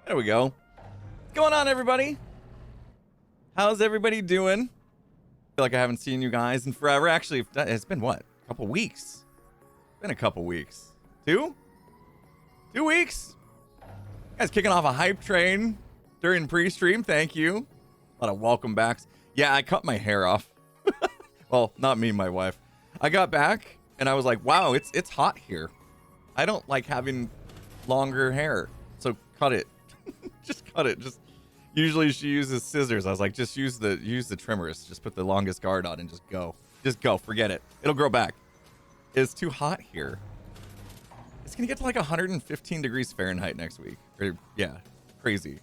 There we go. What's going on, everybody? How's everybody doing? I feel like I haven't seen you guys in forever. Actually, it's been what? A couple weeks. It's been a couple weeks. 2 weeks? You guys kicking off a hype train during pre-stream. Thank you. A lot of welcome backs. Yeah, I cut my hair off. Well, not me, my wife. I got back and I was like, wow, it's hot here. I don't like having longer hair. So cut it. Just cut it. Just usually she uses scissors. I was like, just use the trimmers. Just put the longest guard on and just go. Just go. Forget it. It'll grow back. It's too hot here. It's gonna get to like 115 degrees Fahrenheit next week. Or, yeah, crazy.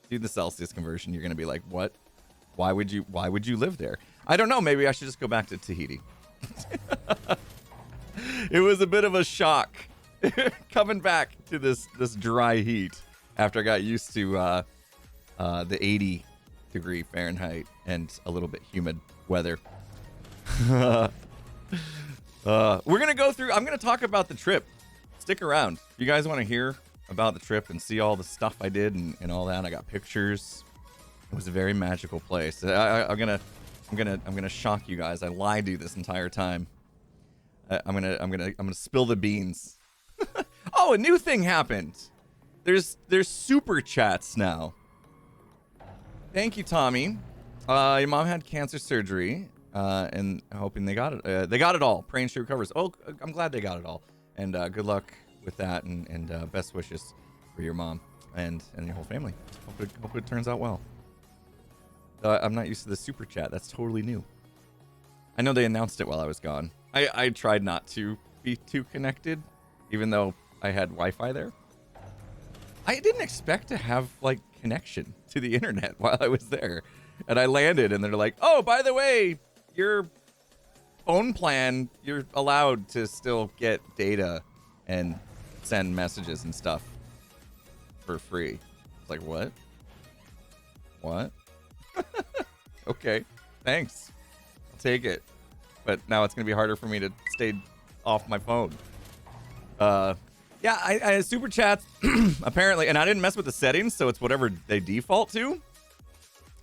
Do the Celsius conversion. You're gonna be like, what? Why would you live there? I don't know. Maybe I should just go back to Tahiti. It was a bit of a shock coming back to this dry heat after I got used to the 80 degree Fahrenheit and a little bit humid weather. We're gonna go through. I'm gonna talk about the trip. Stick around. If you guys want to hear about the trip and see all the stuff I did and all that, I got pictures. It was a very magical place. I'm gonna shock you guys. I lied to you this entire time. I'm gonna spill the beans. Oh, a new thing happened. There's super chats now. Thank you, Tommy. Your mom had cancer surgery, and hoping they got it. They got it all. Praying she recovers. Oh, I'm glad they got it all. And good luck with that, and best wishes for your mom and your whole family. Hope it turns out well. I'm not used to the super chat. That's totally new. I know they announced it while I was gone. I tried not to be too connected, even though I had Wi-Fi there. I didn't expect to have like connection to the internet while I was there. And I landed and they're like, oh, by the way, your phone plan, you're allowed to still get data and send messages and stuff for free. It's like, what? What? Okay, thanks. I'll take it. But now it's going to be harder for me to stay off my phone. Yeah, I super chats apparently, and I didn't mess with the settings, so it's whatever they default to.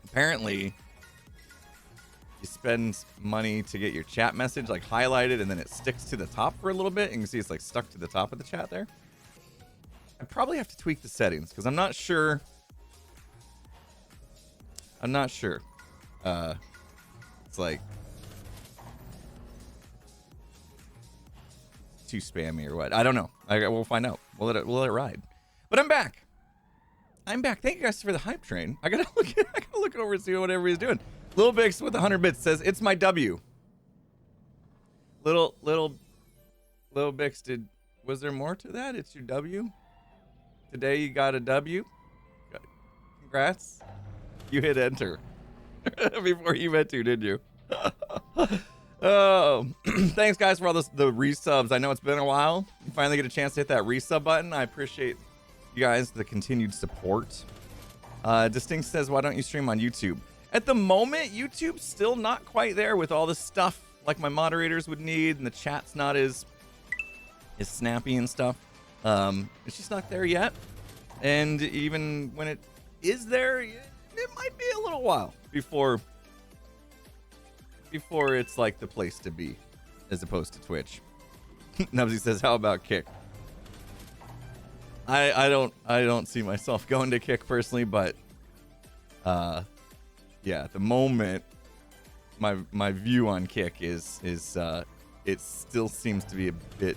Apparently, you spend money to get your chat message like highlighted, and then it sticks to the top for a little bit. And you can see it's like stuck to the top of the chat there. I probably have to tweak the settings because I'm not sure. It's like too spammy or what? I don't know. We'll find out. We'll let it ride. But I'm back. Thank you guys for the hype train. I gotta look over and see what everybody's doing. Little Bix with 100 bits says it's my W. Little Bix was there more to that? It's your W. Today you got a W. Congrats. You hit enter before you meant to, didn't you? Oh, thanks guys for all the resubs. I know it's been a while. You finally get a chance to hit that resub button. I appreciate you guys, the continued support. Distinct says, why don't you stream on YouTube? At the moment, YouTube's still not quite there with all the stuff like my moderators would need, and the chat's not as snappy and stuff. It's just not there yet. And even when it is there, it might be a little while before it's like the place to be, as opposed to Twitch. Nubsy says, how about Kick? I don't see myself going to Kick personally, but yeah, at the moment my view on Kick is it still seems to be a bit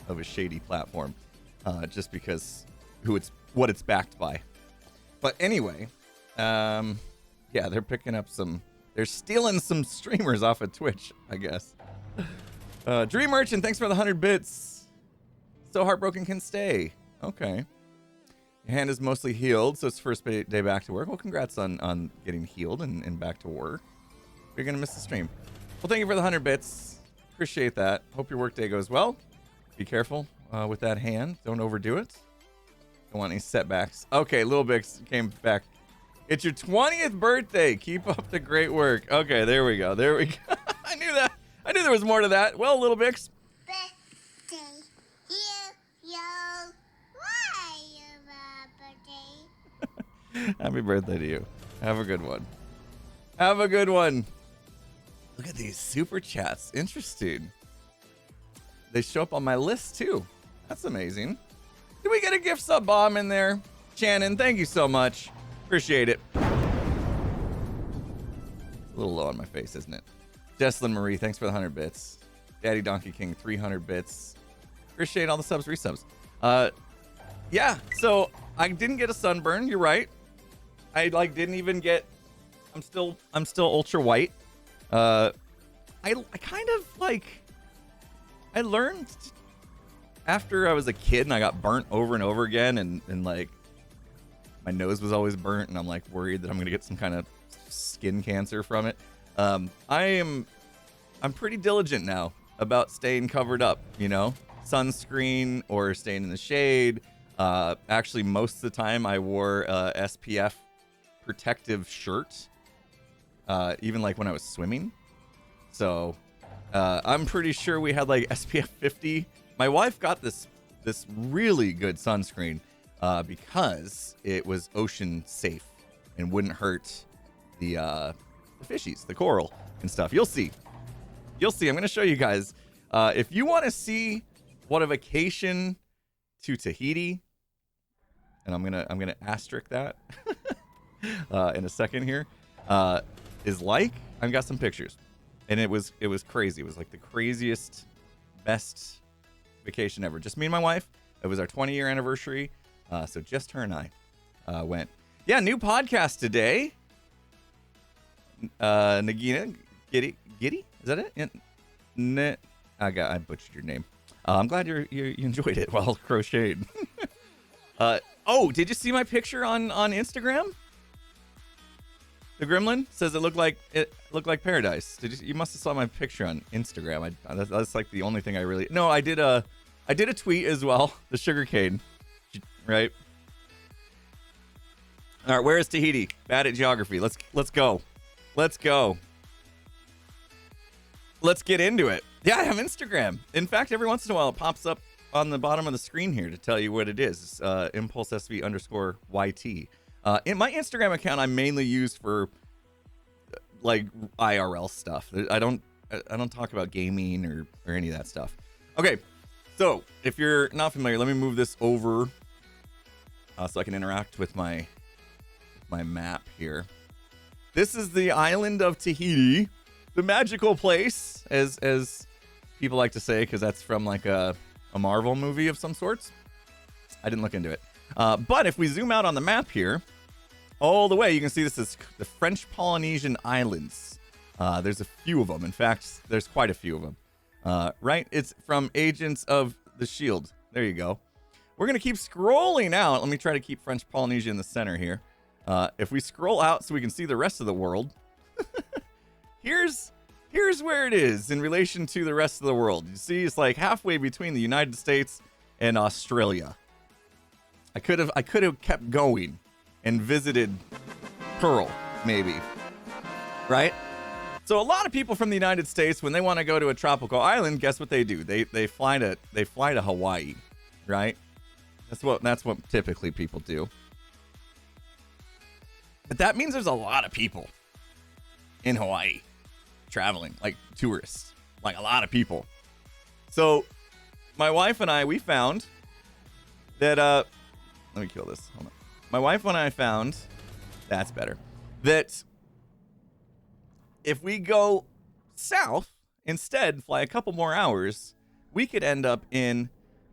of a shady platform, just because what it's backed by. But anyway, yeah, they're picking up they're stealing some streamers off of Twitch, I guess. Dream Merchant, thanks for the 100 bits. So heartbroken can stay. Okay. Your hand is mostly healed, so it's first day back to work. Well, congrats on getting healed and back to work. You're going to miss the stream. Well, thank you for the 100 bits. Appreciate that. Hope your work day goes well. Be careful with that hand. Don't overdo it. Don't want any setbacks. Okay, Little Bix came back. It's your 20th birthday. Keep up the great work. Okay, there we go. I knew that. I knew there was more to that. Well, Little Bix. Birthday, you, yo. Why your birthday? Happy birthday to you. Have a good one. Have a good one. Look at these super chats. Interesting. They show up on my list too. That's amazing. Did we get a gift sub bomb in there? Shannon, thank you so much. Appreciate it. A little low on my face, isn't it? Jesslyn Marie, thanks for the 100 bits. Daddy Donkey King, 300 bits. Appreciate all the subs, resubs. Yeah, so I didn't get a sunburn. You're right. I didn't even get. I'm still ultra white. I kind of I learned after I was a kid and I got burnt over and over again, and like my nose was always burnt, and I'm like worried that I'm gonna get some kind of skin cancer from it. I'm pretty diligent now about staying covered up, sunscreen or staying in the shade. Actually, most of the time I wore a SPF protective shirt, even like when I was swimming. So I'm pretty sure we had like SPF 50. My wife got this really good sunscreen because it was ocean safe and wouldn't hurt the fishies, the coral and stuff. You'll see. I'm going to show you guys. If you want to see what a vacation to Tahiti, and I'm gonna asterisk that in a second here, is like. I've got some pictures, and it was crazy. It was like the craziest, best vacation ever. Just me and my wife. It was our 20-year anniversary, so just her and I went. Yeah, new podcast today. Nagina, Giddy, is that it? I butchered your name. I'm glad you enjoyed it while crocheting. Oh, did you see my picture on Instagram? The gremlin says it looked like paradise. You must have saw my picture on Instagram. That's like the only thing I really. No, I did a tweet as well. The sugarcane, right? All right, where is Tahiti? Bad at geography. Let's go. Let's get into it. Yeah, I have Instagram. In fact, every once in a while it pops up on the bottom of the screen here to tell you what it is. It's, ImpulseSV_YT. In my Instagram account, I mainly use for like IRL stuff. I don't talk about gaming or any of that stuff. Okay, so if you're not familiar, let me move this over so I can interact with my map here. This is the island of Tahiti, the magical place, as people like to say, because that's from like a Marvel movie of some sorts. I didn't look into it. But if we zoom out on the map here, all the way, you can see this is the French Polynesian Islands. There's a few of them. In fact, there's quite a few of them. Right? It's from Agents of the Shield. There you go. We're going to keep scrolling out. Let me try to keep French Polynesia in the center here. If we scroll out so we can see the rest of the world, here's where it is in relation to the rest of the world. You see, it's like halfway between the United States and Australia. I could have kept going and visited Pearl, maybe. Right? So a lot of people from the United States, when they want to go to a tropical island, guess what they do? They fly to Hawaii, right? That's what typically people do. But that means there's a lot of people in Hawaii traveling, like tourists, like a lot of people. So my wife and I, we found that, let me kill this. Hold on. My wife and I found, that's better, that if we go south, instead fly a couple more hours, we could end up in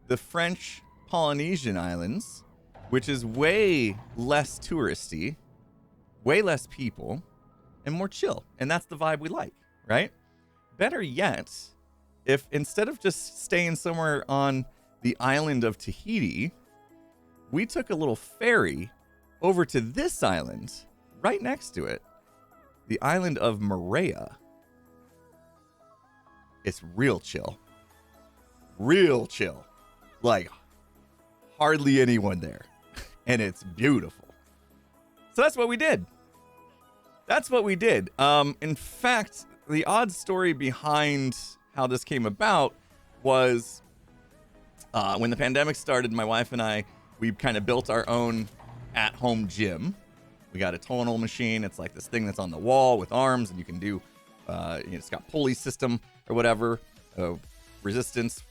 the French Polynesian Islands, which is way less touristy, way less people, and more chill. And that's the vibe we like, right? Better yet, if instead of just staying somewhere on the island of Tahiti, we took a little ferry over to this island, right next to it, the island of Moorea. It's real chill. Real chill. Like, hardly anyone there. And it's beautiful. So that's what we did. In fact, the odd story behind how this came about was when the pandemic started, my wife and I, we kind of built our own at-home gym, We got a tonal machine. It's like this thing that's on the wall with arms, and you can do, it's got pulley system or whatever, resistance.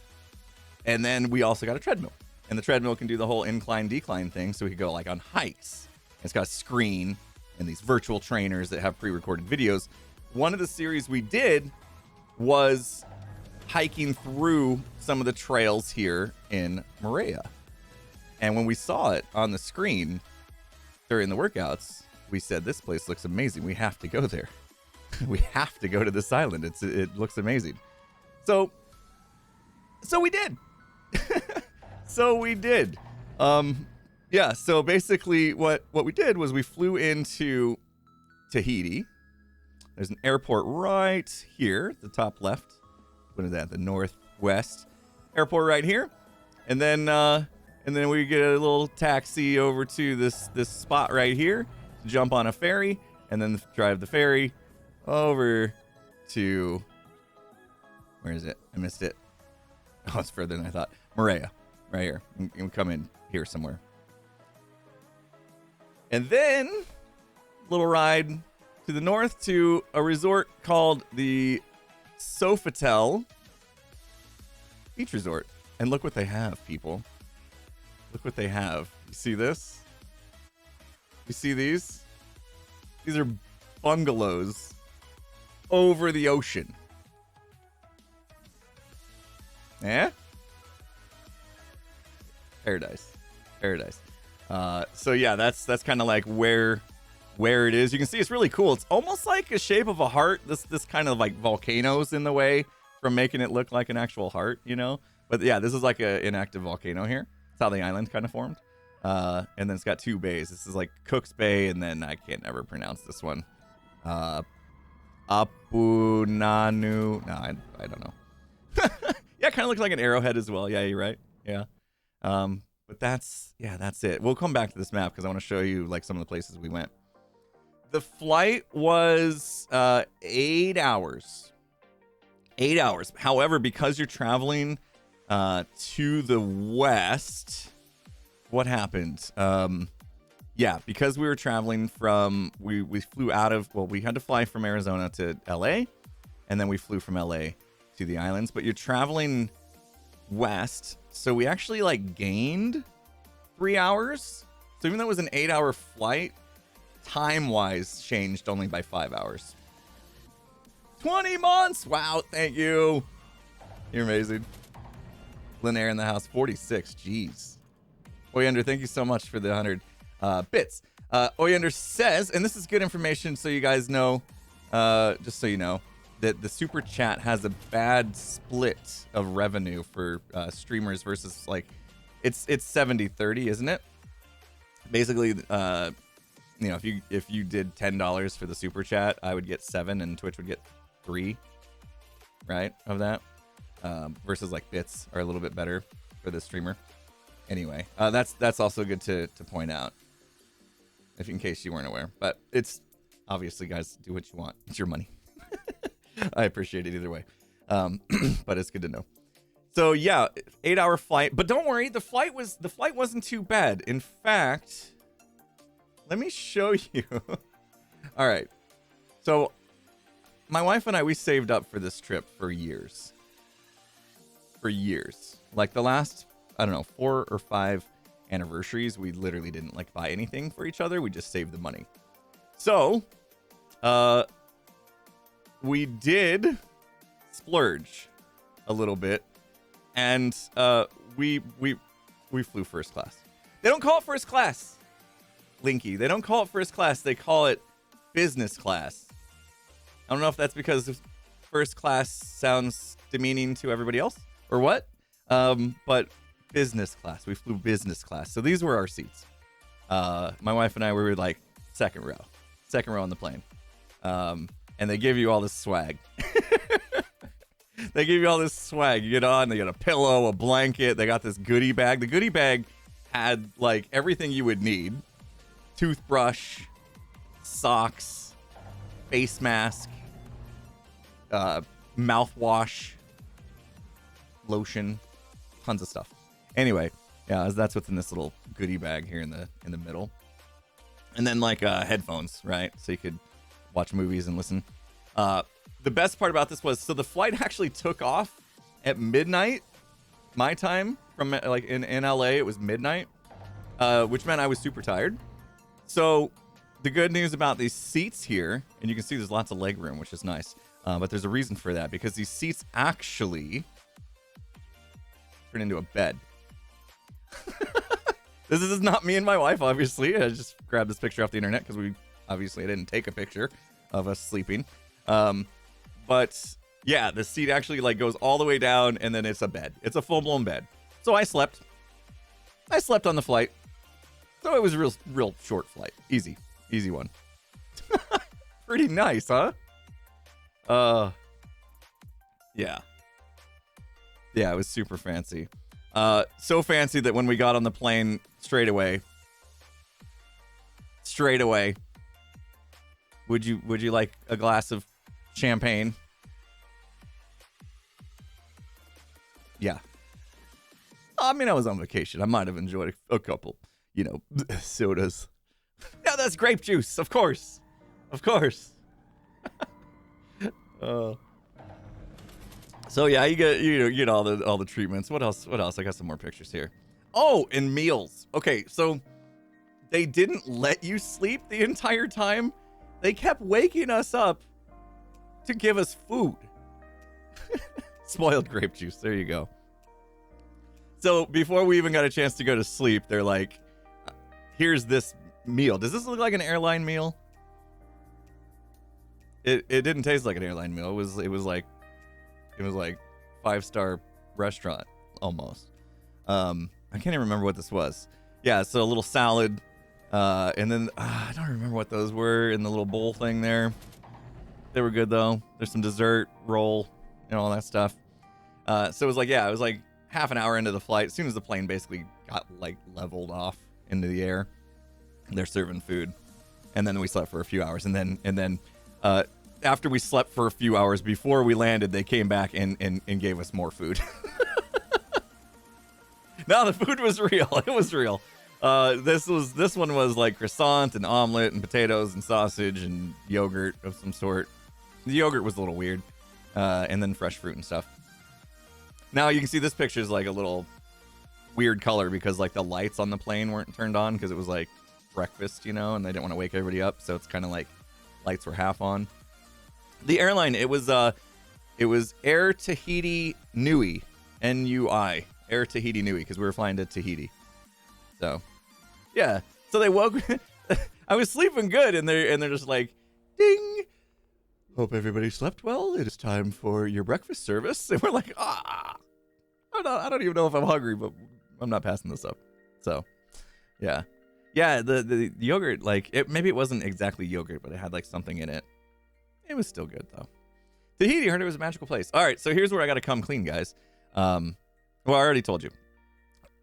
And then we also got a treadmill. And the treadmill can do the whole incline decline thing, so we could go like on hikes. It's got a screen and these virtual trainers that have pre-recorded videos. One of the series we did was hiking through some of the trails here in Moorea. And when we saw it on the screen during the workouts, we said, this place looks amazing. We have to go there. We have to go to this island. It looks amazing. So we did. So we did. Yeah, so basically what we did was we flew into Tahiti. There's an airport right here, the top left. What is that? The northwest airport right here. And then we get a little taxi over to this spot right here, jump on a ferry, and then drive the ferry over to, where is it? I missed it. Oh, it's further than I thought. Moorea, right here. And we come in here somewhere. And then, little ride to the north to a resort called the Sofitel Beach Resort. And look what they have, people. Look what they have. You see this? You see these? These are bungalows over the ocean. Yeah? Paradise. Paradise. So yeah, that's kind of like where it is. You can see it's really cool. It's almost like a shape of a heart. This kind of like volcanoes in the way from making it look like an actual heart, you know? But yeah, this is like an inactive volcano here. That's how the island kind of formed. And then it's got two bays. This is like Cook's Bay, and then I can't ever pronounce this one. Apunanu. No, I don't know. Yeah, it kind of looks like an arrowhead as well. Yeah, you're right. Yeah. But that's it. We'll come back to this map because I want to show you like some of the places we went. The flight was 8 hours. 8 hours. However, because you're traveling to the west, what happened? Yeah, because we were traveling from, we flew out of, well, we had to fly from Arizona to LA, and then we flew from LA to the islands. But you're traveling west, so we actually like gained 3 hours. So even though it was an 8-hour flight, time-wise changed only by 5 hours. 20 months! Wow, thank you. You're amazing. Linnea in the house, 46. Jeez. Oyender, thank you so much for the 100 bits. Oyender says, and this is good information so you guys know, just so you know, that the super chat has a bad split of revenue for streamers versus like, it's 70-30, isn't it? Basically, you know, if you did $10 for the super chat, I would get 7 and Twitch would get 3, right, of that. Versus like bits are a little bit better for the streamer. Anyway, that's also good to point out, if in case you weren't aware. But it's obviously, guys, do what you want. It's your money. I appreciate it either way. But it's good to know. So yeah, 8-hour flight. But don't worry, the flight wasn't too bad. In fact, let me show you. All right. So my wife and I, we saved up for this trip for years. For years. Like the last, I don't know, 4 or 5 anniversaries, we literally didn't like buy anything for each other. We just saved the money. So, we did splurge a little bit, and we flew first class. They don't call it first class, Linky. They don't call it first class. They call it business class. I don't know if that's because first class sounds demeaning to everybody else or what, but business class. We flew business class. So these were our seats. My wife and I were like second row on the plane. And they give you all this swag. They give you all this swag. You get on, they got a pillow, a blanket. They got this goodie bag. The goodie bag had like everything you would need. Toothbrush, socks, face mask, mouthwash, lotion, tons of stuff. Anyway, yeah, that's what's in this little goodie bag here in the middle. and then like headphones, right? So you could watch movies and listen. The best part about this was, so the flight actually took off at midnight, my time, from like in LA. It was midnight, which meant I was super tired. So the good news about these seats here, and you can see there's lots of leg room, which is nice. But there's a reason for that, because these seats actually turn into a bed. This is not me and my wife, obviously. I just grabbed this picture off the internet because I didn't take a picture of us sleeping. But yeah, the seat actually like goes all the way down, and then it's a bed. It's a full-blown bed. So I slept on the flight. So it was a real short flight. Easy one. Pretty nice, huh? Yeah, it was super fancy. So fancy that when we got on the plane, straight away, would you like a glass of champagne? Yeah. I mean, I was on vacation. I might have enjoyed a couple, sodas. No, that's grape juice, of course. So yeah, you get all the treatments. What else? I got some more pictures here. Oh, and meals. Okay, so they didn't let you sleep the entire time. They kept waking us up to give us food. Spoiled grape juice. There you go. So before we even got a chance to go to sleep, they're like, here's this meal. Does this look like an airline meal? It didn't taste like an airline meal. It was like 5-star restaurant almost. I can't even remember what this was. Yeah, so a little salad, and then I don't remember what those were in the little bowl thing there. They were good though. There's some dessert, roll, and all that stuff. So it was like half an hour into the flight. As soon as the plane basically got like leveled off into the air, they're serving food, and then we slept for a few hours, and then after we slept for a few hours before we landed, they came back and gave us more food. No, the food was real. It was real. This one was like croissant and omelet and potatoes and sausage and yogurt of some sort. The yogurt was a little weird, and then fresh fruit and stuff. Now you can see this picture is like a little weird color because like the lights on the plane weren't turned on because it was like breakfast, and they didn't want to wake everybody up, so it's kind of like lights were half on. The airline, it was Air Tahiti Nui, N-U-I, Air Tahiti Nui, because we were flying to Tahiti. So, yeah. So they woke. I was sleeping good, and they're just like, ding. Hope everybody slept well. It is time for your breakfast service. And we're like, I don't even know if I'm hungry, but I'm not passing this up. So, yeah. Yeah, the yogurt, maybe it wasn't exactly yogurt, but it had like something in it. It was still good though. Tahiti, I heard it was a magical place. All right, so here's where I got to come clean, guys. Well, I already told you.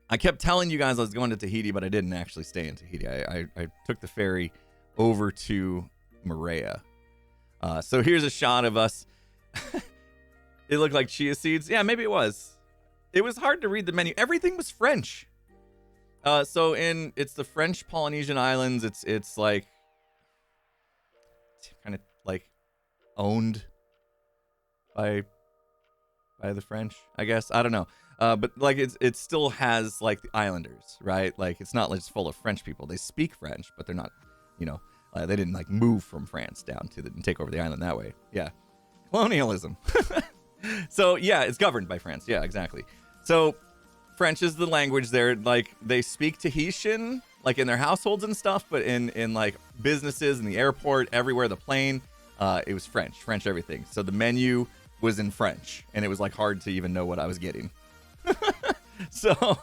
I kept telling you guys I was going to Tahiti, but I didn't actually stay in Tahiti. I took the ferry over to Moorea. So here's a shot of us. It looked like chia seeds. Yeah, maybe it was. It was hard to read the menu. Everything was French. So it's the French Polynesian Islands. It's like kind of like owned by the French, I guess. I don't know. But like it still has like the islanders, right? Like it's not like it's full of French people. They speak French, but they're not, they didn't like move from France down to and take over the island that way. Yeah. Colonialism. So yeah, it's governed by France. Yeah, exactly. So French is the language there. Like they speak Tahitian, like in their households and stuff, but in like businesses, in the airport, everywhere, the plane, it was French everything. So the menu was in French, and it was like hard to even know what I was getting. So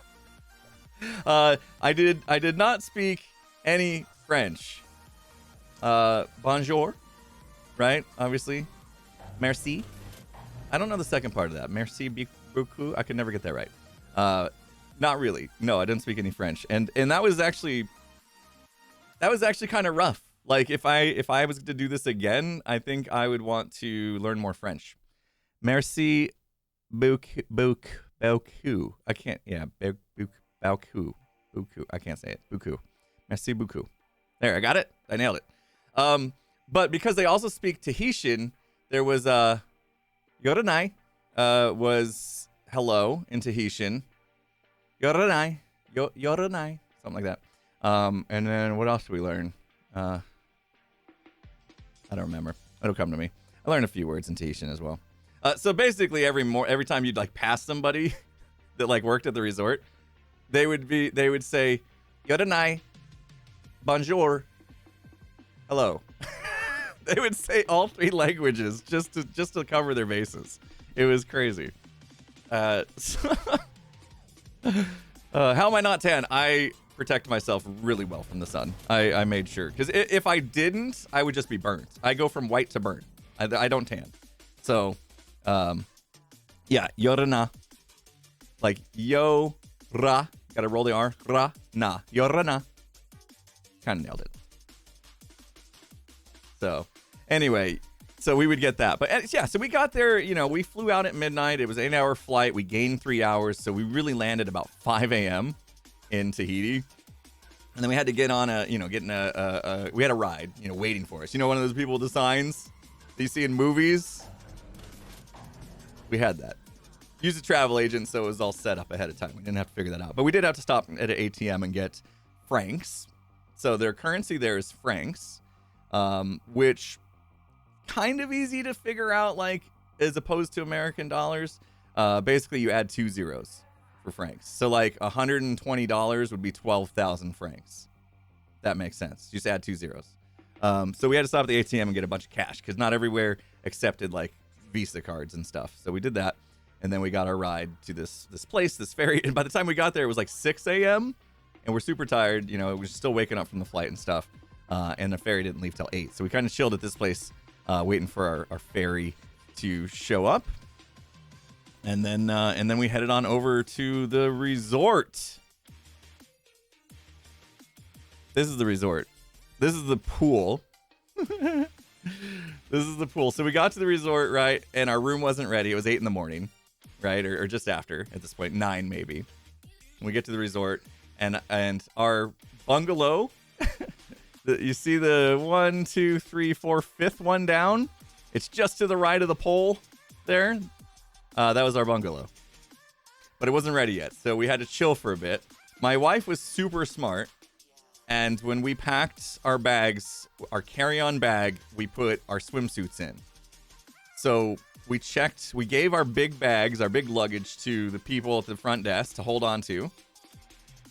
I did not speak any French. Bonjour, right? Obviously. Merci. I don't know the second part of that. Merci beaucoup. I could never get that right. Not really. No, I didn't speak any French. And that was actually kind of rough. Like if I was to do this again, I think I would want to learn more French. Merci beaucoup. I can't. Yeah, beaucoup. I can't say it. Beaucoup. Merci beaucoup. There, I got it. I nailed it. But because they also speak Tahitian, there was Yoranai was hello in Tahitian. Yoranai, Yoranai, something like that. And then what else did we learn? I don't remember. It'll come to me. I learned a few words in Tahitian as well. So basically, every time you'd like pass somebody that like worked at the resort, they would say Yoranai, bonjour, hello. They would say all three languages just to cover their bases. It was crazy. How am I not tan? I protect myself really well from the sun. I made sure, because if I didn't, I would just be burnt. I go from white to burnt. I don't tan. So, yeah, yorana, like yo ra. Gotta roll the R. Ra na yorana. Kind of nailed it. So, anyway, so we would get that. But yeah, so we got there, we flew out at midnight. It was an 8-hour flight. We gained 3 hours. So we really landed about 5 a.m. in Tahiti. And then we had to get on we had a ride, waiting for us. One of those people with the signs that you see in movies? We had that. Used a travel agent, so it was all set up ahead of time. We didn't have to figure that out. But we did have to stop at an ATM and get francs. So their currency there is francs, which kind of easy to figure out, like, as opposed to American dollars. Basically, you add 2 zeros for francs. So, like, $120 would be 12,000 francs. That makes sense. You just add 2 zeros. So we had to stop at the ATM and get a bunch of cash, because not everywhere accepted, like, Visa cards and stuff. So we did that. And then we got our ride to this place, this ferry. And by the time we got there, it was like 6 a.m. And we're super tired. We were still waking up from the flight and stuff. And the ferry didn't leave till 8. So we kind of chilled at this place, waiting for our ferry to show up. And then we headed on over to the resort. This is the resort. This is the pool. This is the pool. So we got to the resort, right? And our room wasn't ready. It was 8 in the morning, right? Or just after at this point, 9 maybe. We get to the resort, and our bungalow. You see the 1, 2, 3, 4, fifth one down? It's just to the right of the pole there. That was our bungalow. But it wasn't ready yet, so we had to chill for a bit. My wife was super smart, and when we packed our bags, our carry-on bag, we put our swimsuits in. So we gave our big bags, our big luggage to the people at the front desk to hold on to.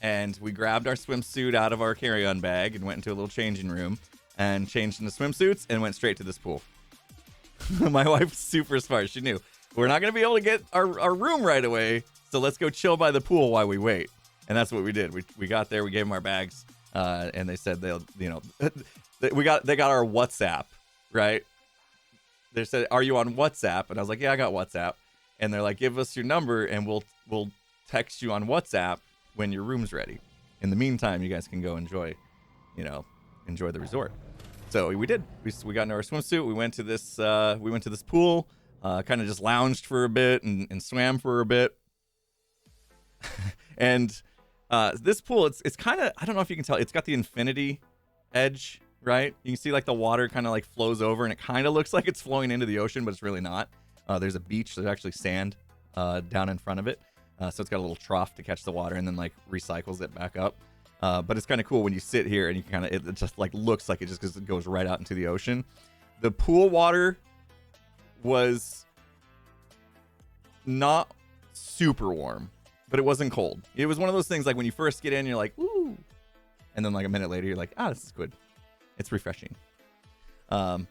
And we grabbed our swimsuit out of our carry-on bag and went into a little changing room and changed into swimsuits and went straight to this pool. My wife's super smart. She knew we're not going to be able to get our room right away, so let's go chill by the pool while we wait. And that's what we did. We got there, we gave them our bags, and they said they got our WhatsApp, right? They said, "Are you on WhatsApp?" And I was like, "Yeah, I got WhatsApp." And they're like, "Give us your number, and we'll text you on WhatsApp when your room's ready. In the meantime, you guys can go enjoy the resort." So we did. We got into our swimsuit. We went to this pool. Kind of just lounged for a bit and swam for a bit. And this pool, it's kind of, I don't know if you can tell, it's got the infinity edge, right? You can see like the water kind of like flows over, and it kind of looks like it's flowing into the ocean, but it's really not. There's a beach. There's actually sand down in front of it. So it's got a little trough to catch the water and then like recycles it back up. But it's kind of cool when you sit here and you it just like looks like it just goes right out into the ocean. The pool water was not super warm, but it wasn't cold. It was one of those things like when you first get in, you're like, ooh. And then like a minute later, you're like, this is good. It's refreshing. The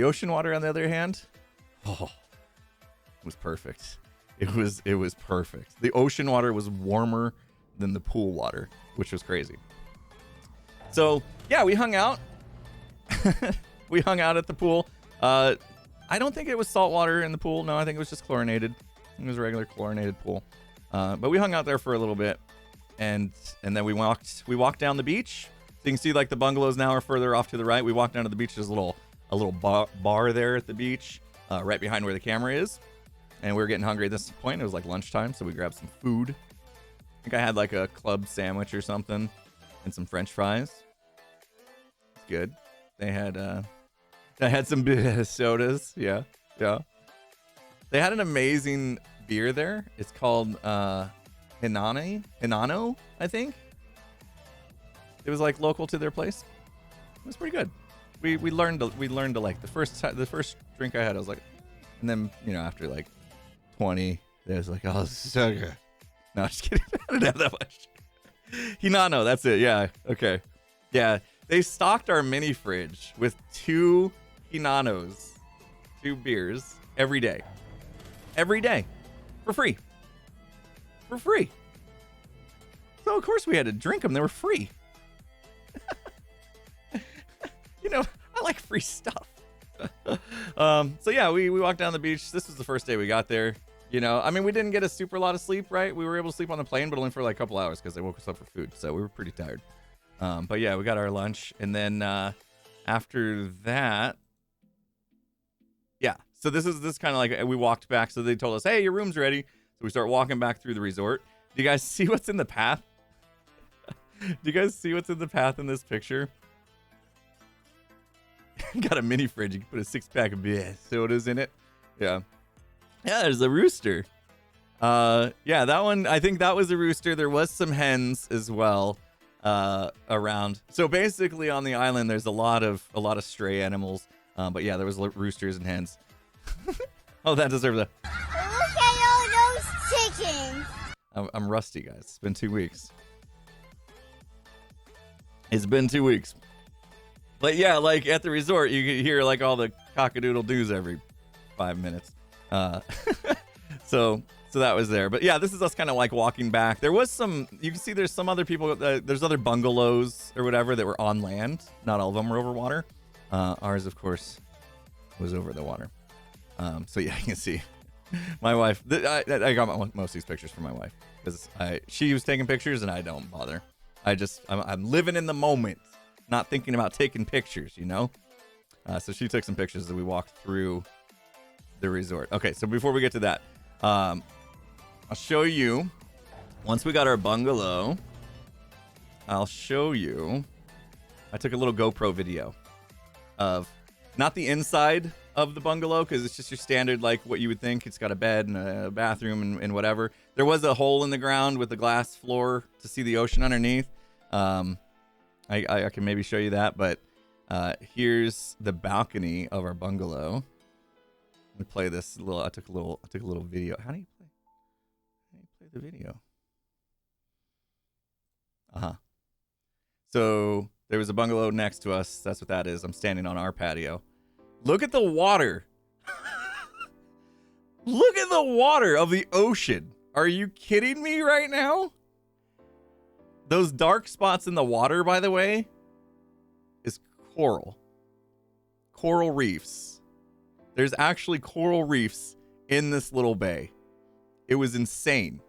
ocean water, on the other hand, it was perfect. It was perfect. The ocean water was warmer than the pool water, which was crazy. So yeah, we hung out. We hung out at the pool. I don't think it was salt water in the pool. No, I think it was just chlorinated. It was a regular chlorinated pool. But we hung out there for a little bit, and then we walked down the beach. So you can see like the bungalows now are further off to the right. We walked down to the beach. There's a little bar there at the beach, right behind where the camera is. And we were getting hungry at this point. It was like lunchtime, so we grabbed some food. I think I had like a club sandwich or something and some French fries. good. They had some sodas. Yeah. They had an amazing beer there. It's called Hinano, I think. It was like local to their place. It was pretty good. We learned to like the first drink I had. I was like, and then after like 20, it was like, oh, this is so good. No, just kidding. I didn't have that much. Hinano, that's it. Yeah. Okay. Yeah. They stocked our mini fridge with 2 Hinanos, 2 beers every day. Every day. For free. For free. So, of course, we had to drink them. They were free. I like free stuff. So, yeah, we walked down the beach. This was the first day we got there. We didn't get a super lot of sleep, right? We were able to sleep on the plane, but only for like a couple hours because they woke us up for food. So we were pretty tired. But yeah, we got our lunch. And then after that, yeah. So this is kind of like we walked back. So they told us, hey, your room's ready. So we start walking back through the resort. Do you guys see what's in the path? Do you guys see what's in the path in this picture? Got a mini fridge. You can put a 6-pack of beer sodas in it. Yeah. Yeah, there's a rooster. Yeah, that one, I think that was a rooster. There was some hens as well around. So basically on the island, there's a lot of stray animals. But yeah, there was roosters and hens. Oh, that deserves a... Look at all those chickens. I'm rusty, guys. It's been 2 weeks. It's been 2 weeks. But yeah, like at the resort, you can hear like all the cock-a-doodle-doos every 5 minutes. So that was there. But yeah, this is us kind of like walking back. There was you can see there's some other people, there's other bungalows or whatever that were on land. Not all of them were over water. Ours, of course, was over the water. So yeah, you can see my wife. I got most of these pictures from my wife because she was taking pictures and I don't bother. I'm living in the moment, not thinking about taking pictures, So she took some pictures as we walked through the resort. Okay, so before we get to that, I'll show you. Once we got our bungalow, I'll show you. I took a little GoPro video of not the inside of the bungalow because it's just your standard, like what you would think. It's got a bed and a bathroom and whatever. There was a hole in the ground with a glass floor to see the ocean underneath. I can maybe show you that, but here's the balcony of our bungalow. Let me play this little. I took a little video. How do you play the video? So there was a bungalow next to us. That's what that is. I'm standing on our patio. Look at the water. Look at the water of the ocean. Are you kidding me right now? Those dark spots in the water, by the way, is coral reefs. There's actually coral reefs in this little bay. It was insane.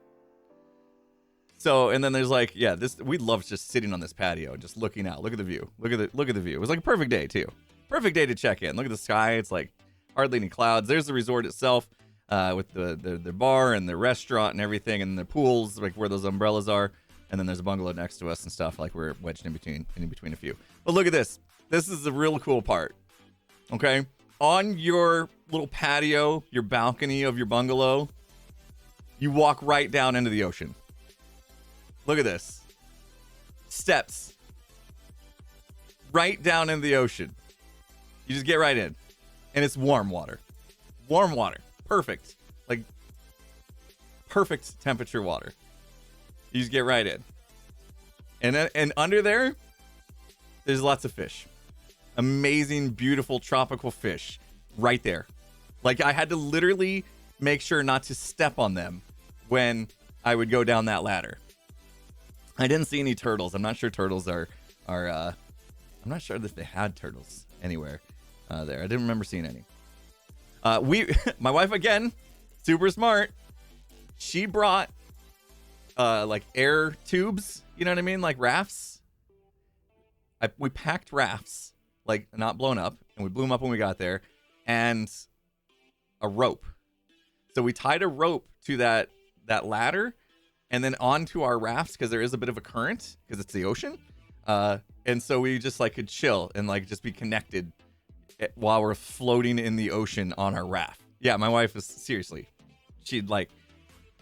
So, and then there's like, yeah, we love just sitting on this patio and just looking out. Look at the view. Look at the view. It was like a perfect day too. Perfect day to check in. Look at the sky. It's like hardly any clouds. There's the resort itself with the bar and the restaurant and everything, and the pools like where those umbrellas are. And then there's a bungalow next to us and stuff, like we're wedged in between a few. But look at this. This is the real cool part. Okay? On your little patio, your balcony of your bungalow, you walk right down into the ocean. Look at this. Steps. Right down into the ocean. You just get right in. And it's warm water. Warm water. Perfect. Like, perfect temperature water. You just get right in. And under there, there's lots of fish. Amazing, beautiful, tropical fish. Right there. Like, I had to literally make sure not to step on them when I would go down that ladder. I didn't see any turtles. I'm not sure turtles are I'm not sure that they had turtles anywhere there. I didn't remember seeing any. My wife, again, super smart. She brought like air tubes, you know what I mean? Like rafts. We packed rafts, like not blown up, and we blew them up when we got there, and a rope. So we tied a rope to that ladder and then onto our rafts because there is a bit of a current because it's the ocean. And so we just like could chill and like just be connected while we're floating in the ocean on our raft. Yeah, my wife was seriously, she'd like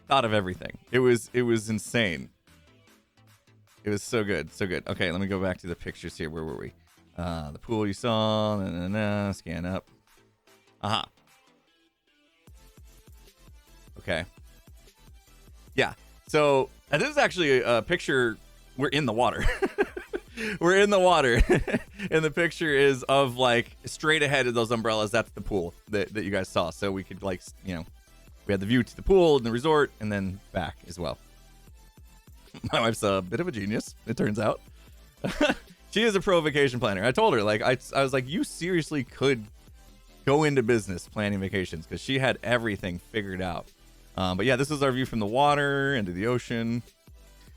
thought of everything. It was insane. It was so good, so good. Okay, let me go back to the pictures here. Where were we? The pool you saw. Scan up. Aha. Okay. Yeah. So this is actually a picture. We're in the water. We're in the water. And the picture is of like straight ahead of those umbrellas. That's the pool that you guys saw. So we could like, you know, we had the view to the pool and the resort and then back as well. My wife's a bit of a genius, it turns out. She is a pro vacation planner. I told her, like, I was like, you seriously could go into business planning vacations because she had everything figured out. But yeah, this is our view from the water into the ocean.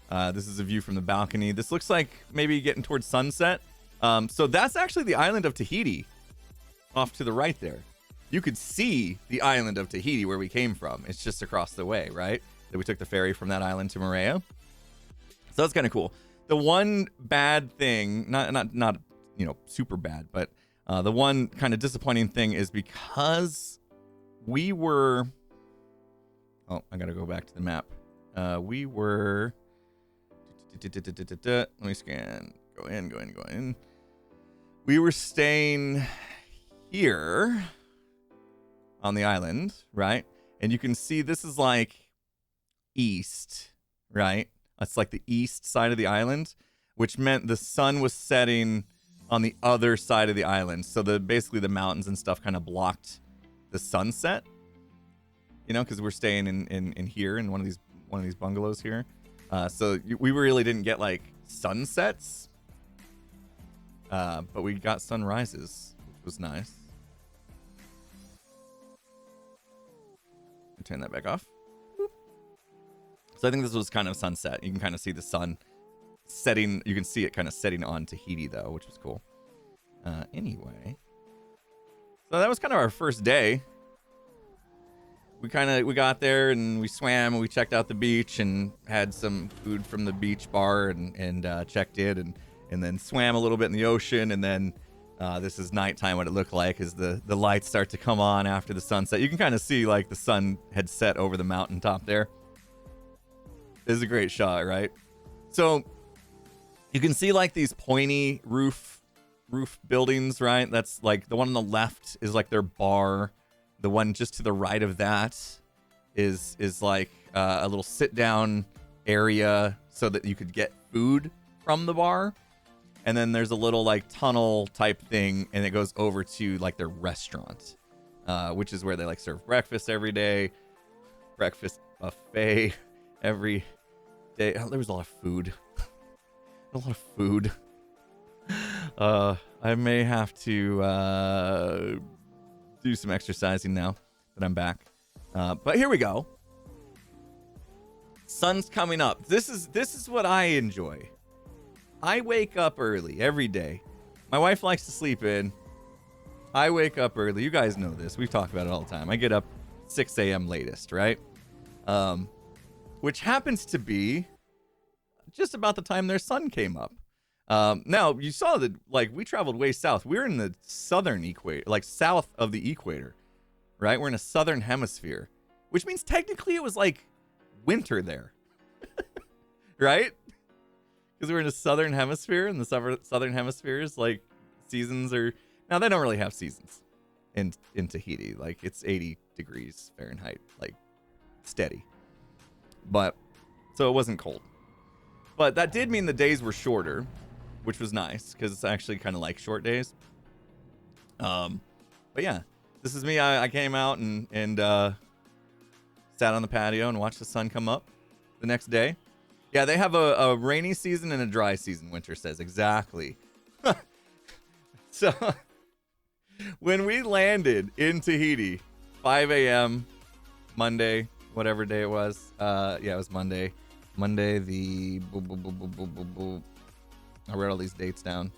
This is a view from the balcony. This looks like maybe getting towards sunset. So that's actually the island of Tahiti off to the right there. You could see the island of Tahiti where we came from. It's just across the way, right? That we took the ferry from that island to Moorea. So that's kind of cool. The one bad thing, not you know, super bad, but the one kind of disappointing thing is because we were, oh, I got to go back to the map. We were, let me scan, go in. We were staying here on the island, right? And you can see this is like east, right? It's like the east side of the island, which meant the sun was setting on the other side of the island. So basically the mountains and stuff kind of blocked the sunset, you know, because we're staying in here in one of these bungalows here. So we really didn't get like sunsets, but we got sunrises, which was nice. Turn that back off. So I think this was kind of sunset. You can kind of see the sun setting. You can see it kind of setting on Tahiti though, which was cool. Anyway, so that was kind of our first day. We got there and we swam and we checked out the beach and had some food from the beach bar and checked in and then swam a little bit in the ocean. And then this is nighttime. What it looked like as the lights start to come on after the sunset. You can kind of see like the sun had set over the mountaintop there. This is a great shot, right? So you can see like these pointy roof buildings, right? That's like the one on the left is like their bar. The one just to the right of that is like a little sit down area so that you could get food from the bar. And then there's a little like tunnel type thing and it goes over to like their restaurant, which is where they like serve breakfast every day. Breakfast buffet every day. Oh, there was a lot of food. A lot of food. I may have to do some exercising now that I'm back. But here we go. Sun's coming up. This is what I enjoy. I wake up early every day. My wife likes to sleep in. I wake up early. You guys know this. We've talked about it all the time. I get up 6 a.m. latest, right? Which happens to be just about the time their sun came up. Now, you saw that, like, we traveled way south. We're in the southern equator, like south of the equator, right? We're in a southern hemisphere, which means technically it was like winter there, right? Because we're in a southern hemisphere, and the southern hemispheres, like, seasons are... Now, they don't really have seasons in Tahiti. Like, it's 80 degrees Fahrenheit, like, steady. But, so it wasn't cold. But that did mean the days were shorter, which was nice, because it's actually kind of like short days. But yeah, this is me. I came out and sat on the patio and watched the sun come up the next day. Yeah, they have a rainy season and a dry season, Winter says. Exactly. So, when we landed in Tahiti, 5 a.m., Monday, whatever day it was. Yeah, it was Monday. Monday, the... I wrote all these dates down.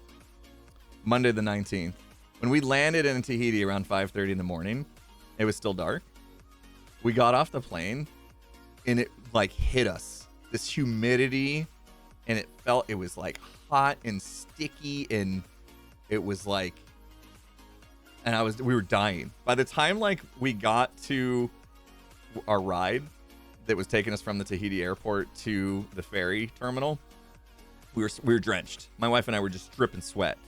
Monday the 19th. When we landed in Tahiti around 5:30 in the morning, it was still dark. We got off the plane, and it, like, hit us. This humidity and it was like hot and sticky, and it was like, and we were dying. By the time like we got to our ride that was taking us from the Tahiti airport to the ferry terminal, we were drenched. My wife and I were just dripping sweat.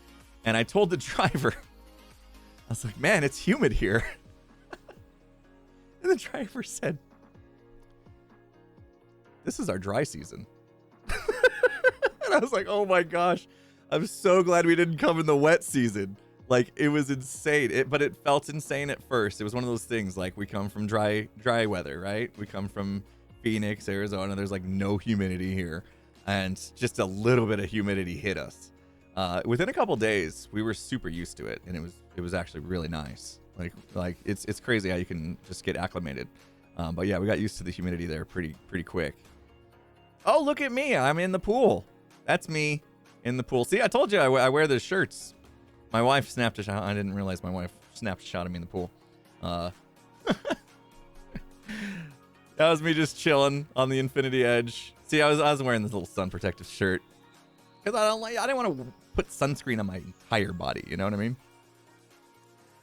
And I told the driver, I was like, man, it's humid here. And the driver said, this is our dry season. And I was like, oh my gosh, I'm so glad we didn't come in the wet season. Like, it was insane. But it felt insane at first. It was one of those things, like, we come from dry weather, right? We come from Phoenix, Arizona. There's like no humidity here. And just a little bit of humidity hit us. Within a couple days, we were super used to it, and it was actually really nice. Like it's crazy how you can just get acclimated. But yeah, we got used to the humidity there pretty quick. Oh, look at me! I'm in the pool. That's me in the pool. See, I told you I wear the shirts. My wife snapped a shot. I didn't realize my wife snapped a shot of me in the pool. That was me just chilling on the infinity edge. See, I was wearing this little sun protective shirt because I didn't want to put sunscreen on my entire body. You know what I mean?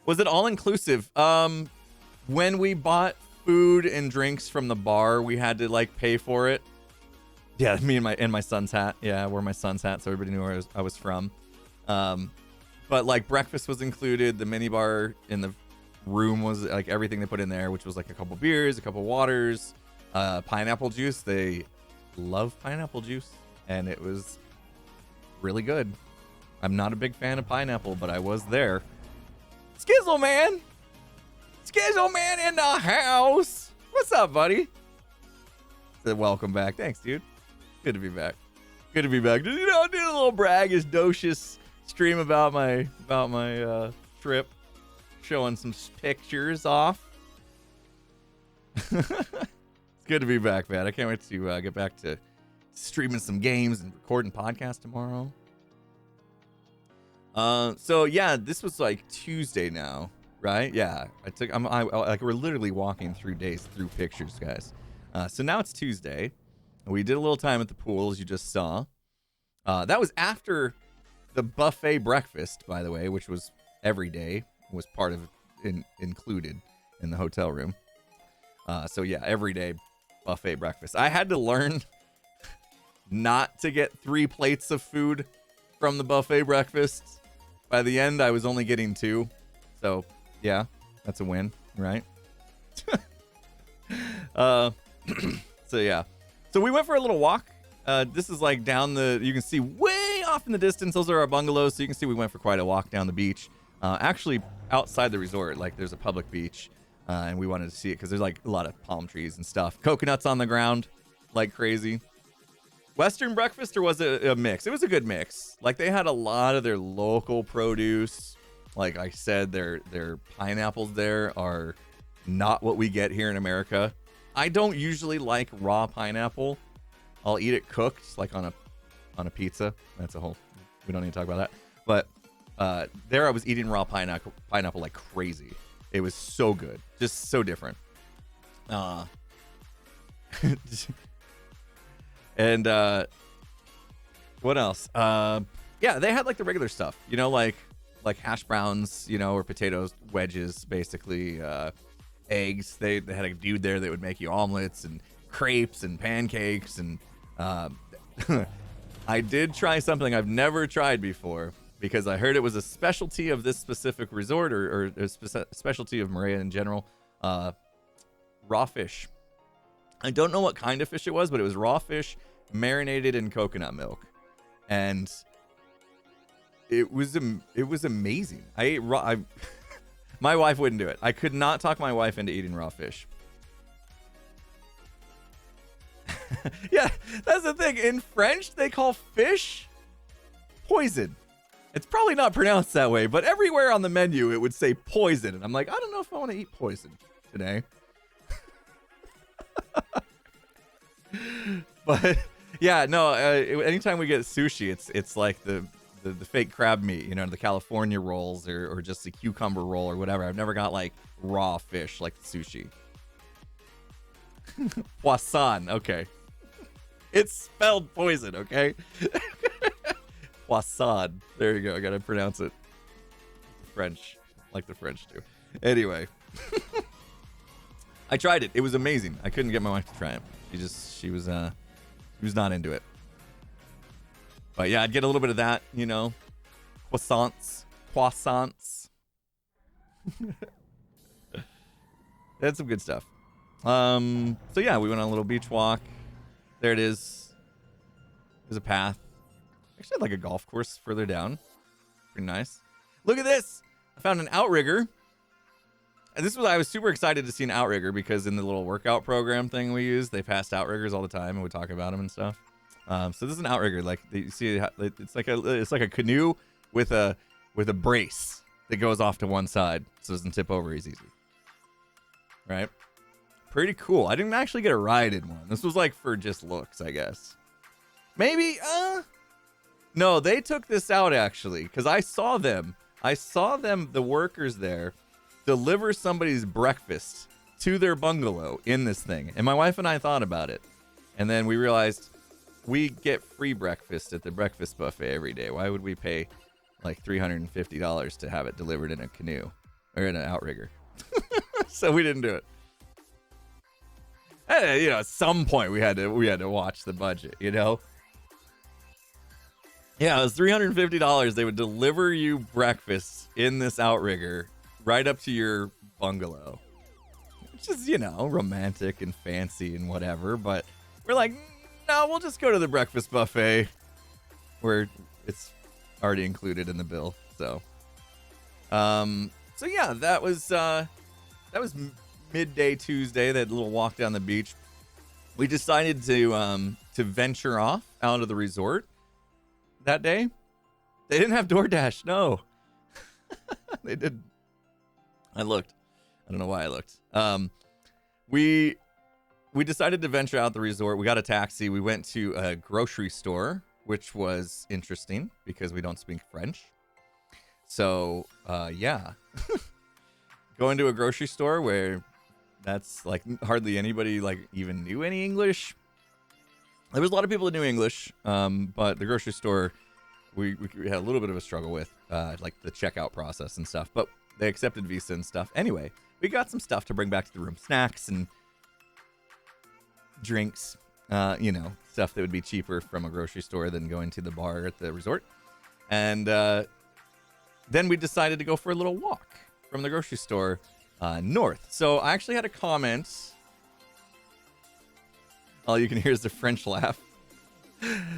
Was it all inclusive? When we bought food and drinks from the bar, we had to like pay for it. Yeah, me and my son's hat. Yeah, I wore my son's hat so everybody knew where I was from. But like breakfast was included. The mini bar in the room was like everything they put in there, which was like a couple beers, a couple waters, pineapple juice. They love pineapple juice, and it was really good. I'm not a big fan of pineapple, but I was there. Skizzle man in the house. What's up, buddy? Said welcome back. Thanks, dude. Good to be back. Did a little braggadocious stream about my trip, showing some pictures off. It's good to be back, man. I can't wait to get back to streaming some games and recording podcasts tomorrow. So yeah, this was like Tuesday now, right? Yeah, like we're literally walking through days through pictures, guys. So now it's Tuesday. We did a little time at the pool, as you just saw. That was after the buffet breakfast, by the way, which was every day, was part of included in the hotel room. So yeah, every day buffet breakfast. I had to learn not to get 3 plates of food from the buffet breakfast. By the end, I was only getting 2. So yeah, that's a win, right? So yeah. So we went for a little walk. This is like down you can see way off in the distance. Those are our bungalows. So you can see we went for quite a walk down the beach. Actually outside the resort, like there's a public beach. And we wanted to see it because there's like a lot of palm trees and stuff. Coconuts on the ground like crazy. Western breakfast, or was it a mix? It was a good mix. Like they had a lot of their local produce. Like I said, their pineapples there are not what we get here in America. I don't usually like raw pineapple. I'll eat it cooked, like on a pizza. That's a whole. We don't need to talk about that. But there I was eating raw pineapple like crazy. It was so good, just so different. And what else? Yeah, they had like the regular stuff, you know, like hash browns, you know, or potatoes wedges, basically. Eggs. They had a dude there that would make you omelets and crepes and pancakes. And I did try something I've never tried before because I heard it was a specialty of this specific resort or a specialty of Maria in general. Raw fish. I don't know what kind of fish it was, but it was raw fish marinated in coconut milk, and it was amazing. I ate raw. My wife wouldn't do it. I could not talk my wife into eating raw fish. Yeah, that's the thing. In French, they call fish poison. It's probably not pronounced that way, but everywhere on the menu it would say poison, and I'm like, I don't know if I want to eat poison today. But yeah, no. Anytime we get sushi, it's like the fake crab meat, you know, the California rolls or just the cucumber roll or whatever. I've never got like raw fish like the sushi. Poisson, okay. It's spelled poison, okay? Poisson. There you go. I gotta pronounce it French, like the French do. Anyway, I tried it. It was amazing. I couldn't get my wife to try it. She was not into it. But yeah, I'd get a little bit of that, you know, croissants. That's some good stuff. So yeah, we went on a little beach walk. There it is. There's a path. Actually, like a golf course further down. Pretty nice. Look at this. I found an outrigger. And I was super excited to see an outrigger because in the little workout program thing we use, they passed outriggers all the time and we talk about them and stuff. So this is an outrigger. Like you see, it's like a canoe with a brace that goes off to one side so it doesn't tip over as easy. Right? Pretty cool. I didn't actually get a ride in one. This was like for just looks, I guess. Maybe. No, they took this out actually because I saw them, the workers there, deliver somebody's breakfast to their bungalow in this thing. And my wife and I thought about it. And then we realized we get free breakfast at the breakfast buffet every day. Why would we pay like $350 to have it delivered in a canoe or in an outrigger? So we didn't do it. And, you know, at some point we had to watch the budget, you know? Yeah, it was $350. They would deliver you breakfast in this outrigger right up to your bungalow, which is, you know, romantic and fancy and whatever. But we're like, no, we'll just go to the breakfast buffet where it's already included in the bill. So yeah, that was midday Tuesday. That little walk down the beach. We decided to venture off out of the resort that day. They didn't have DoorDash. No, they did. I looked. I don't know why I looked. We decided to venture out the resort. We got a taxi. We went to a grocery store, which was interesting because we don't speak French. So, yeah. Going to a grocery store where that's like hardly anybody like even knew any English. There was a lot of people that knew English, but the grocery store we had a little bit of a struggle with, like the checkout process and stuff. But they accepted Visa and stuff. Anyway, we got some stuff to bring back to the room. Snacks and drinks, you know, stuff that would be cheaper from a grocery store than going to the bar at the resort. And then we decided to go for a little walk from the grocery store north. So I actually had a comment. All you can hear is the French laugh.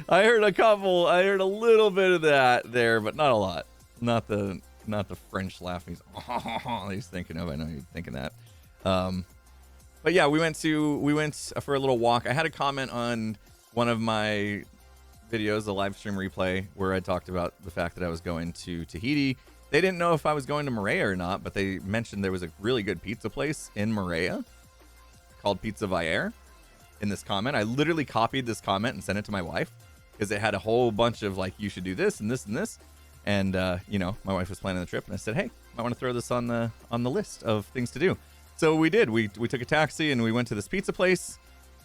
I heard a little bit of that there, but not a lot. Not the French laugh he's thinking of. I know you're thinking that. But yeah, we went for a little walk. I had a comment on one of my videos, a live stream replay, where I talked about the fact that I was going to Tahiti. They didn't know if I was going to Moorea or not, but they mentioned there was a really good pizza place in Moorea called Pizza Vaer in this comment. I literally copied this comment and sent it to my wife because it had a whole bunch of like, you should do this and this and this. And, you know, my wife was planning the trip and I said, hey, I want to throw this on the list of things to do. So we did. We took a taxi and we went to this pizza place.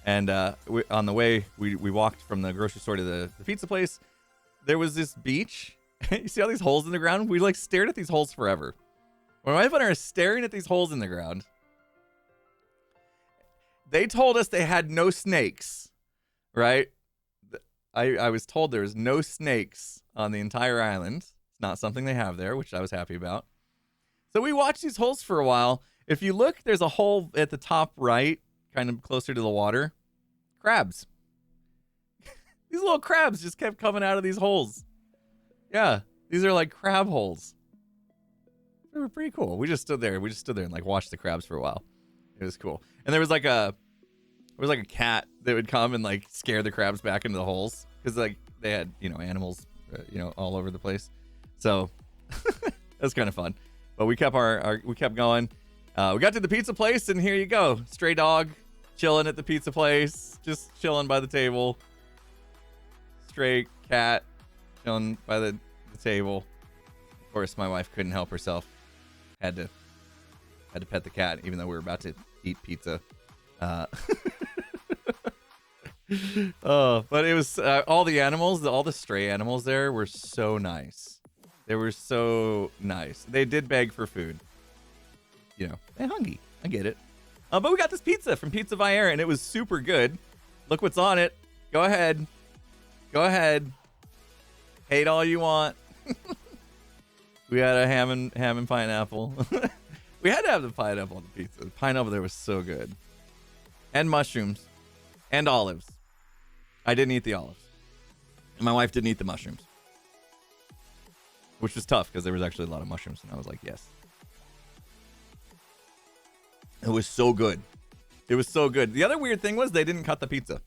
And on the way, we walked from the grocery store to the pizza place. There was this beach. You see all these holes in the ground? We like stared at these holes forever. My wife and I are staring at these holes in the ground. They told us they had no snakes, right? I was told there was no snakes on the entire island. It's not something they have there, which I was happy about. So we watched these holes for a while. If you look, there's a hole at the top right, kind of closer to the water. Crabs. These little crabs just kept coming out of these holes. Yeah, these are like crab holes. They were pretty cool. We just stood there. And like watched the crabs for a while. It was cool. And there was like a cat that would come and like scare the crabs back into the holes because like they had, you know, animals, you know, all over the place. So that was kind of fun. But we kept we kept going. We got to the pizza place and here you go. Stray dog chilling at the pizza place, just chilling by the table. Stray cat chilling by the table. Of course, my wife couldn't help herself. Had to pet the cat, even though we were about to eat pizza. But it was all the animals, all the stray animals there were so nice. They were so nice. They did beg for food. You know, they're hungry. I get it. But we got this pizza from Pizza Viera, and it was super good. Look what's on it. Go ahead. Go ahead. Hate all you want. We had a ham and pineapple. We had to have the pineapple on the pizza. The pineapple there was so good. And mushrooms. And olives. I didn't eat the olives. And my wife didn't eat the mushrooms. Which was tough because there was actually a lot of mushrooms. And I was like, yes. It was so good. It was so good. The other weird thing was they didn't cut the pizza.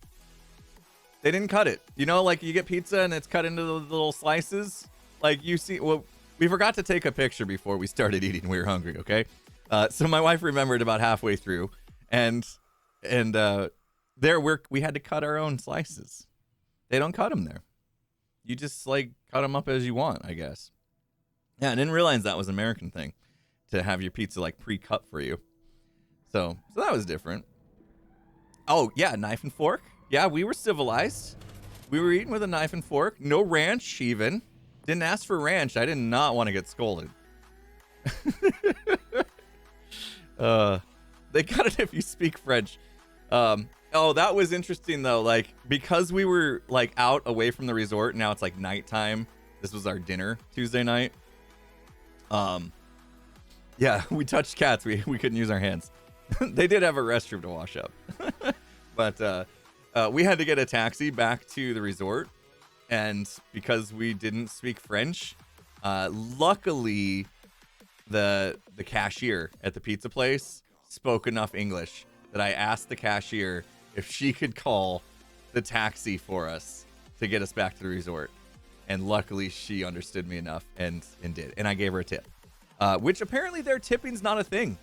They didn't cut it. You know, like you get pizza and it's cut into the little slices. Like you see, well, we forgot to take a picture before we started eating. We were hungry, okay? So my wife remembered about halfway through. And we had to cut our own slices. They don't cut them there. You just like cut them up as you want, I guess. Yeah, I didn't realize that was an American thing to have your pizza like pre-cut for you. So that was different. Oh, yeah, knife and fork. Yeah, we were civilized. We were eating with a knife and fork. No ranch, even. Didn't ask for ranch. I did not want to get scolded. They cut it if you speak French. Oh, that was interesting, though. Like, because we were, like, out away from the resort, now it's, like, nighttime. This was our dinner Tuesday night. Yeah, we touched cats. We couldn't use our hands. They did have a restroom to wash up. But we had to get a taxi back to the resort. And because we didn't speak French, luckily the cashier at the pizza place spoke enough English that I asked the cashier if she could call the taxi for us to get us back to the resort. And luckily she understood me enough and did. And I gave her a tip, which apparently their tipping's not a thing.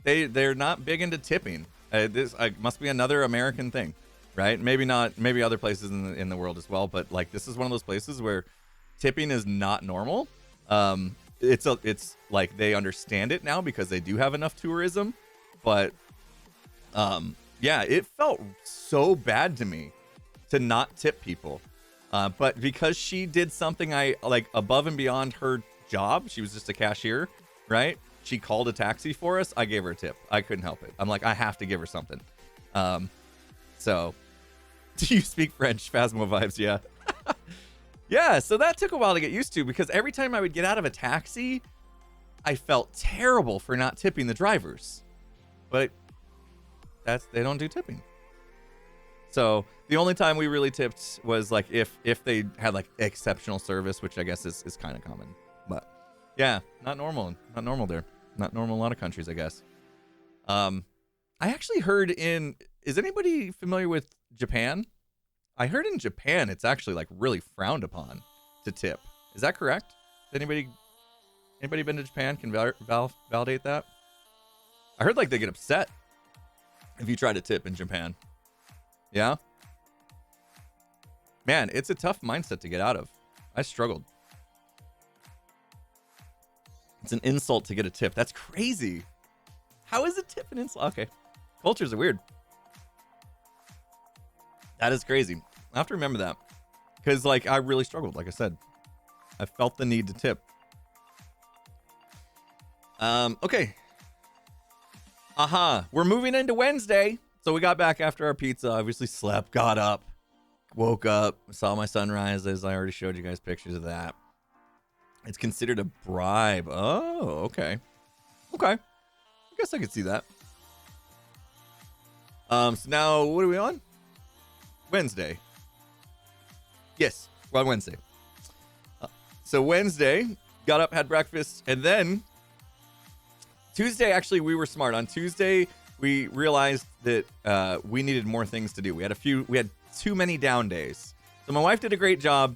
They're not big into tipping. This must be another American thing, right? Maybe not. Maybe other places in the world as well. But like this is one of those places where tipping is not normal. It's like they understand it now because they do have enough tourism. But yeah, it felt so bad to me to not tip people. But because she did something I like above and beyond her job, she was just a cashier, right? She called a taxi for us. I gave her a tip. I couldn't help it. I'm like, I have to give her something. So, do you speak French? Phasmo vibes, yeah. Yeah, so that took a while to get used to because every time I would get out of a taxi, I felt terrible for not tipping the drivers. But they don't do tipping. So the only time we really tipped was like if they had like exceptional service, which I guess is kind of common. But yeah, not normal. Not normal there. Not normal in a lot of countries, I guess. I actually heard is anybody familiar with Japan? I heard in Japan it's actually like really frowned upon to tip. Is that correct? Has anybody been to Japan? Can validate that? I heard like they get upset if you try to tip in Japan. Yeah? Man, it's a tough mindset to get out of. I struggled. It's an insult to get a tip. That's crazy. How is a tip an insult? Okay. Cultures are weird. That is crazy. I have to remember that. Because, like, I really struggled, like I said. I felt the need to tip. Okay. We're moving into Wednesday. So we got back after our pizza, obviously slept, got up, woke up, saw my sunrise, as I already showed you guys pictures of that. It's considered a bribe. Oh, okay. Okay. I guess I could see that. So now, what are we on? Wednesday. Yes, we're on Wednesday. So Wednesday, got up, had breakfast, and then Tuesday, actually, we were smart. On Tuesday, we realized that we needed more things to do. We had too many down days. So my wife did a great job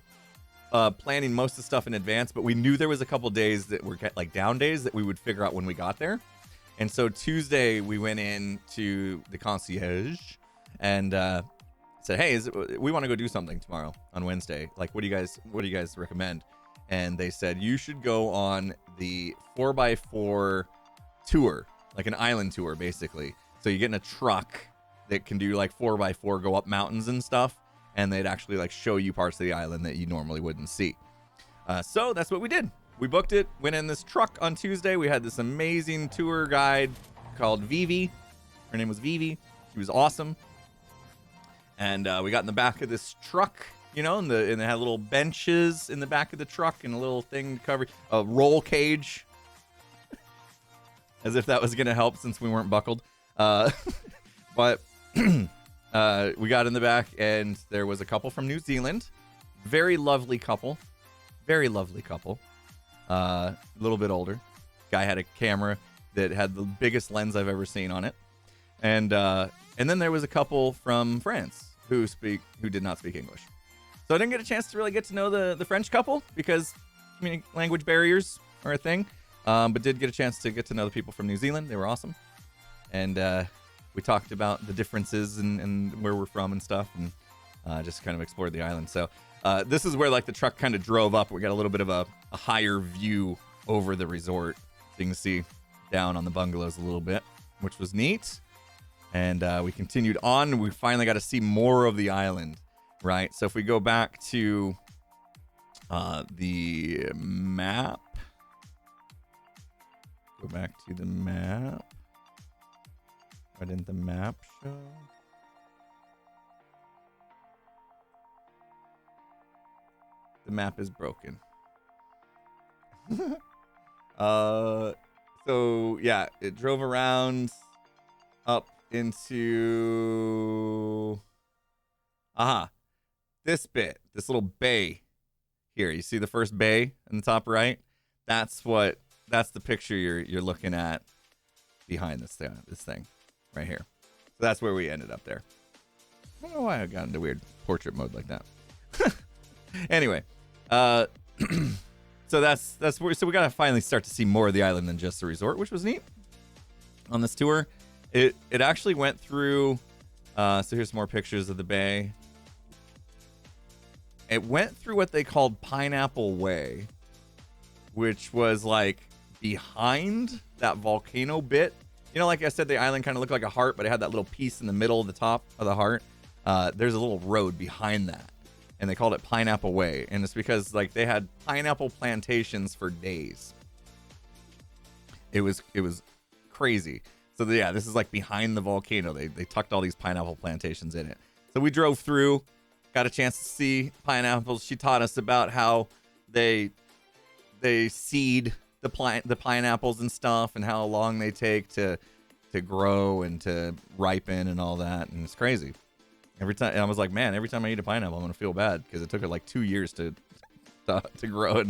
planning most of the stuff in advance, but we knew there was a couple days that were like down days that we would figure out when we got there. And so Tuesday we went in to the concierge and said, "Hey, we want to go do something tomorrow on Wednesday. Like, what do you guys recommend?" And they said you should go on the 4x4 tour, like an island tour, basically. So you get in a truck that can do like 4x4 go up mountains and stuff, and they'd actually like show you parts of the island that you normally wouldn't see. So that's what we did. We booked it, went in this truck on Tuesday. We had this amazing tour guide called Vivi. Her name was Vivi. She was awesome. And we got in the back of this truck, you know, and they had little benches in the back of the truck and a little thing to cover a roll cage, as if that was going to help since we weren't buckled. But we got in the back, and there was a couple from New Zealand. Very lovely couple. Very lovely couple. A little bit older. Guy had a camera that had the biggest lens I've ever seen on it. And then there was a couple from France who did not speak English. So I didn't get a chance to really get to know the French couple because language barriers are a thing. But did get a chance to get to know the people from New Zealand. They were awesome. And we talked about the differences and where we're from and stuff, and just kind of explored the island. So this is where like the truck kind of drove up. We got a little bit of a higher view over the resort. So you can see down on the bungalows a little bit, which was neat. And we continued on. We finally got to see more of the island, right? So if we go back to the map. Go back to the map. Why didn't the map show? The map is broken. So yeah, it drove around up into this bit, this little bay here. You see the first bay in the top right? That's the picture you're looking at behind this thing right here. So that's where we ended up there. I don't know why I got into weird portrait mode like that. Anyway, so that's where. So we got to finally start to see more of the island than just the resort, which was neat. On this tour, it actually went through. So here's some more pictures of the bay. It went through what they called Pineapple Way, which was like behind that volcano bit. You know, like I said, the island kind of looked like a heart, but it had that little piece in the middle of the top of the heart. There's a little road behind that, and they called it Pineapple Way, and it's because like they had pineapple plantations for days. It was crazy. So yeah, this is like behind the volcano. They tucked all these pineapple plantations in it. So we drove through, got a chance to see pineapples. She taught us about how they seed the pineapples and stuff, and how long they take to grow and to ripen and all that. And it's crazy. Every time, and I was like, man, every time I eat a pineapple, I'm gonna feel bad because it took it like 2 years to grow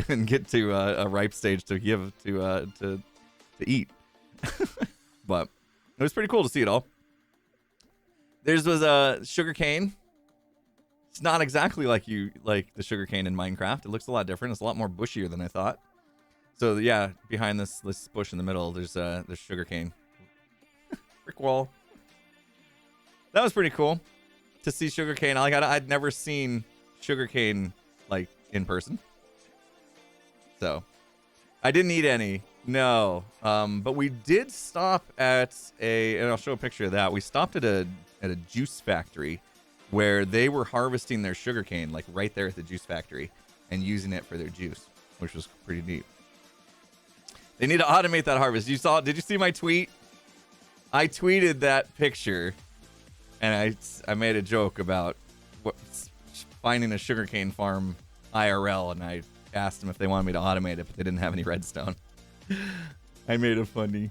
and get to a ripe stage to give to eat. But it was pretty cool to see it all. Theirs was a sugar cane. It's not exactly like the sugar cane in Minecraft. It looks a lot different. It's a lot more bushier than I thought. So yeah, behind this bush in the middle, there's sugar cane. Brick wall. That was pretty cool to see sugar cane. I'd never seen sugar cane like in person. So I didn't eat any. No. But we did stop at and I'll show a picture of that. We stopped at a juice factory where they were harvesting their sugar cane, like right there at the juice factory, and using it for their juice, which was pretty neat. They need to automate that harvest. Did you see my tweet? I tweeted that picture, and I made a joke about finding a sugarcane farm IRL, and I asked them if they wanted me to automate it, but they didn't have any redstone. I made it funny.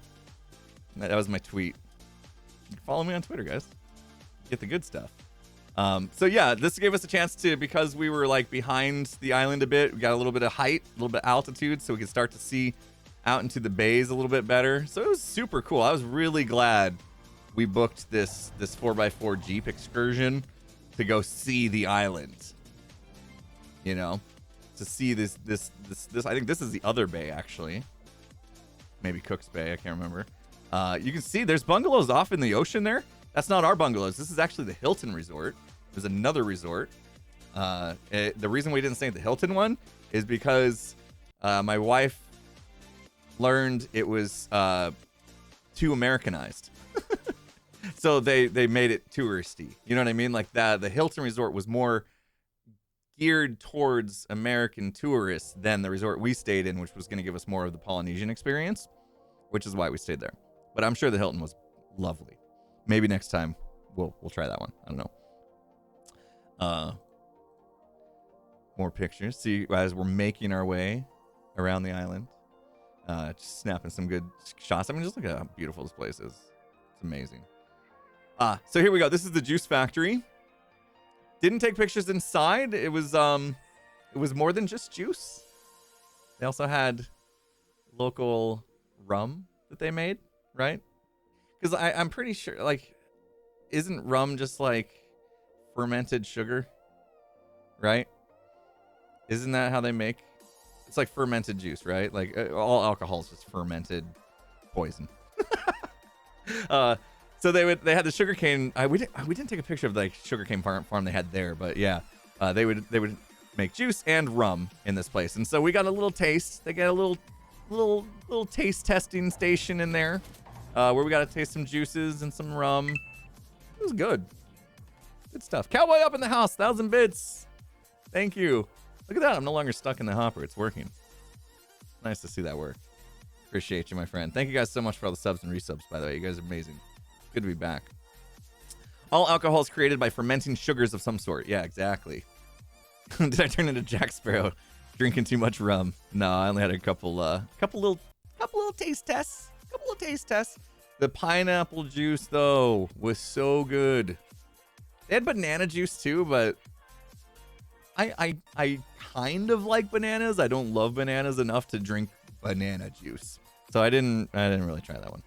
That was my tweet. Follow me on Twitter, guys. Get the good stuff. So yeah, this gave us a chance to, because we were like behind the island a bit, we got a little bit of height, a little bit of altitude, so we could start to see out into the bays a little bit better. So it was super cool. I was really glad we booked this 4x4 Jeep excursion to go see the island. You know, to see this. I think this is the other bay, actually. Maybe Cook's Bay. I can't remember. You can see there's bungalows off in the ocean there. That's not our bungalows. This is actually the Hilton Resort. There's another resort. The reason we didn't stay at the Hilton one is because my wife learned it was too Americanized. So they made it touristy. You know what I mean? Like that, the Hilton Resort was more geared towards American tourists than the resort we stayed in, which was going to give us more of the Polynesian experience, which is why we stayed there. But I'm sure the Hilton was lovely. Maybe next time we'll try that one. I don't know. More pictures. See, as we're making our way around the island, just snapping some good shots. I mean, just look at how beautiful this place is. It's amazing. So here we go. This is the juice factory. Didn't take pictures inside. It was more than just juice. They also had local rum that they made, right? Because I'm pretty sure, like, isn't rum just like fermented sugar, right? Isn't that how they make? It's like fermented juice, right? Like all alcohol is just fermented poison. So they had the sugarcane. We didn't take a picture of the sugarcane farm they had there, but yeah, they would make juice and rum in this place, and so we got a little taste. They got a little taste testing station in there, where we got to taste some juices and some rum. It was good stuff. Cowboy up in the house, 1,000 bits. Thank you. Look at that. I'm no longer stuck in the hopper. It's working. Nice to see that work. Appreciate you, my friend. Thank you guys so much for all the subs and resubs, by the way. You guys are amazing. Good to be back. All alcohol is created by fermenting sugars of some sort. Yeah, exactly. Did I turn into Jack Sparrow drinking too much rum? No, I only had a couple little taste tests. The pineapple juice though was so good. They had banana juice too, but I kind of like bananas. I don't love bananas enough to drink banana juice, so I didn't really try that one.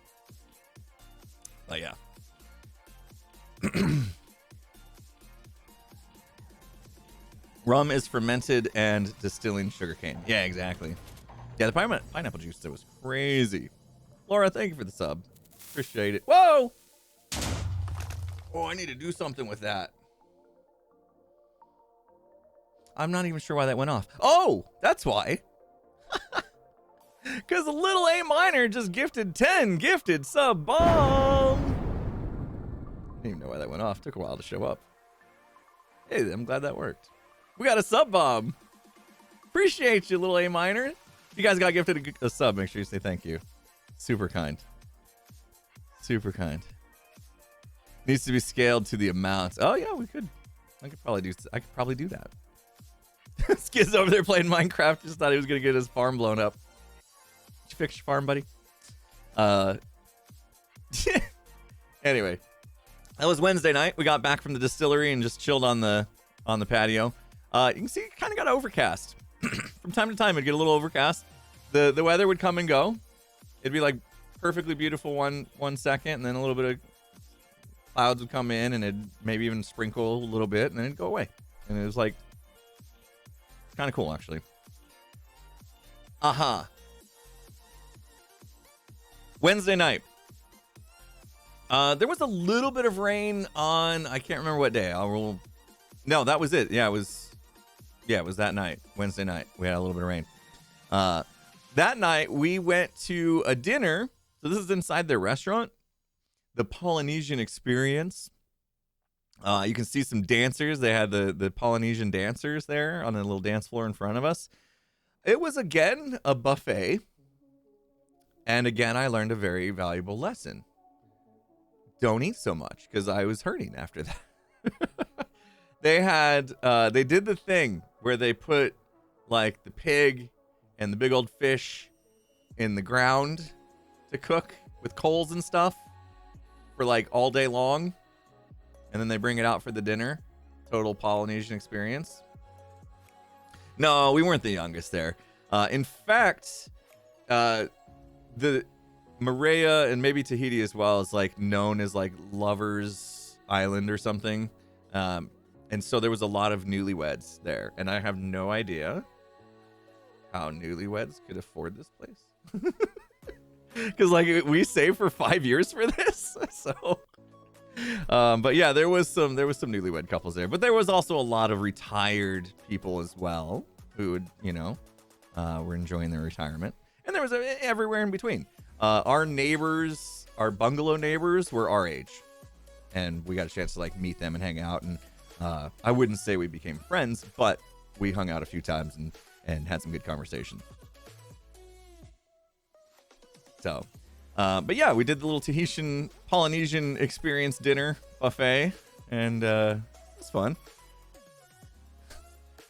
But yeah. Rum is fermented and distilling sugarcane. Yeah, exactly. Yeah, the pineapple juice there was crazy. Laura, thank you for the sub. Appreciate it. Whoa! Oh, I need to do something with that. I'm not even sure why that went off. Oh, that's why. Because a little A minor just gifted 10 gifted sub bomb. I didn't even know why that went off. Took a while to show up. Hey, I'm glad that worked. We got a sub bomb. Appreciate you, little A minor. If you guys got gifted a sub, make sure you say thank you. Super kind. Super kind. Needs to be scaled to the amount. Oh yeah, we could. I could probably do that. Skid's over there playing Minecraft. Just thought he was gonna get his farm blown up. Did you fix your farm, buddy? Anyway, that was Wednesday night. We got back from the distillery and just chilled on the patio. You can see it kind of got overcast. From time to time, it'd get a little overcast. The weather would come and go. It'd be like perfectly beautiful one second, and then a little bit of clouds would come in, and it'd maybe even sprinkle a little bit, and then it'd go away. And it was like kind of cool, actually. Wednesday night. There was a little bit of rain on, I can't remember what day. No, that was it. Yeah, it was that night, Wednesday night. We had a little bit of rain. That night we went to a dinner. So this is inside their restaurant, the Polynesian Experience. You can see some dancers. They had the Polynesian dancers there on a little dance floor in front of us. It was again a buffet. And again, I learned a very valuable lesson. Don't eat so much, because I was hurting after that. They did the thing where they put like the pig and the big old fish in the ground to cook with coals and stuff for like all day long. And then they bring it out for the dinner. Total Polynesian experience. No, we weren't the youngest there. In fact, the Moorea and maybe Tahiti as well is like known as like Lovers Island or something. And so there was a lot of newlyweds there. And I have no idea how newlyweds could afford this place. Because like we saved for 5 years for this. So but yeah, there was some newlywed couples there. But there was also a lot of retired people as well who would, were enjoying their retirement. And there was everywhere in between. Our neighbors, our bungalow neighbors, were our age. and we got a chance to like meet them and hang out. And I wouldn't say we became friends, but we hung out a few times and had some good conversation. So, but yeah, we did the little Tahitian Polynesian experience dinner buffet, and it was fun.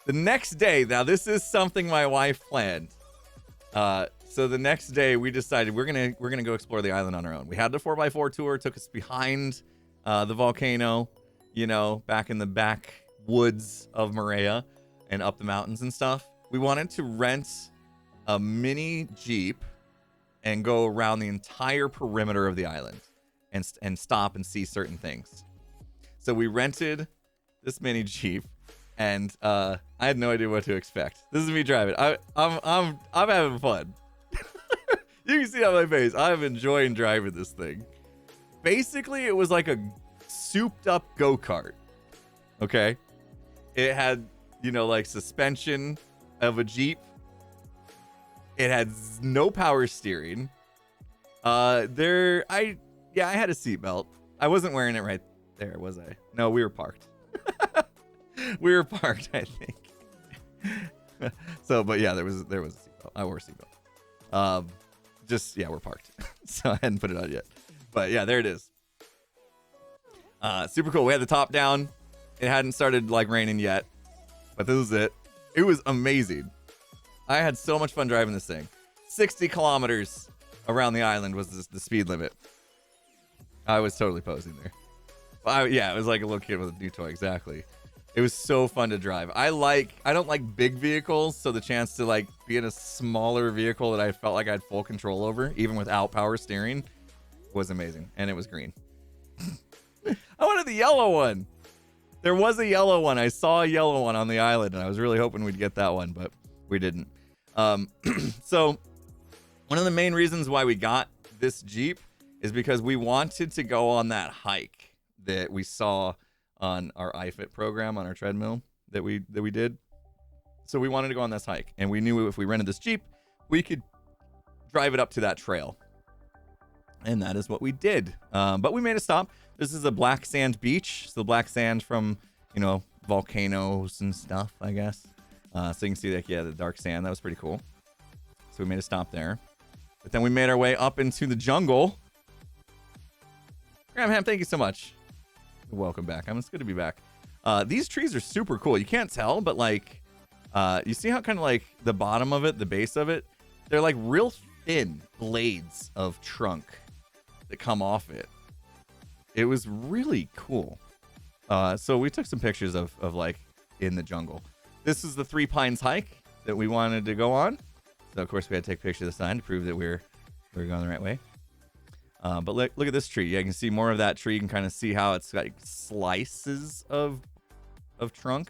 The next day, now this is something my wife planned. So the next day we decided we're gonna go explore the island on our own. We had the 4x4 tour, took us behind the volcano, you know, back in the backwoods of Moorea and up the mountains and stuff. We wanted to rent a mini Jeep and go around the entire perimeter of the island and stop and see certain things. So we rented this mini Jeep, and I had no idea what to expect. This is me driving. I'm having fun. You can see on my face, I'm enjoying driving this thing. Basically, it was like a souped up go-kart. Okay? It had, you know, like suspension of a Jeep. It had no power steering. I had a seatbelt. I wasn't wearing it right there, was I? No, we were parked. We were parked, I think. So, but yeah, there was a seatbelt. I wore a seatbelt. We're parked. So I hadn't put it on yet. But yeah, there it is. Super cool. We had the top down. It hadn't started like raining yet, but this was it. It was amazing. I had so much fun driving this thing. 60 kilometers around the island was the speed limit. I was totally posing there. It was like a little kid with a new toy. Exactly. It was so fun to drive. I don't like big vehicles, so the chance to like be in a smaller vehicle that I felt like I had full control over, even without power steering, was amazing. And it was green. I wanted the yellow one. There was a yellow one. I saw a yellow one on the island, and I was really hoping we'd get that one, but we didn't. So one of the main reasons why we got this Jeep is because we wanted to go on that hike that we saw on our iFit program on our treadmill that we did. So we wanted to go on this hike, and we knew if we rented this Jeep, we could drive it up to that trail. And that is what we did. But we made a stop. This is a black sand beach. So black sand from, you know, volcanoes and stuff, I guess. So you can see like, yeah, the dark sand. That was pretty cool. So we made a stop there. But then we made our way up into the jungle. Gramham, thank you so much. Welcome back. It's good to be back. These trees are super cool. You can't tell, but like, you see how kind of like the bottom of it, the base of it, they're like real thin blades of trunk that come off it. It was really cool. So we took some pictures of like in the jungle. This is the Three Pines hike that we wanted to go on. So of course we had to take a picture of the sign to prove that we're going the right way. But look at this tree. Yeah, you can see more of that tree. You can kind of see how it's got like slices of trunk.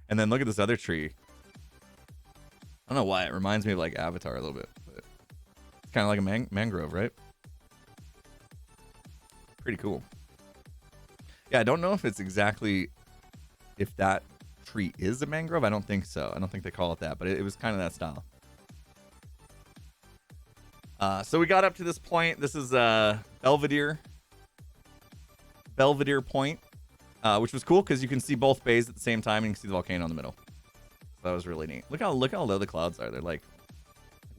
And then look at this other tree. I don't know why. It reminds me of like Avatar a little bit. But it's kind of like a mangrove, right? Pretty cool. Yeah, I don't know if it's exactly if that tree is a mangrove. I don't think so. I don't think they call it that, but it was kind of that style. So we got up to this point. This is Belvedere Point, which was cool because you can see both bays at the same time and you can see the volcano in the middle. So that was really neat. Look how low the clouds are. They're like,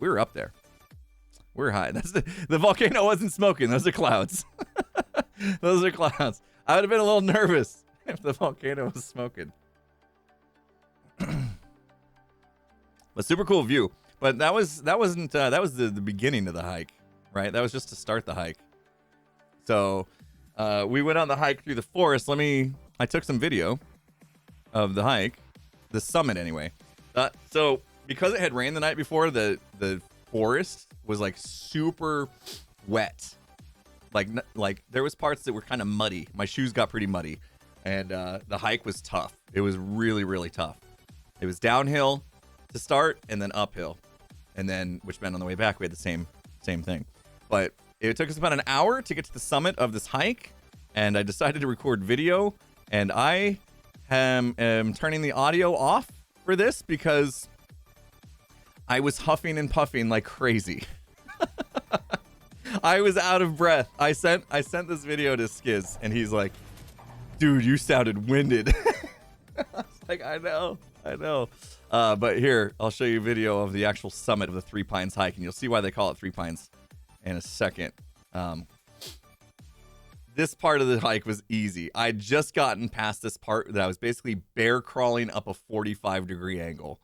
we were up there. We're high. That's the volcano wasn't smoking. Those are clouds. Those are clouds. I would have been a little nervous if the volcano was smoking. But super cool view. But that was the beginning of the hike, right? That was just to start the hike. So we went on the hike through the forest. I took some video of the hike, the summit anyway. So because it had rained the night before, the forest was like super wet. Like there was parts that were kind of muddy. My shoes got pretty muddy, and the hike was tough. It was really, really tough. It was downhill to start and then uphill, and then which meant on the way back we had the same thing. But it took us about an hour to get to the summit of this hike, and I decided to record video, and I am turning the audio off for this because I was huffing and puffing like crazy. I was out of breath. I sent this video to Skiz, and he's like, Dude, you sounded winded. I was like, I know. But here, I'll show you a video of the actual summit of the Three Pines hike, and you'll see why they call it Three Pines in a second. This part of the hike was easy. I'd just gotten past this part that I was basically bear crawling up a 45-degree angle.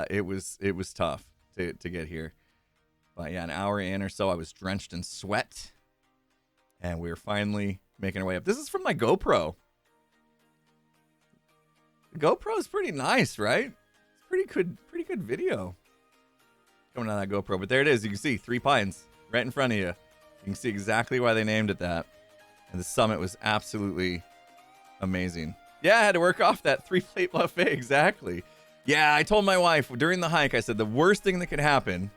It was tough to get here. But yeah, an hour in or so, I was drenched in sweat. And we were finally making our way up. This is from my GoPro. The GoPro is pretty nice, right? It's pretty good video coming out of that GoPro. But there it is. You can see Three Pines right in front of you. You can see exactly why they named it that. And the summit was absolutely amazing. Yeah, I had to work off that 3-plate buffet. Exactly. Yeah, I told my wife during the hike, I said the worst thing that could happen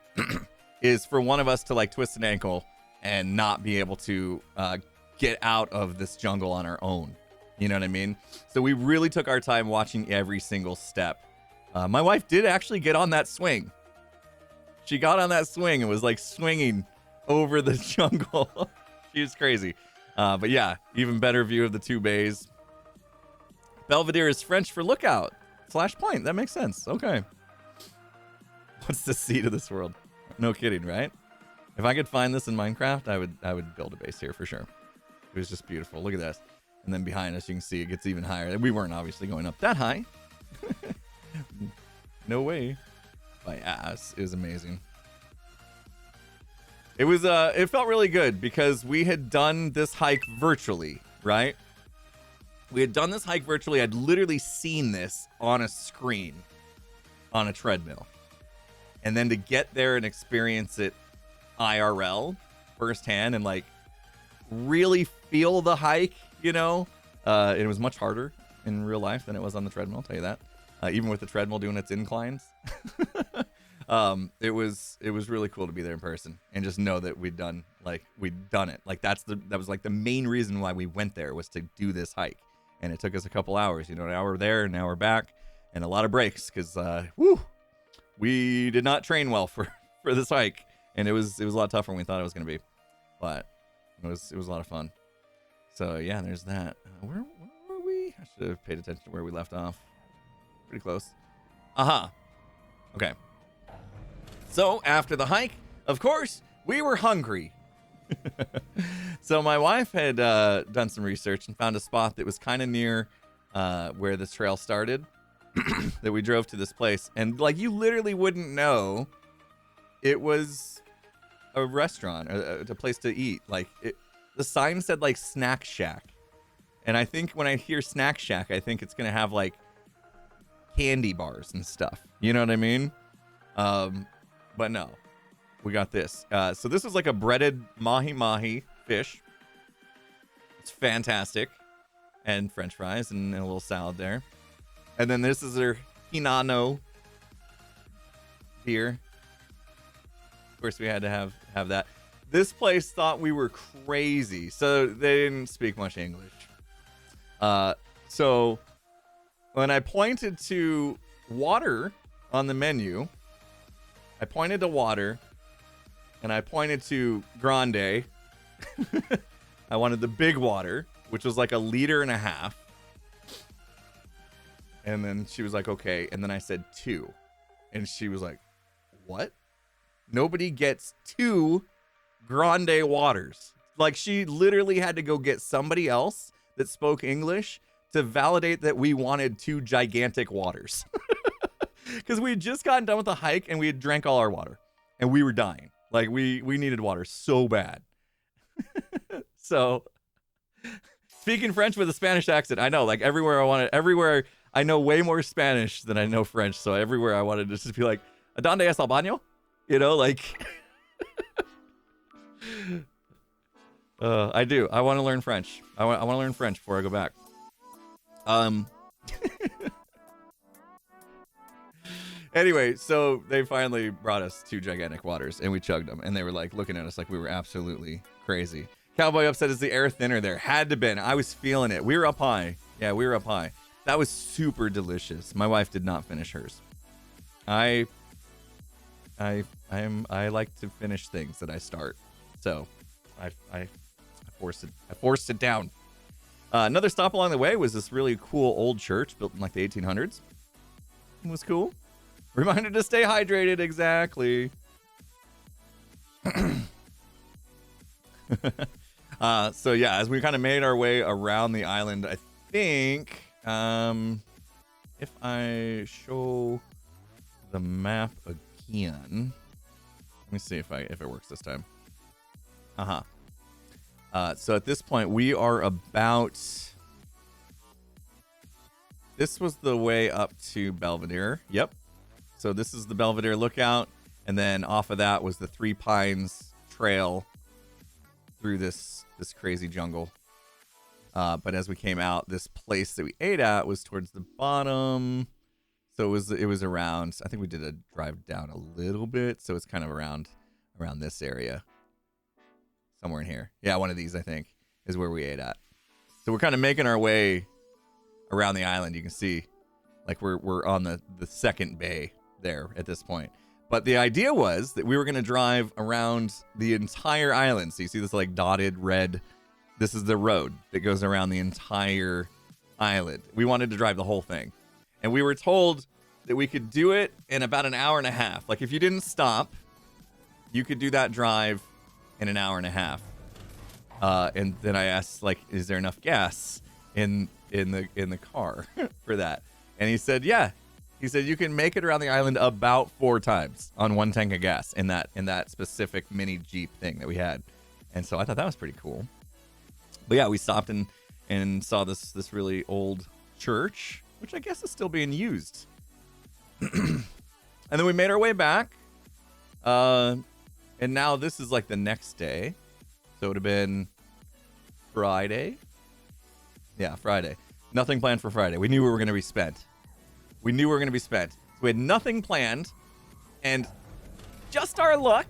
is for one of us to like twist an ankle and not be able to get out of this jungle on our own. You know what I mean? So we really took our time watching every single step. My wife did actually get on that swing. She got on that swing and was like swinging over the jungle. She was crazy. But yeah, even better view of the two bays. Belvedere is French for lookout / point. That makes sense. Okay. What's the seed of this world? No kidding, right? If I could find this in Minecraft, I would build a base here for sure. It was just beautiful. Look at this. And then behind us, you can see it gets even higher. We weren't obviously going up that high. No way. My ass is amazing. It was it felt really good because we had done this hike virtually, right? We had done this hike virtually. I'd literally seen this on a screen on a treadmill. And then to get there and experience it IRL firsthand and like really feel the hike, you know, it was much harder in real life than it was on the treadmill, I'll tell you that. Even with the treadmill doing its inclines. It was really cool to be there in person and just know that we'd done it. Like that was like the main reason why we went there was to do this hike. And it took us a couple hours, you know, an hour there, an hour back, and a lot of breaks because we did not train well for this hike. And it was a lot tougher than we thought it was going to be, but it was a lot of fun. So yeah, there's that. Where were we? I should have paid attention to where we left off. Pretty close. Okay. So after the hike, of course, we were hungry. So my wife had done some research and found a spot that was kind of near where this trail started. That we drove to this place, and like you literally wouldn't know it was a restaurant or a place to eat. Like the sign said like Snack Shack, and I think when I hear Snack Shack, I think it's gonna have like candy bars and stuff. You know what I mean? But no, we got this. So this is like a breaded mahi fish. It's fantastic, and French fries and a little salad there. And then this is their Hinano beer. Of course, we had to have that. This place thought we were crazy, so they didn't speak much English. So when I pointed to water on the menu, I pointed to water, and I pointed to Grande. I wanted the big water, which was like 1.5 liters. And then she was like, okay. And then I said 2. And she was like, what? Nobody gets 2 Grande waters. Like she literally had to go get somebody else that spoke English to validate that we wanted 2 gigantic waters. Because we had just gotten done with the hike and we had drank all our water. And we were dying. Like we needed water so bad. So speaking French with a Spanish accent, I know, like everywhere I know way more Spanish than I know French, so everywhere I wanted to just be like, ¿Dónde es el baño? You know, like... I do. I want to learn French. I want to learn French before I go back. Anyway, so they finally brought us 2 gigantic waters, and we chugged them, and they were like looking at us like we were absolutely crazy. Cowboy upset, is the air thinner there? Had to been. I was feeling it. We were up high. Yeah, we were up high. That was super delicious. My wife did not finish hers. I like to finish things that I start. So I forced it down. Another stop along the way was this really cool old church built in like the 1800s. It was cool. Reminder to stay hydrated, exactly. So yeah, as we kind of made our way around the island, I think if I show the map again, let me see if it works this time. So at this point, we are about. This was the way up to Belvedere. Yep. So this is the Belvedere Lookout, and then off of that was the Three Pines Trail through this crazy jungle. But as we came out, this place that we ate at was towards the bottom. So it was around. I think we did a drive down a little bit, so it's kind of around this area, somewhere in here. Yeah, one of these I think is where we ate at. So we're kind of making our way around the island. You can see, like we're on the second bay there at this point. But the idea was that we were going to drive around the entire island. So you see this like dotted red. This is the road that goes around the entire island. We wanted to drive the whole thing. And we were told that we could do it in about an hour and a half. Like if you didn't stop, you could do that drive in an hour and a half. And then I asked, like, is there enough gas in the car for that? And he said, yeah. He said you can make it around the island about 4 times on 1 tank of gas in that specific mini Jeep thing that we had. And so I thought that was pretty cool. But yeah, we stopped and saw this really old church, which I guess is still being used. And then we made our way back. And now this is like the next day. So it would have been Friday. Yeah, Friday. Nothing planned for Friday. We knew we were going to be spent. So we had nothing planned. And just our luck,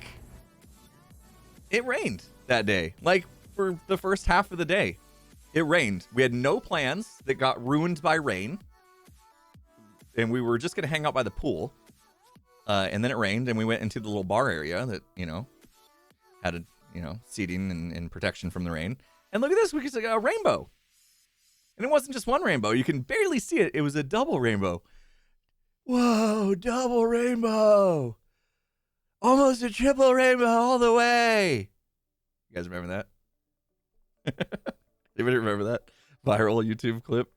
it rained that day. Like for the first half of the day, it rained. We had no plans that got ruined by rain. And we were just going to hang out by the pool. And then it rained, and we went into the little bar area that, had a, seating and protection from the rain. And look at this, we could see a rainbow. And it wasn't just one rainbow. You can barely see it. It was a double rainbow. Whoa, double rainbow. Almost a triple rainbow all the way. You guys remember that? Anybody remember that viral YouTube clip?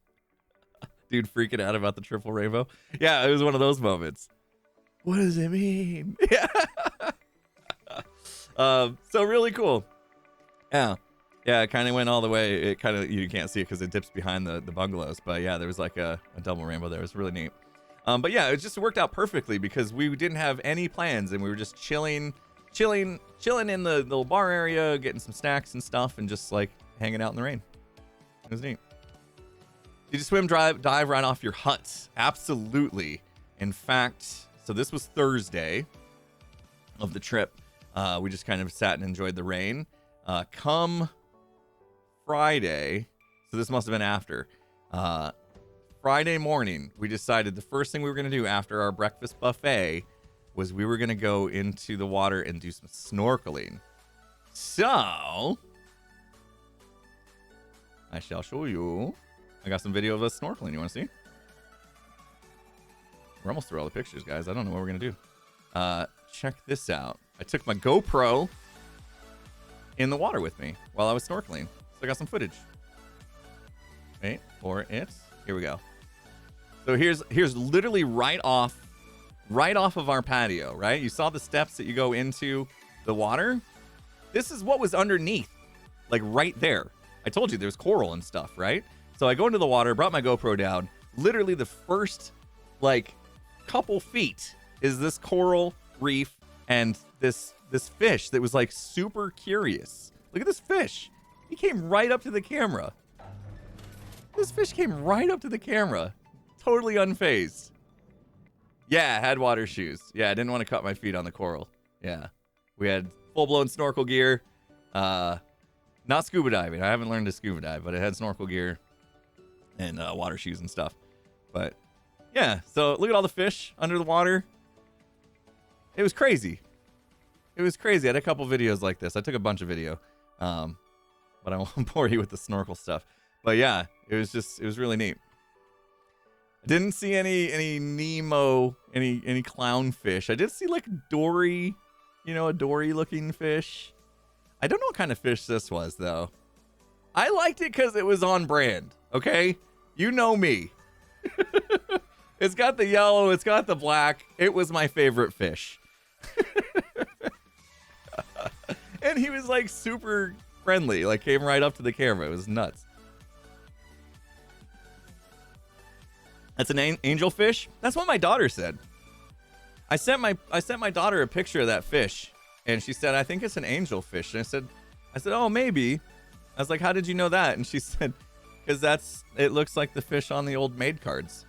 Dude freaking out about the triple rainbow. Yeah, it was one of those moments. What does it mean? Yeah. So really cool. Yeah, it kind of went all the way. It kind of, you can't see it because it dips behind the bungalows. But yeah, there was like a double rainbow there. It was really neat. But yeah, it just worked out perfectly because we didn't have any plans and we were just chilling in the little bar area, getting some snacks and stuff, and just like hanging out in the rain. It was neat. Did you swim, dive right off your hut? Absolutely. In fact, so this was Thursday of the trip. We just kind of sat and enjoyed the rain. Come Friday, so this must have been after. Friday morning, we decided the first thing we were going to do after our breakfast buffet was we were going to go into the water and do some snorkeling. So, I shall show you. I got some video of us snorkeling. You want to see? We're almost through all the pictures, guys. I don't know what we're going to do. Check this out. I took my GoPro in the water with me while I was snorkeling. So I got some footage. Wait for it. Here we go. So here's literally right off of our patio, right? You saw the steps that you go into the water. This is what was underneath, like right there. I told you there's coral and stuff, right? So I go into the water, brought my GoPro down. Literally the first like couple feet is this coral reef and this fish that was like super curious. Look at this fish. He came right up to the camera. This fish came right up to the camera. Totally unfazed. Yeah, I had water shoes. Yeah, I didn't want to cut my feet on the coral. Yeah. We had full-blown snorkel gear. Not scuba diving. I haven't learned to scuba dive, but it had snorkel gear and water shoes and stuff. But yeah, so look at all the fish under the water. It was crazy. I had a couple videos like this. I took a bunch of video. But I won't bore you with the snorkel stuff. But yeah, it was really neat. I didn't see any Nemo, any clownfish. I did see like Dory, a Dory looking fish. I don't know what kind of fish this was though. I liked it because it was on brand. Okay, you know me. It's got the yellow, it's got the black. It was my favorite fish. And he was like super friendly, like came right up to the camera. It was nuts. That's an angelfish. That's what my daughter said. I sent my daughter a picture of that fish, and she said, "I think it's an angelfish." And I said, "Oh, maybe." I was like, "How did you know that?" And she said, "Because it looks like the fish on the old maid cards."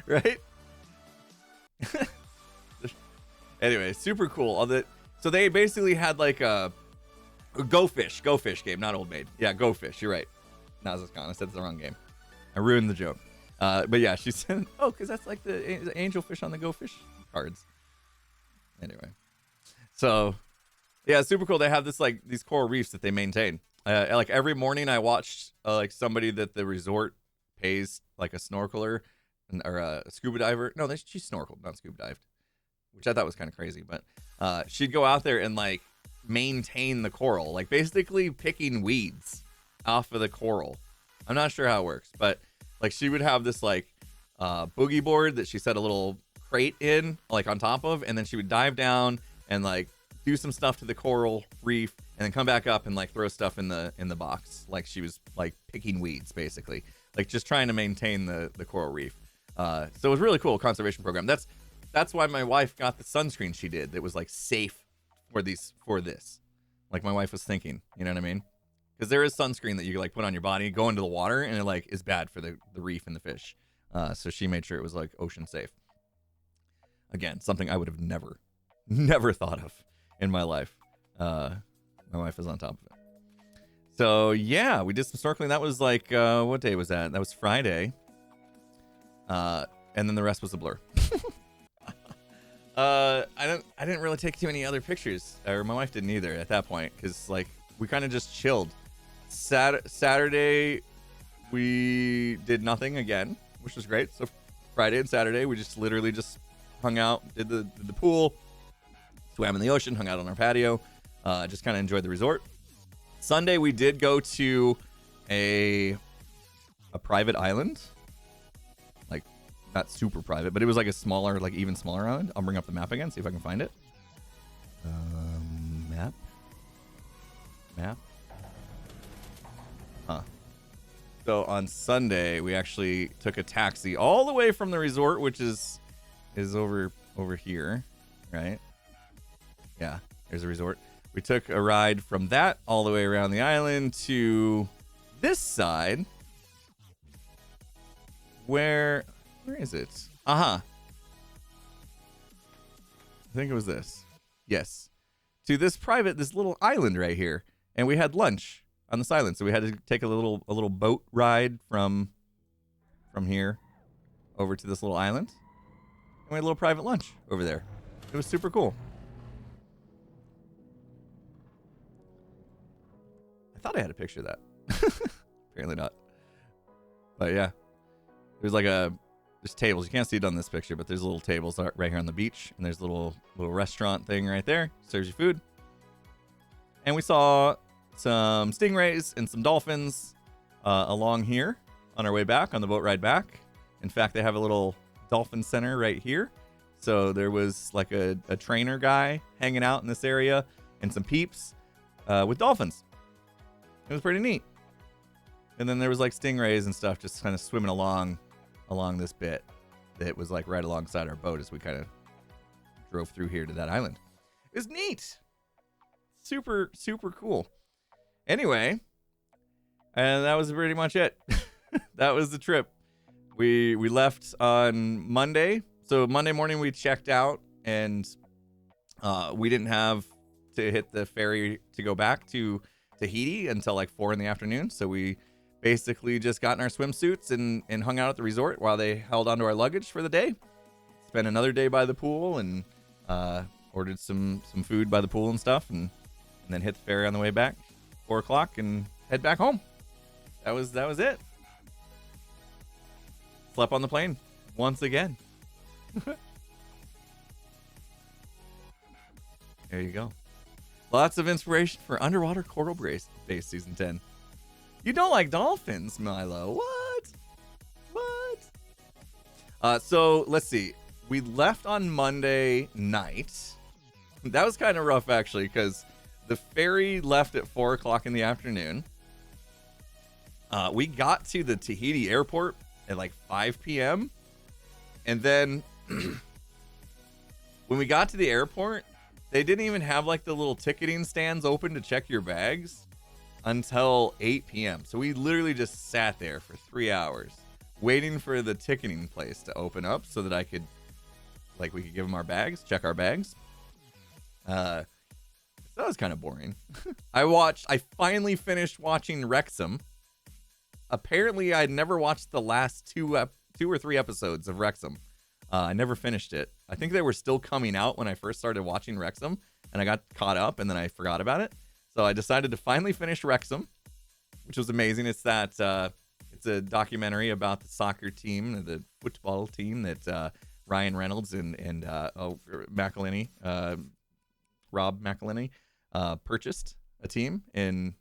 Right? Anyway, super cool. So they basically had like a Go Fish game, not Old Maid. Yeah, Go Fish. You're right. Naziscon. I said it's the wrong game. I ruined the joke. But yeah, she said, "Oh, because that's like the angelfish on the Go Fish cards." Anyway, so yeah, it's super cool. They have these coral reefs that they maintain. Like every morning, I watched like somebody that the resort pays, like a snorkeler or a scuba diver. No, she snorkeled, not scuba dived, which I thought was kind of crazy. But she'd go out there and like maintain the coral, like basically picking weeds off of the coral. I'm not sure how it works, but like she would have this like boogie board that she set a little crate in, like on top of, and then she would dive down and like do some stuff to the coral reef and then come back up and like throw stuff in the box, like she was like picking weeds, basically, like just trying to maintain the coral reef. So it was really cool conservation program. That's why my wife got the sunscreen she did that was like safe for this. Like my wife was thinking, you know what I mean? Because there is sunscreen that you like put on your body, go into the water, and it like is bad for the reef and the fish. So she made sure it was like ocean safe. Again, something I would have never thought of in my life. My wife is on top of it. So yeah, we did some snorkeling. That was like what day was that? That was Friday. And then the rest was a blur. I didn't really take too many other pictures, or my wife didn't either at that point, because like we kind of just chilled. Saturday we did nothing again, which was great. So Friday and Saturday we just literally just hung out, did the pool, swam in the ocean, hung out on our patio, just kind of enjoyed the resort. Sunday we did go to a private island, like not super private, but it was like a smaller, like even smaller island. I'll bring up the map again, see if I can find it. Map. Huh. So on Sunday we actually took a taxi all the way from the resort, which is over here, right? Yeah, there's a resort. We took a ride from that all the way around the island to this side. Where is it? I think it was this. Yes. To this little island right here. And we had lunch on this island. So we had to take a little boat ride from here over to this little island. And we had a little private lunch over there. It was super cool. I thought I had a picture of that. Apparently not. But yeah. There's like there's tables. You can't see it on this picture, but there's little tables right here on the beach. And there's a little restaurant thing right there. Serves you food. And we saw some stingrays and some dolphins along here on our way back, on the boat ride back. In fact, they have a little dolphin center right here. So there was like a trainer guy hanging out in this area and some peeps with dolphins. It was pretty neat. And then there was like stingrays and stuff just kind of swimming along this bit that was like right alongside our boat as we kind of drove through here to that island. It was neat. Super, super cool. Anyway, and that was pretty much it. That was the trip. We left on Monday. So Monday morning we checked out, and we didn't have to hit the ferry to go back to Tahiti until like 4 in the afternoon. So we basically just got in our swimsuits and hung out at the resort while they held onto our luggage for the day. Spent another day by the pool and ordered some food by the pool and stuff, and and then hit the ferry on the way back, 4 o'clock, and head back home. That was it. Slept on the plane once again. There you go. Lots of inspiration for Underwater Coral Base Season 10. You don't like dolphins, Milo. What? So, let's see. We left on Monday night. That was kind of rough, actually, because the ferry left at 4 o'clock in the afternoon. We got to the Tahiti airport at like 5 p.m. And then when we got to the airport, they didn't even have like the little ticketing stands open to check your bags until 8 p.m. So we literally just sat there for 3 hours waiting for the ticketing place to open up so that we could give them our bags, check our bags. So that was kind of boring. I finally finished watching Wrexham. Apparently, I'd never watched the last two or three episodes of Wrexham. I never finished it. I think they were still coming out when I first started watching Wrexham, and I got caught up, and then I forgot about it. So I decided to finally finish Wrexham, which was amazing. It's it's a documentary about the soccer team, the football team that Ryan Reynolds and McElhenney, Rob McElhenney, purchased a team in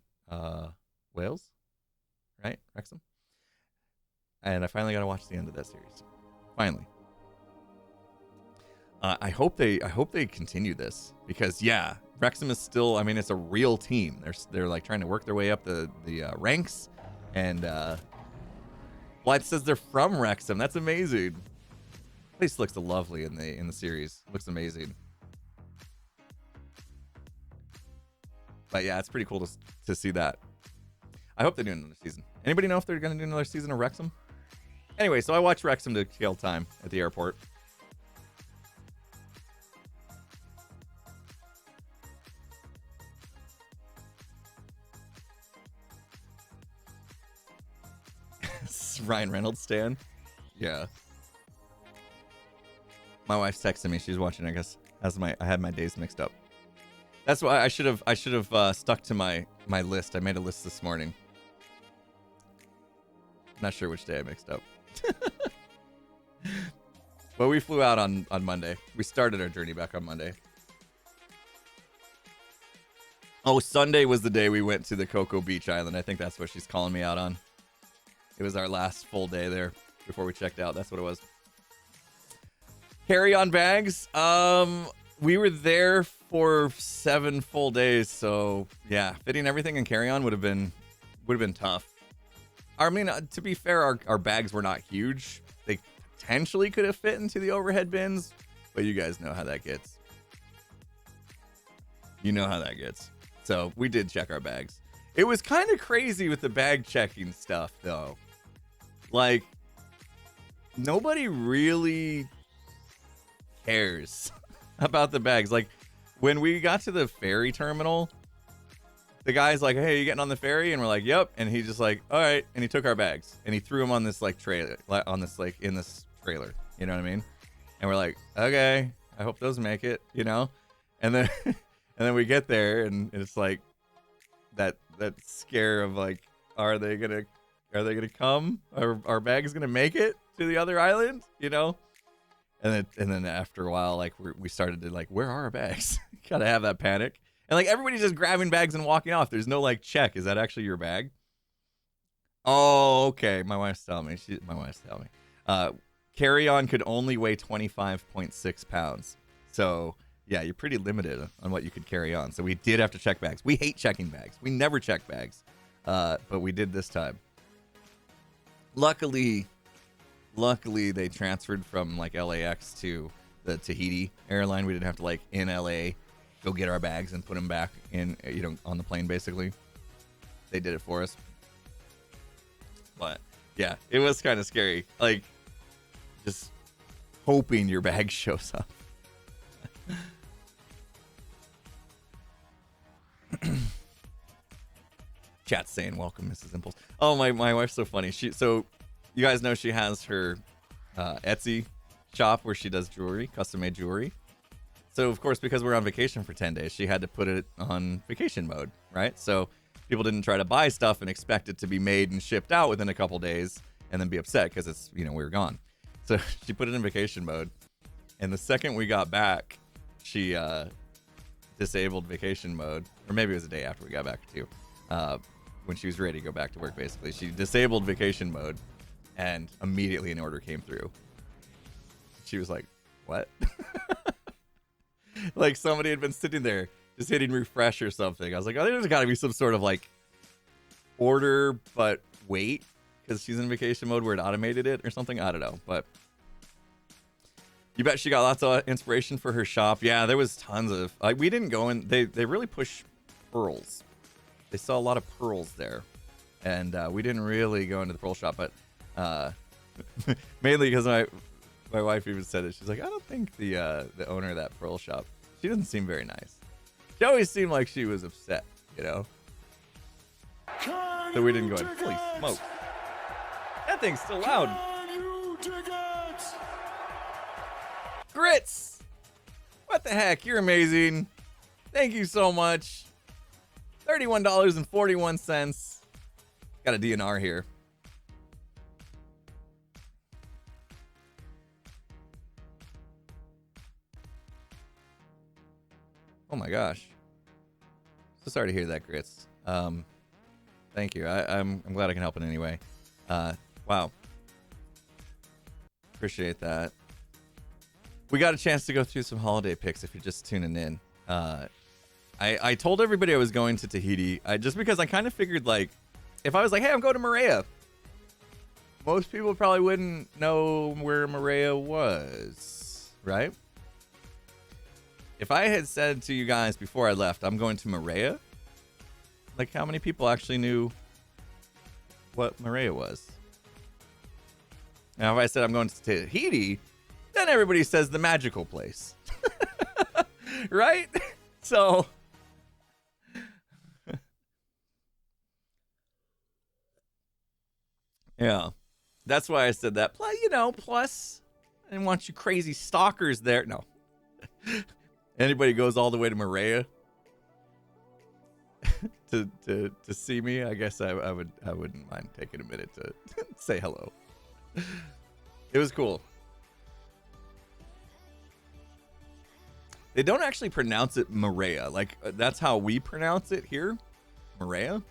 Wales. Right, Wrexham, and I finally got to watch the end of that series. Finally, I hope they continue this because Wrexham is still. I mean, it's a real team. They're like trying to work their way up the ranks, and it says they're from Wrexham. That's amazing. The place looks lovely in the series. Looks amazing. But yeah, it's pretty cool to see that. I hope they do another season. Anybody know if they're going to do another season of Wrexham? Anyway, so I watched Wrexham to kill time at the airport. Ryan Reynolds stan? Yeah. My wife's texting me. She's watching, I guess. I had my days mixed up. That's why I should have stuck to my list. I made a list this morning. Not sure which day I mixed up. But we flew out on Monday. We started our journey back on Monday. Oh, Sunday was the day we went to the Cocoa Beach Island. I think that's what she's calling me out on. It was our last full day there before we checked out. That's what it was. Carry-on bags. We were there for 7 full days, so yeah, fitting everything in carry-on would have been tough. I mean, to be fair, our bags were not huge. They potentially could have fit into the overhead bins, but you guys know how that gets. You know how that gets. So we did check our bags. It was kind of crazy with the bag checking stuff, though. Like, nobody really cares about the bags. Like, when we got to the ferry terminal, the guy's like, "Hey, you getting on the ferry?" And we're like, "Yep." And he just like, "All right." And he took our bags and he threw them on this like trailer, in this trailer. You know what I mean? And we're like, "Okay, I hope those make it." You know? And then and then we get there and it's like that scare of like, are they gonna come? Are our bags gonna make it to the other island? You know? And then after a while, like we started to like, where are our bags? Gotta have that panic. And like everybody's just grabbing bags and walking off. There's no like check. Is that actually your bag? Oh, okay. My wife's telling me. Carry-on could only weigh 25.6 pounds. So yeah, you're pretty limited on what you could carry on. So we did have to check bags. We hate checking bags. We never check bags. But we did this time. Luckily they transferred from like LAX to the Tahiti airline. We didn't have to like in LA go get our bags and put them back in, on the plane, basically. They did it for us. But yeah, it was kind of scary. Like, just hoping your bag shows up. Chat's saying, "Welcome, Mrs. Impulse." Oh, my wife's so funny. So you guys know she has her Etsy shop where she does jewelry, custom-made jewelry. So of course, because we're on vacation for 10 days, she had to put it on vacation mode, right? So people didn't try to buy stuff and expect it to be made and shipped out within a couple days and then be upset because it's, we were gone. So she put it in vacation mode. And the second we got back, she disabled vacation mode, or maybe it was the day after we got back too, when she was ready to go back to work. Basically, she disabled vacation mode, and immediately an order came through. She was like, "What?" Like somebody had been sitting there just hitting refresh or something. I was like, "Oh, there's got to be some sort of like order, but wait, because she's in vacation mode where it automated it or something. I don't know, but." You bet she got lots of inspiration for her shop. Yeah, there was tons of... we didn't go in... They really push pearls. They sell a lot of pearls there. And we didn't really go into the pearl shop, but... mainly because my wife even said it. She's like, I don't think the owner of that pearl shop... She doesn't seem very nice. She always seemed like she was upset, So we didn't go in. Holy smoke. That thing's still loud. Grits! What the heck? You're amazing. Thank you so much. $31.41. Got a DNR here. Oh my gosh. So sorry to hear that, Grits. Thank you. I'm glad I can help in any way. Wow. Appreciate that. We got a chance to go through some holiday picks if you're just tuning in. I told everybody I was going to Tahiti just because I kind of figured, like, if I was like, hey, I'm going to Moorea, most people probably wouldn't know where Moorea was, right? If I had said to you guys before I left, I'm going to Moorea, like, how many people actually knew what Moorea was? Now, if I said I'm going to Tahiti, then everybody says the magical place. Right? So yeah. That's why I said that. Plus I didn't want you crazy stalkers there. No. Anybody goes all the way to Moorea to see me, I guess I wouldn't mind taking a minute to say hello. It was cool. They don't actually pronounce it Moorea. Like, that's how we pronounce it here. Moorea.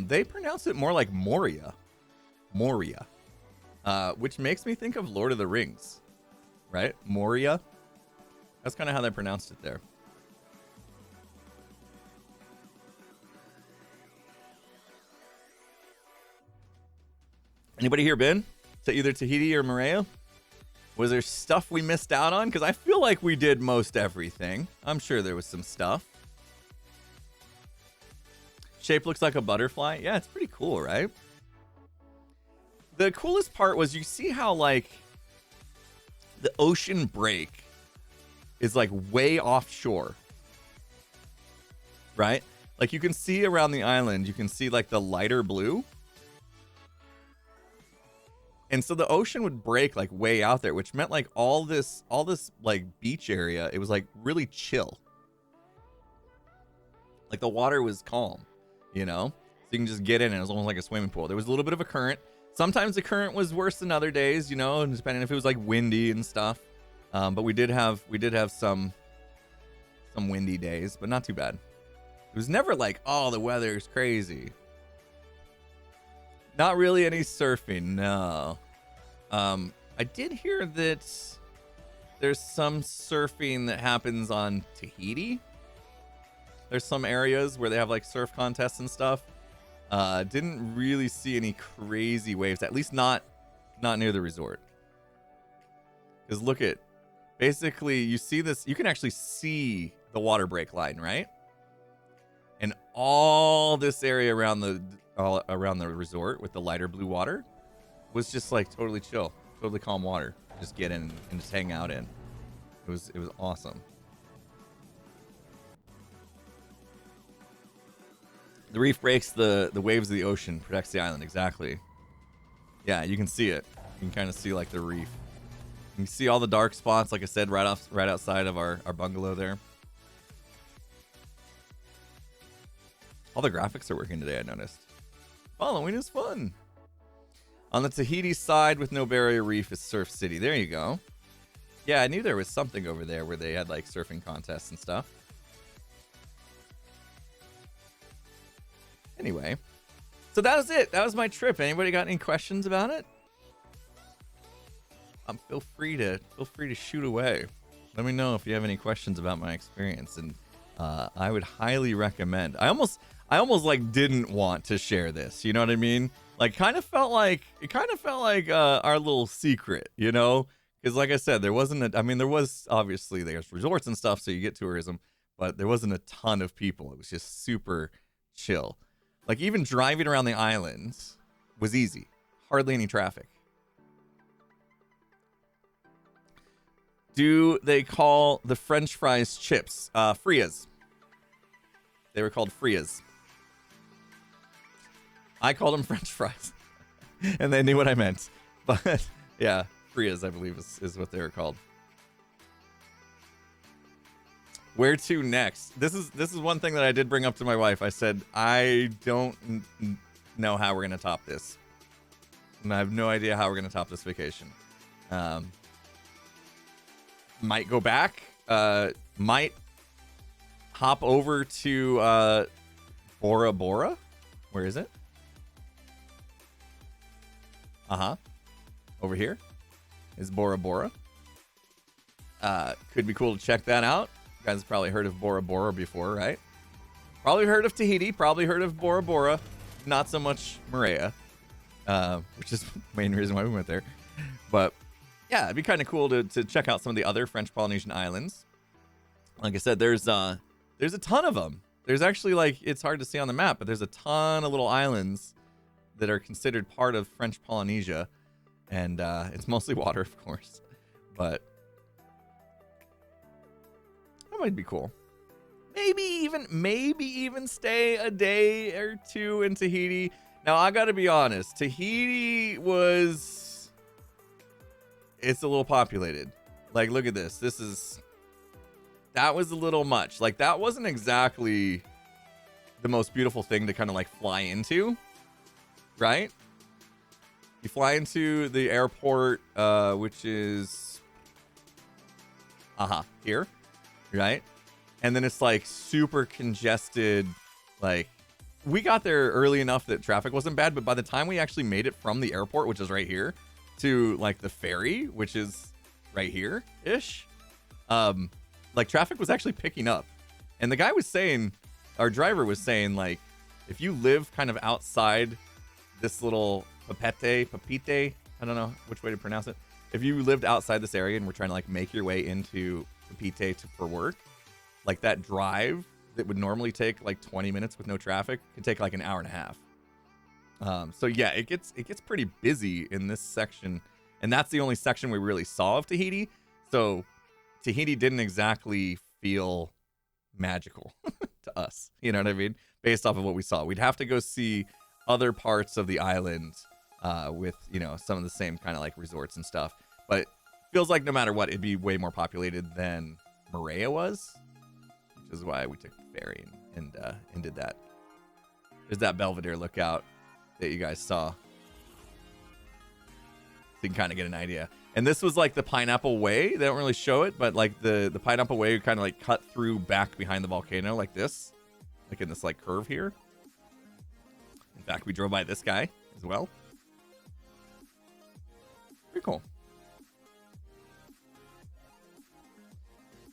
They pronounce it more like Moria. Moria. Which makes me think of Lord of the Rings. Right? Moria. That's kind of how they pronounced it there. Anybody here been to either Tahiti or Moorea? Was there stuff we missed out on? Because I feel like we did most everything. I'm sure there was some stuff. Shape looks like a butterfly. Yeah, it's pretty cool, right? The coolest part was you see how, like, the ocean break is, like, way offshore. Right? Like, you can see around the island, you can see, like, the lighter blue. And so the ocean would break like way out there, which meant like all this like beach area, it was like really chill. Like the water was calm, So you can just get in and it was almost like a swimming pool. There was a little bit of a current. Sometimes the current was worse than other days, and depending if it was like windy and stuff. But we did have some windy days, but not too bad. It was never like, oh, the weather's crazy. Not really any surfing, no. I did hear that there's some surfing that happens on Tahiti. There's some areas where they have like surf contests and stuff. Didn't really see any crazy waves, at least not near the resort. Because look at, basically you see this, you can actually see the water break line, right? And all this area around the resort with the lighter blue water was just like totally chill, totally calm water. Just get in and just hang out in. It was awesome. The reef breaks the waves of the ocean, protects the island. Exactly. Yeah, you can see it. You can kind of see like the reef. You see all the dark spots, like I said, right outside of our bungalow there. All the graphics are working today, I noticed. Following is fun. On the Tahiti side with no barrier reef is Surf City. There you go. Yeah, I knew there was something over there where they had like surfing contests and stuff. Anyway, so that was it. That was my trip. Anybody got any questions about it? Feel free to shoot away. Let me know if you have any questions about my experience, and I would highly recommend. I almost like didn't want to share this. You know what I mean? Like, it kind of felt like our little secret. You know? Because like I said, there wasn't there was obviously there's resorts and stuff, so you get tourism, but there wasn't a ton of people. It was just super chill. Like, even driving around the islands was easy. Hardly any traffic. Do they call the French fries chips? Frias. They were called Frias. I called them French fries. And they knew what I meant. But yeah, Frias, I believe, is what they were called. Where to next? This is one thing that I did bring up to my wife. I said, I don't know how we're going to top this. And I have no idea how we're going to top this vacation. Might go back. Might hop over to Bora Bora. Where is it? Over here is Bora Bora. Could be cool to check that out. You guys have probably heard of Bora Bora before, right? Probably heard of Tahiti. Probably heard of Bora Bora. Not so much Moorea, which is the main reason why we went there. But yeah, it'd be kind of cool to check out some of the other French Polynesian islands. Like I said, there's a ton of them. There's actually, like, it's hard to see on the map, but there's a ton of little islands that are considered part of French Polynesia. And it's mostly water, of course. But that might be cool. Maybe even stay a day or two in Tahiti. Now, I gotta be honest. Tahiti it's a little populated. Like, look at this. That was a little much. Like, that wasn't exactly the most beautiful thing to kind of like fly into, right? You fly into the airport, which is here, right? And then it's like super congested. Like, we got there early enough that traffic wasn't bad, but by the time we actually made it from the airport, which is right here, to like the ferry, which is right here ish, like, traffic was actually picking up. And the guy was saying, our driver was saying, like, if you live kind of outside this little Papite, I don't know which way to pronounce it. If you lived outside this area and were trying to like make your way into Papite for work, like, that drive that would normally take like 20 minutes with no traffic could take like an hour and a half. So yeah, it gets pretty busy in this section, and that's the only section we really saw of Tahiti. So Tahiti didn't exactly feel magical to us, you know what I mean? Based off of what we saw, we'd have to go see other parts of the island with, you know, some of the same kind of like resorts and stuff. But it feels like no matter what, it'd be way more populated than Moorea was, which is why we took the ferry and did that. There's that Belvedere lookout that you guys saw, so you can kind of get an idea. And this was like the Pineapple Way. They don't really show it, but like the Pineapple Way kind of like cut through back behind the volcano like this, like in this like curve here. In fact, we drove by this guy as well. Pretty cool.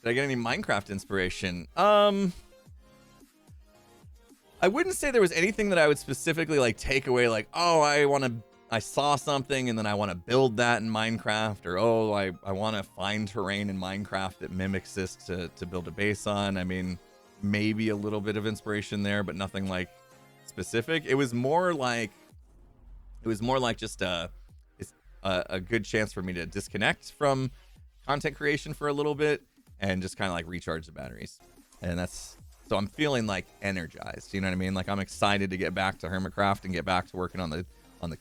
Did I get any Minecraft inspiration? I wouldn't say there was anything that I would specifically like take away, like, oh, I saw something and then I want to build that in Minecraft, or oh, I want to find terrain in Minecraft that mimics this to build a base on. I mean, maybe a little bit of inspiration there, but nothing like specific. It was more like just a good chance for me to disconnect from content creation for a little bit and just kind of like recharge the batteries. And so I'm feeling like energized, you know what I mean? Like, I'm excited to get back to Hermitcraft and get back to working on the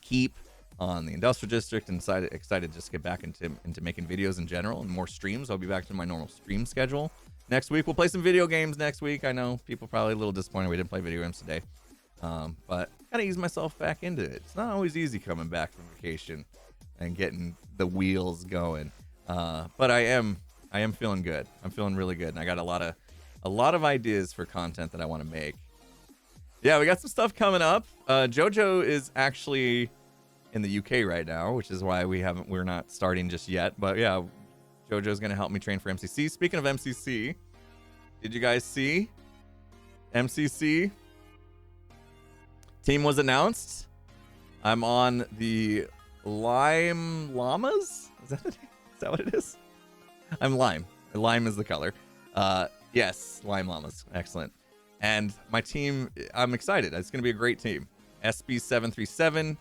keep on the industrial district, and excited to just get back into making videos in general and more streams. I'll be back to my normal stream schedule next week. We'll play some video games next week. I know people probably a little disappointed we didn't play video games today, but gotta ease myself back into it. It's not always easy coming back from vacation and getting the wheels going, but I am feeling good. I'm feeling really good, and I got a lot of ideas for content that I want to make. Yeah, we got some stuff coming up. JoJo is actually in the UK right now, which is why we're not starting just yet. But yeah, JoJo's gonna help me train for MCC. Speaking of MCC, did you guys see MCC team was announced? I'm on the Lime Llamas. Is that what it is? I'm Lime. Lime is the color. Yes, Lime Llamas. Excellent. And my team, I'm excited. It's gonna be a great team. SB737.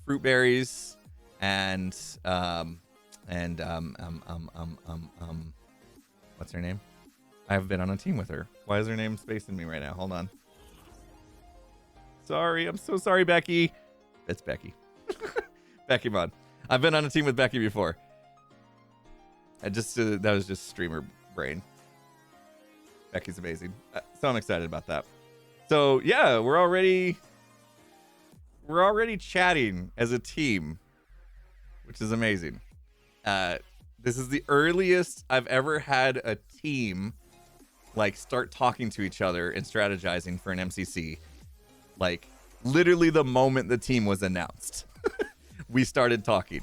Fruit berries and what's her name? I have been on a team with her. Why is her name spacing me right now? Hold on. Sorry, I'm so sorry, Becky. It's Becky. Becky Mod. I've been on a team with Becky before. That was just streamer brain. Becky's amazing. So I'm excited about that. So yeah, we're already chatting as a team, which is amazing. This is the earliest I've ever had a team like start talking to each other and strategizing for an MCC. Like literally the moment the team was announced, we started talking,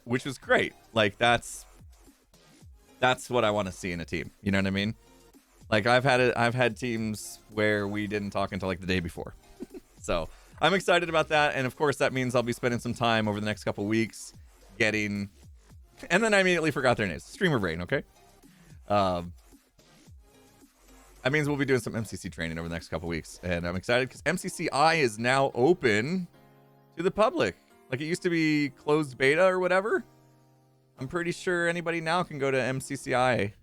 which was great. Like that's what I want to see in a team. You know what I mean? Like I've had teams where we didn't talk until like the day before. So I'm excited about that, and of course that means I'll be spending some time over the next couple weeks getting, and then I immediately forgot their names. Streamer brain, okay? That means we'll be doing some MCC training over the next couple weeks, and I'm excited because MCCI is now open to the public. Like it used to be closed beta or whatever. I'm pretty sure anybody now can go to MCCI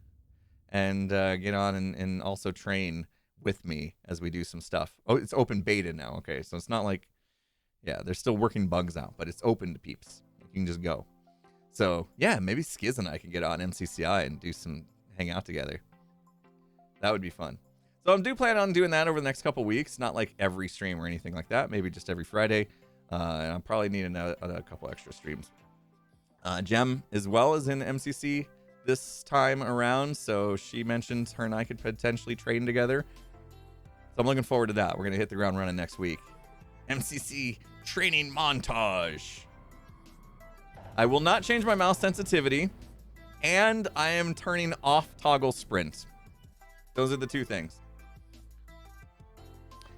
and get on and also train with me as we do some stuff. Oh, it's open beta now. Okay, so it's not like, yeah, they're still working bugs out, but it's open to peeps. You can just go. So yeah, maybe Skiz and I can get on MCCI and do some hang out together. That would be fun. So I do plan on doing that over the next couple weeks. Not like every stream or anything like that. Maybe just every Friday. And I'll probably need a couple extra streams. Jem as well is in MCC this time around, so she mentioned her and I could potentially train together. So I'm looking forward to that. We're going to hit the ground running next week. MCC training montage. I will not change my mouse sensitivity, and I am turning off toggle sprint. Those are the two things.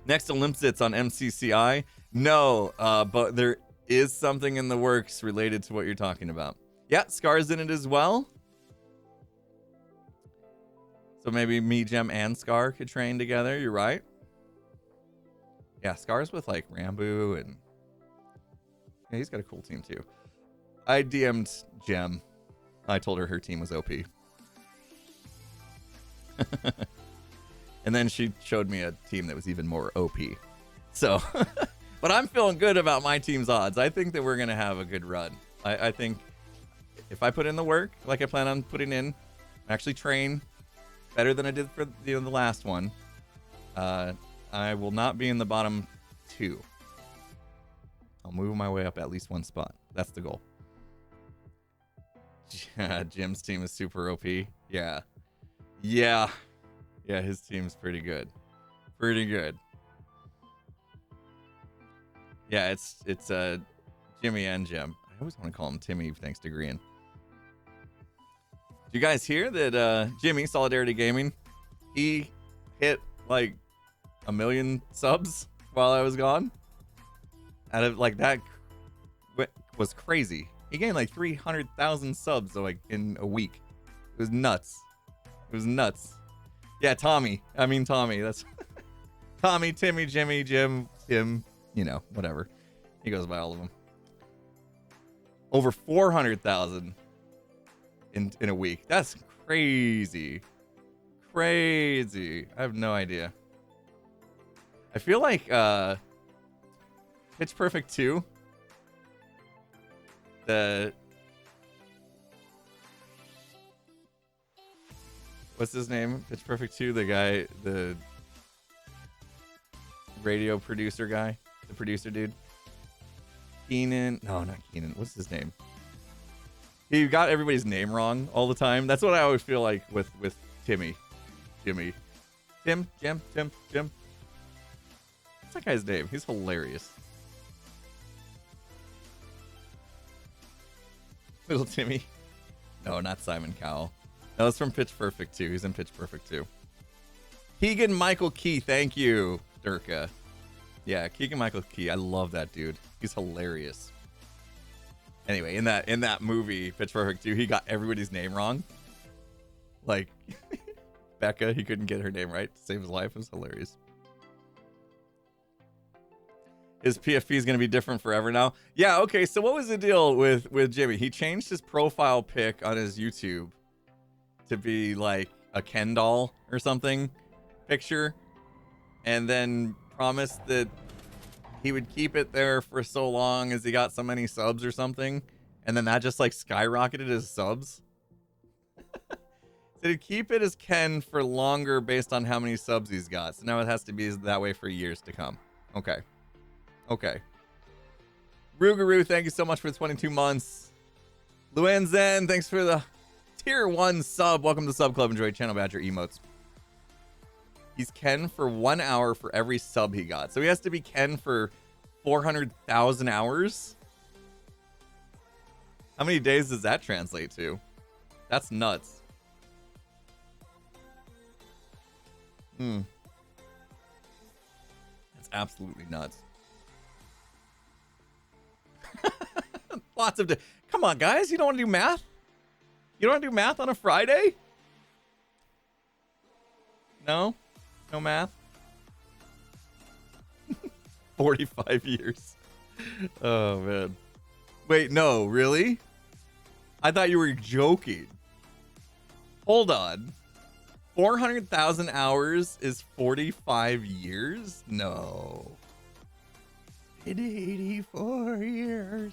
Next to Limpzits on MCCI. No, but there is something in the works related to what you're talking about. Yeah, Scar's in it as well. So maybe me, Jem, and Scar could train together. You're right. Yeah, Scar's with like Rambo, and yeah, he's got a cool team too. I DM'd Jem. I told her team was OP. And then she showed me a team that was even more OP. So, but I'm feeling good about my team's odds. I think that we're going to have a good run. I think if I put in the work, like I plan on putting in, actually train better than I did for the last one, I will not be in the bottom 2. I'll move my way up at least 1 spot. That's the goal. Jim's team is super OP. Yeah. Yeah, his team's pretty good. Pretty good. Yeah, it's Jimmy and Jim. I always want to call him Timmy thanks to Green. Did you guys hear that Jimmy, Solidarity Gaming, he hit like 1 million subs while I was gone? Out of like that was crazy. He gained like 300,000 subs like in a week. It was nuts. It was nuts. Yeah, Tommy. That's Tommy, Timmy, Jimmy, Jim, Tim, you know, whatever. He goes by all of them. Over 400,000 in a week. That's crazy. Crazy. I have no idea. I feel like Pitch Perfect 2 the what's his name? Pitch Perfect 2, the guy, the radio producer guy, the producer dude. Keenan. No, not Keenan. What's his name? He got everybody's name wrong all the time. That's what I always feel like with Jimmy. Tim. What's that guy's name? He's hilarious. Little Timmy. No, not Simon Cowell. That was from Pitch Perfect 2. He's in Pitch Perfect 2. Keegan Michael Key. Thank you, Durka. Yeah, Keegan Michael Key. I love that dude. He's hilarious. Anyway, in that movie, Pitch Perfect 2, he got everybody's name wrong. Like, Becca, he couldn't get her name right to save his life. It was hilarious. His PFP is going to be different forever now. Yeah, okay, so what was the deal with Jimmy? He changed his profile pic on his YouTube to be like a Ken doll or something picture, and then promised that he would keep it there for so long as he got so many subs or something, and then that just like skyrocketed his subs. So he'd keep it as Ken for longer based on how many subs he's got. So now it has to be that way for years to come. Okay. Rugaroo, thank you so much for the 22 months. Luan Zen, thanks for the tier 1 sub. Welcome to Sub Club. Enjoy Channel Badger emotes. He's Ken for 1 hour for every sub he got. So he has to be Ken for 400,000 hours. How many days does that translate to? That's nuts. That's absolutely nuts. Lots of come on, guys. You don't want to do math? You don't want to do math on a Friday? No math. 45 years. Oh man. Wait, no, really? I thought you were joking. Hold on. 400,000 hours is 45 years? No. 84 years.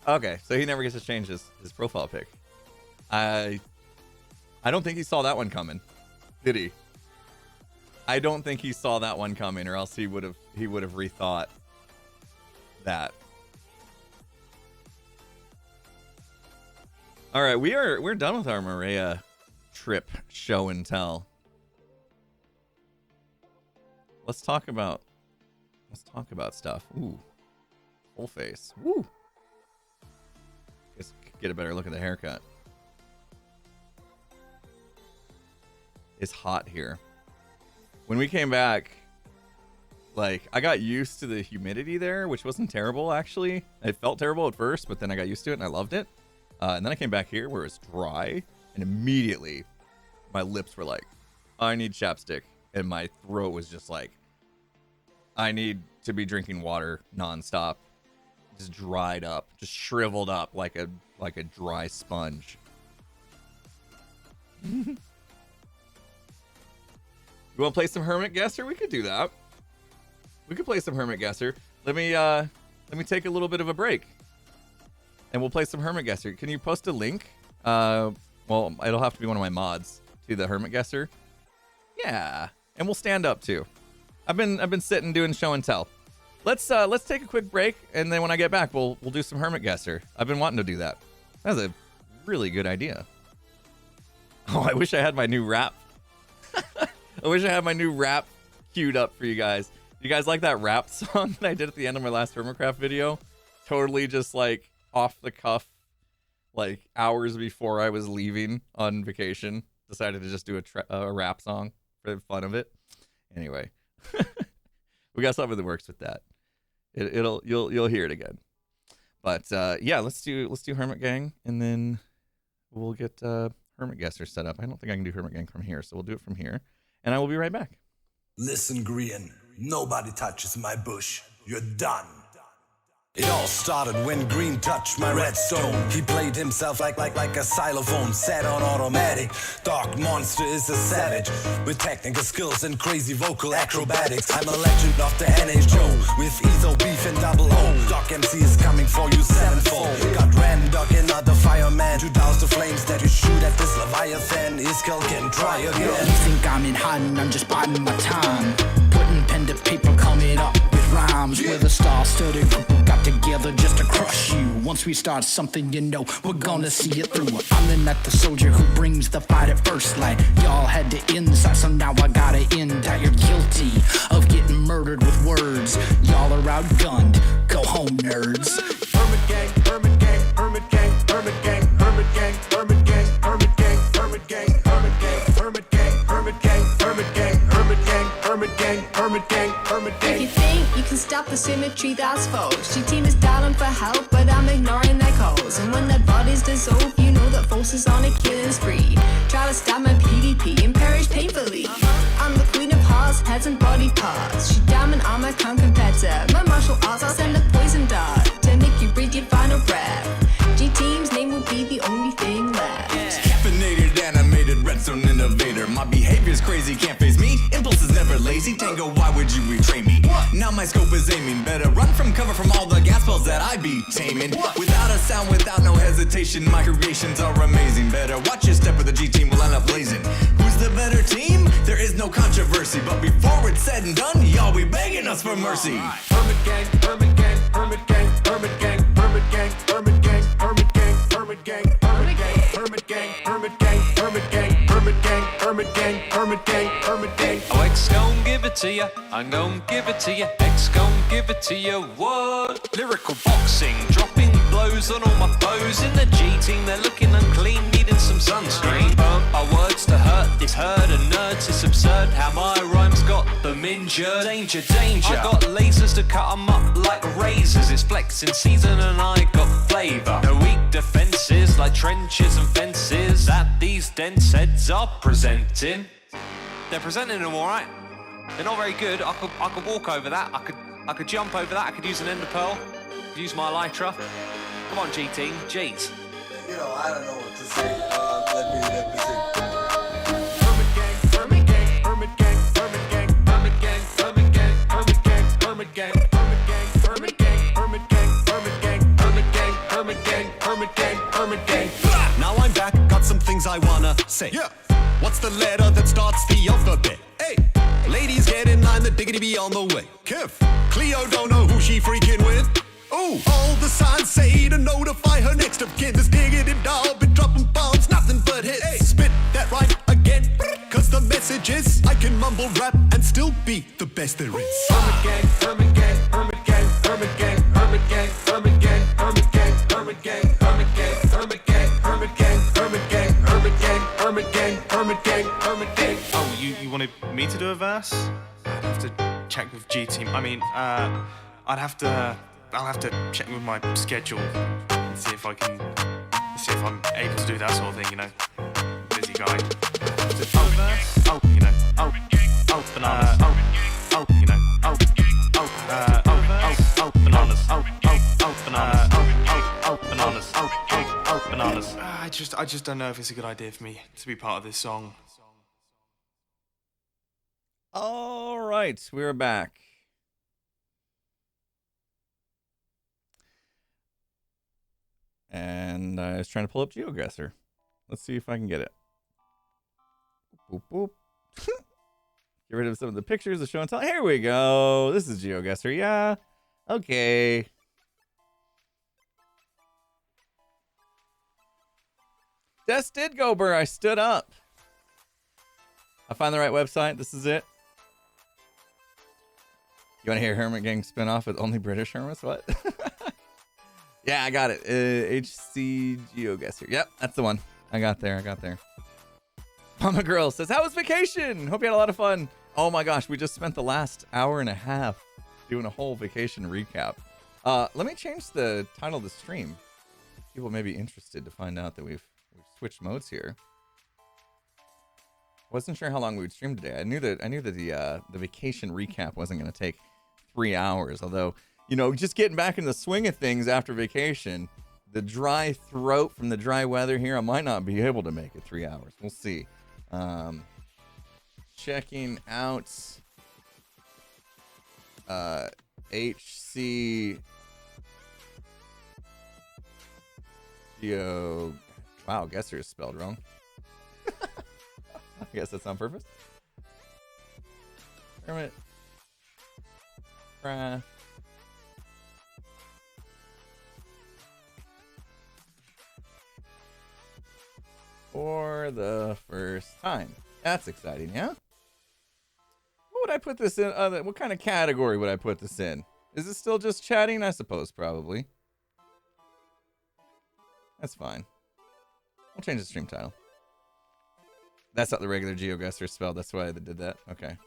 Okay, so he never gets to change his profile pic. I don't think he saw that one coming. Did he? I don't think he saw that one coming, or else he would have rethought that. All right, we're done with our Maria trip show and tell. Let's talk about stuff. Ooh, full face. Woo. Guess get a better look at the haircut. It's hot here. When we came back, like, I got used to the humidity there, which wasn't terrible, actually. It felt terrible at first, but then I got used to it and I loved it. And then I came back here where it's dry, and immediately my lips were like, I need chapstick. And my throat was just like, I need to be drinking water nonstop. Just dried up, just shriveled up like a dry sponge. You want to play some Hermit Guesser? We could do that. We could play some Hermit Guesser. Let me take a little bit of a break, and we'll play some Hermit Guesser. Can you post a link? Well, it'll have to be one of my mods to the Hermit Guesser. Yeah, and we'll stand up too. I've been sitting doing show and tell. Let's take a quick break, and then when I get back, we'll do some Hermit Guesser. I've been wanting to do that. That's a really good idea. Oh, I wish I had my new rap. I wish I had my new rap queued up for you guys. You guys like that rap song that I did at the end of my last Hermitcraft video? Totally just like off the cuff, like hours before I was leaving on vacation. Decided to just do a rap song for the fun of it. Anyway, we got something that works with that. You'll hear it again. But yeah, let's do Hermit Gang, and then we'll get Hermit Guesser set up. I don't think I can do Hermit Gang from here, so we'll do it from here. And I will be right back. Listen, Grian, nobody touches my bush. You're done. It all started when Green touched my redstone. He played himself like a xylophone, set on automatic. Dark Monster is a savage with technical skills and crazy vocal acrobatics. I'm a legend of the NHO with Etho Beef and Double O. Doc MC is coming for you sevenfold. Got Randog and other fireman to douse the flames that you shoot at this Leviathan. His skull can try again. You think I'm in hiding, I'm just biding my time. Putting pen to paper, coming up with rhymes. With a star-studded group who got together just to crush you. Once we start something, you know we're gonna see it through. I'm the night the soldier who brings the fight at first light. Y'all had the inside, so now I gotta end out. You're guilty of getting murdered with words. Y'all are outgunned. Go home, nerds. Hermit gang, hermit gang, hermit gang, hermit gang, hermit gang, hermit gang, hermit gang, hermit gang, hermit gang, hermit gang, hermit gang, hermit gang, hermit gang, hermit gang, hermit gang, hermit gang. If you think you can stop the symmetry, that's false. Your team is dialing for help, but I'm ignoring their calls. And when their bodies dissolve, you know that False is on a killing spree. Try to stab my PvP and perish painfully. I'm the queen of hearts, heads and body parts. She diamond armor, can't compare to my martial arts. I'll send a poison dart to make you breathe your final breath. G-Team's name will be the only thing left. Caffeinated, animated, redstone innovator. My behavior's crazy, can't face me. Impulse is never lazy. Tango, why would you betray me? Now my scope is aiming. Better run from cover from all the gas spells that I be taming. Without a sound, without no hesitation, my creations are amazing. Better watch your step or the G-Team will end up blazing. Who's the better team? There is no controversy. But before it's said and done, y'all be begging us for mercy. Hermit gang, hermit gang, hermit gang, hermit gang, hermit gang, hermit gang, hermit gang, hermit gang, hermit gang, hermit gang, hermit gang, hermit gang, hermit gang, hermit gang, hermit gang, hermit gang. Oh, X gon' give it to ya, I'm gon' give it to ya, X gon' give it to ya, what? Lyrical boxing, dropping blows on all my foes. In the G-Team, they're looking unclean, needing some sunscreen. Our words to hurt this herd of nerds, it's absurd how my rhymes got them injured. Danger, danger, I got lasers to cut them up like razors. It's flexing season and I got flavour. No weak defences like trenches and fences that these dense heads are presenting. They're presenting them alright. They're not very good. I could walk over that. I could jump over that. I could use an ender pearl. Use my elytra. Come on, G-Team. Jeez. You know, I don't know what to say. Let me see. Hermit gang, hermit gang, hermit gang, hermit gang, hermit gang, hermit gang, hermit gang, hermit gang, hermit gang, hermit gang, hermit gang, hermit gang, hermit gang, hermit gang, hermit gang. Now I'm back, got some things I wanna say. Yeah. What's the letter that starts the alphabet? Hey, ladies get in line, the diggity be on the way. Kiff, Cleo don't know who she freaking with. Ooh, all the signs say to notify her next of kin. This diggity doll been dropping bombs, nothing but hits. Hey, spit that right again, cause the message is I can mumble rap and still be the best there is. Hermit gang, hermit gang, hermit gang, hermit gang, hermit gang, hermit gang, hermit gang, hermit gang, hermit gang, hermit gang, hermit gang, hermit gang, hermit gang, hermit gang, hermit gang, hermit gang. Oh, you wanted me to do a verse? I'd have to check with G-Team. I mean, I'll have to check with my schedule and see if I'm able to do that sort of thing, you know. Busy guy. Verse? Oh, you know. Oh, bananas. Oh, you know. Bananas. Bananas. Bananas. I just don't know if it's a good idea for me to be part of this song. All right, we're back. And I was trying to pull up GeoGuessr. Let's see if I can get it. Boop, boop. Get rid of some of the pictures of show and tell. Here we go. This is GeoGuessr. Yeah. Okay. Des did go, Burr. I stood up. I find the right website. This is it. You want to hear Hermit Gang spinoff with only British Hermits? What? Yeah, I got it. HC GeoGuessr. Yep, that's the one. I got there. Mama Girl says, how was vacation? Hope you had a lot of fun. Oh my gosh, we just spent the last hour and a half doing a whole vacation recap. Let me change the title of the stream. People may be interested to find out that we've switched modes here. Wasn't sure how long we would stream today. I knew that the vacation recap wasn't going to take 3 hours, although you know, just getting back in the swing of things after vacation. The dry throat from the dry weather here, I might not be able to make it 3 hours. We'll see. Checking out HC Geo. Wow, guesser is spelled wrong. I guess that's on purpose. Hermit. Craft. For the first time. That's exciting, yeah? What would I put this in? What kind of category would I put this in? Is it still just chatting? I suppose, probably. That's fine. I'll change the stream title. That's not the regular GeoGuessr spelled. That's why they did that. Okay.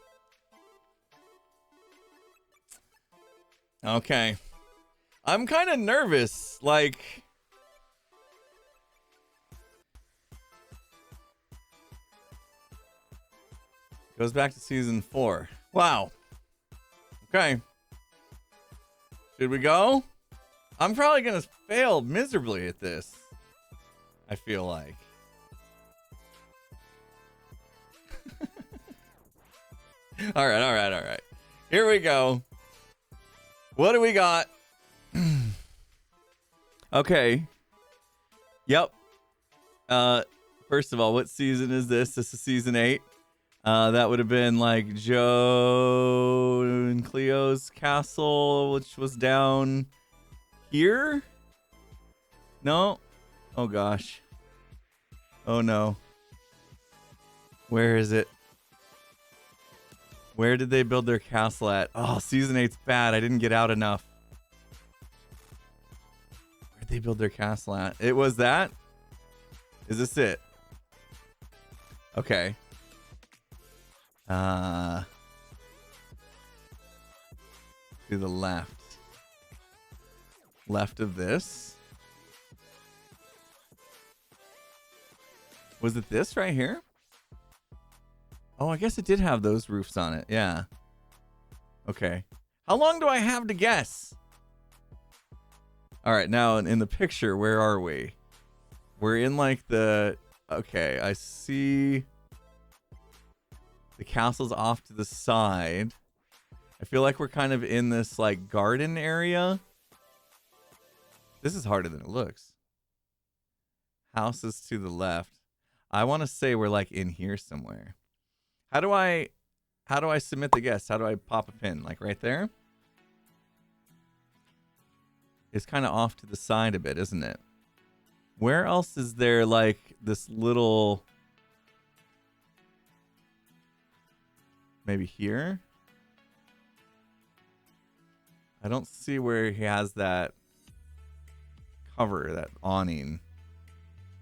Okay. I'm kind of nervous. Like... Goes back to season 4. Wow. Okay. Should we go? I'm probably going to fail miserably at this. I feel like. All right. Here we go. What do we got? Okay. Yep. First of all, what season is this? This is season 8. That would have been like Joe and Cleo's castle, which was down here. No? Oh gosh. Oh no. Where is it? Where did they build their castle at? Oh, season 8's bad. I didn't get out enough. Where'd they build their castle at? It was that? Is this it? Okay. To the left. Left of this. Was it this right here? Oh, I guess it did have those roofs on it. Yeah. Okay. How long do I have to guess? All right, now in the picture, where are we? We're in like the... Okay, I see... The castle's off to the side. I feel like we're kind of in this like garden area. This is harder than it looks. House is to the left. I want to say we're like in here somewhere. How do I submit the guess? How do I pop a pin? Like right there? It's kind of off to the side a bit, isn't it? Where else is there like this little... Maybe here? I don't see where he has that cover, that awning.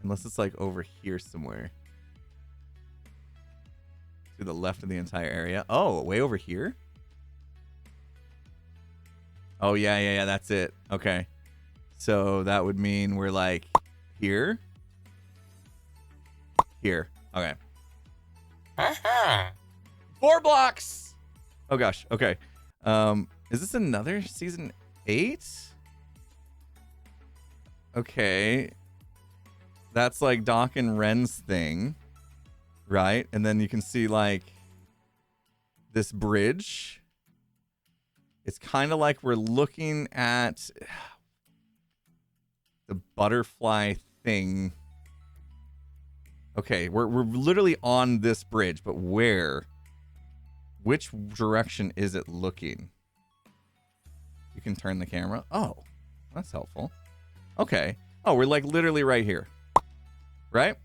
Unless it's like over here somewhere. To the left of the entire area. Oh, way over here? Oh, yeah, that's it. Okay. So that would mean we're like here? Here. Okay. 4 blocks! Oh gosh, okay. Is this another season 8? Okay. That's like Doc and Ren's thing. Right? And then you can see like this bridge. It's kind of like we're looking at the butterfly thing. Okay, we're literally on this bridge, but where? Which direction is it looking? You can turn the camera. Oh, that's helpful. Okay. Oh, we're like literally right here. Right?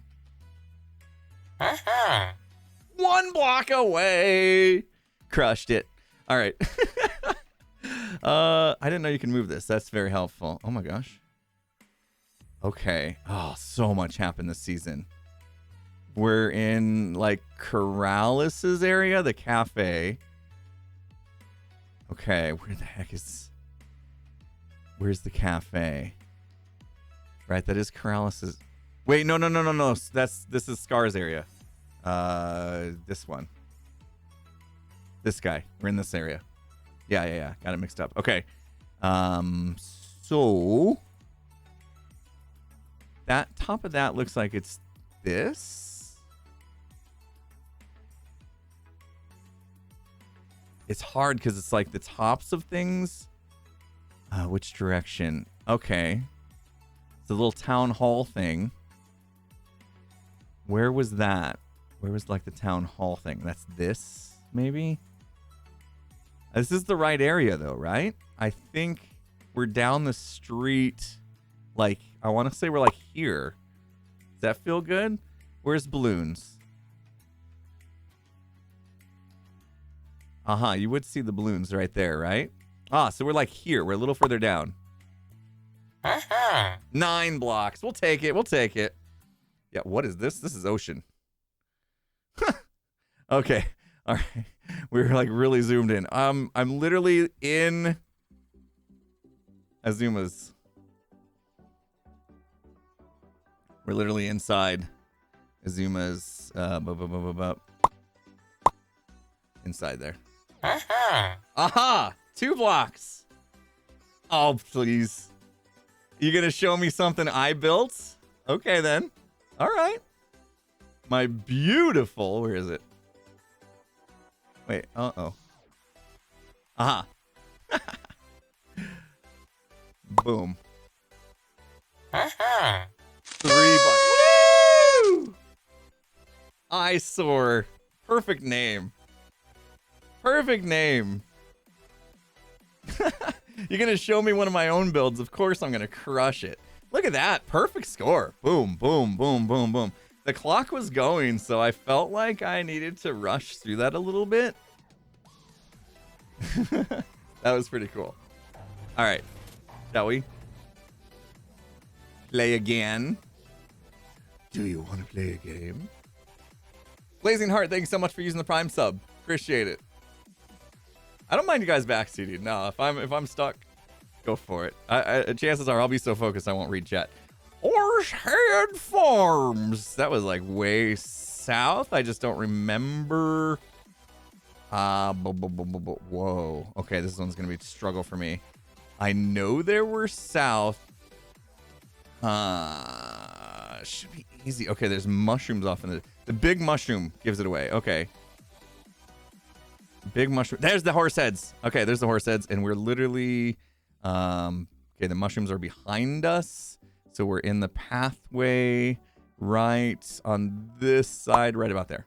1 block away. Crushed it. All right. I didn't know you can move this. That's very helpful. Oh my gosh. Okay. Oh, so much happened this season. We're in like Corralis's area, the cafe. Okay, where the heck is... Where's the cafe? Right, that is Corralis's... Wait, no. This is Scar's area. This one. This guy. We're in this area. Yeah. Got it mixed up. Okay. So that top of that looks like it's this. It's hard because it's like the tops of things. Which direction? Okay. It's a little town hall thing. Where was that? Where was like the town hall thing? That's this, maybe? This is the right area though, right? I think we're down the street. Like, I want to say we're like here. Does that feel good? Where's balloons? Uh-huh, you would see the balloons right there, right? Ah, so we're like here. We're a little further down. 9 blocks. We'll take it. We'll take it. Yeah, what is this? This is ocean. Okay. All right. We're like really zoomed in. I'm literally in Azuma's. We're literally inside Azuma's inside there. Aha! 2 blocks. Oh, please. You gonna show me something I built? Okay, then. All right. My beautiful... Where is it? Wait, uh-oh. Aha. Boom. 3 blocks. Woo! Eyesore. Perfect name. Perfect name. You're going to show me one of my own builds. Of course I'm going to crush it. Look at that. Perfect score. Boom, boom, boom, boom, boom. The clock was going, so I felt like I needed to rush through that a little bit. That was pretty cool. All right. Shall we? Play again. Do you want to play a game? Blazing Heart, thanks so much for using the Prime sub. Appreciate it. I don't mind you guys backseating. No, if I'm stuck, go for it. Chances are I'll be so focused I won't read chat. Horsehead Farms. That was like way south. I just don't remember. Whoa. Okay, this one's gonna be a struggle for me. I know there were south. Should be easy. Okay, there's mushrooms off in the big mushroom gives it away. Okay. Big mushroom. There's the horse heads. Okay, there's the horse heads, and we're literally okay, the mushrooms are behind us. So we're in the pathway right on this side, right about there.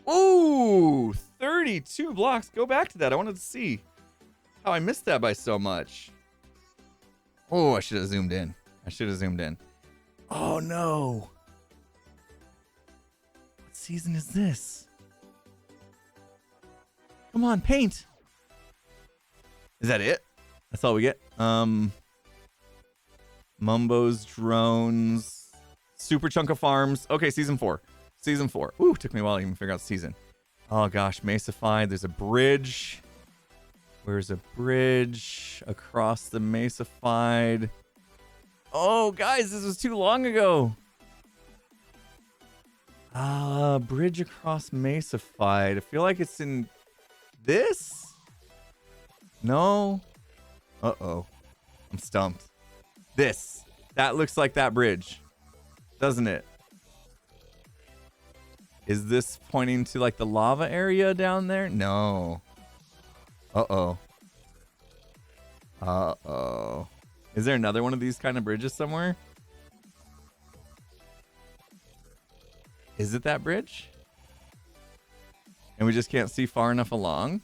Ooh, 32 blocks. Go back to that. I wanted to see how I missed that by so much. Oh, I should have zoomed in. I should have zoomed in. Oh, no. What season is this? Come on, paint. Is that it? That's all we get? Mumbo's Drones. Super Chunk of Farms. Okay, season 4. Season 4. Ooh, took me a while to even figure out the season. Oh, gosh. Mesified. There's a bridge. Where's a bridge? Across the Mesified. Oh, guys, this was too long ago. Bridge across Mesified. I feel like it's in this? No? Uh-oh. I'm stumped. This. That looks like that bridge. Doesn't it? Is this pointing to like the lava area down there? No. Uh-oh. Uh-oh. Is there another one of these kind of bridges somewhere? Is it that bridge? And we just can't see far enough along?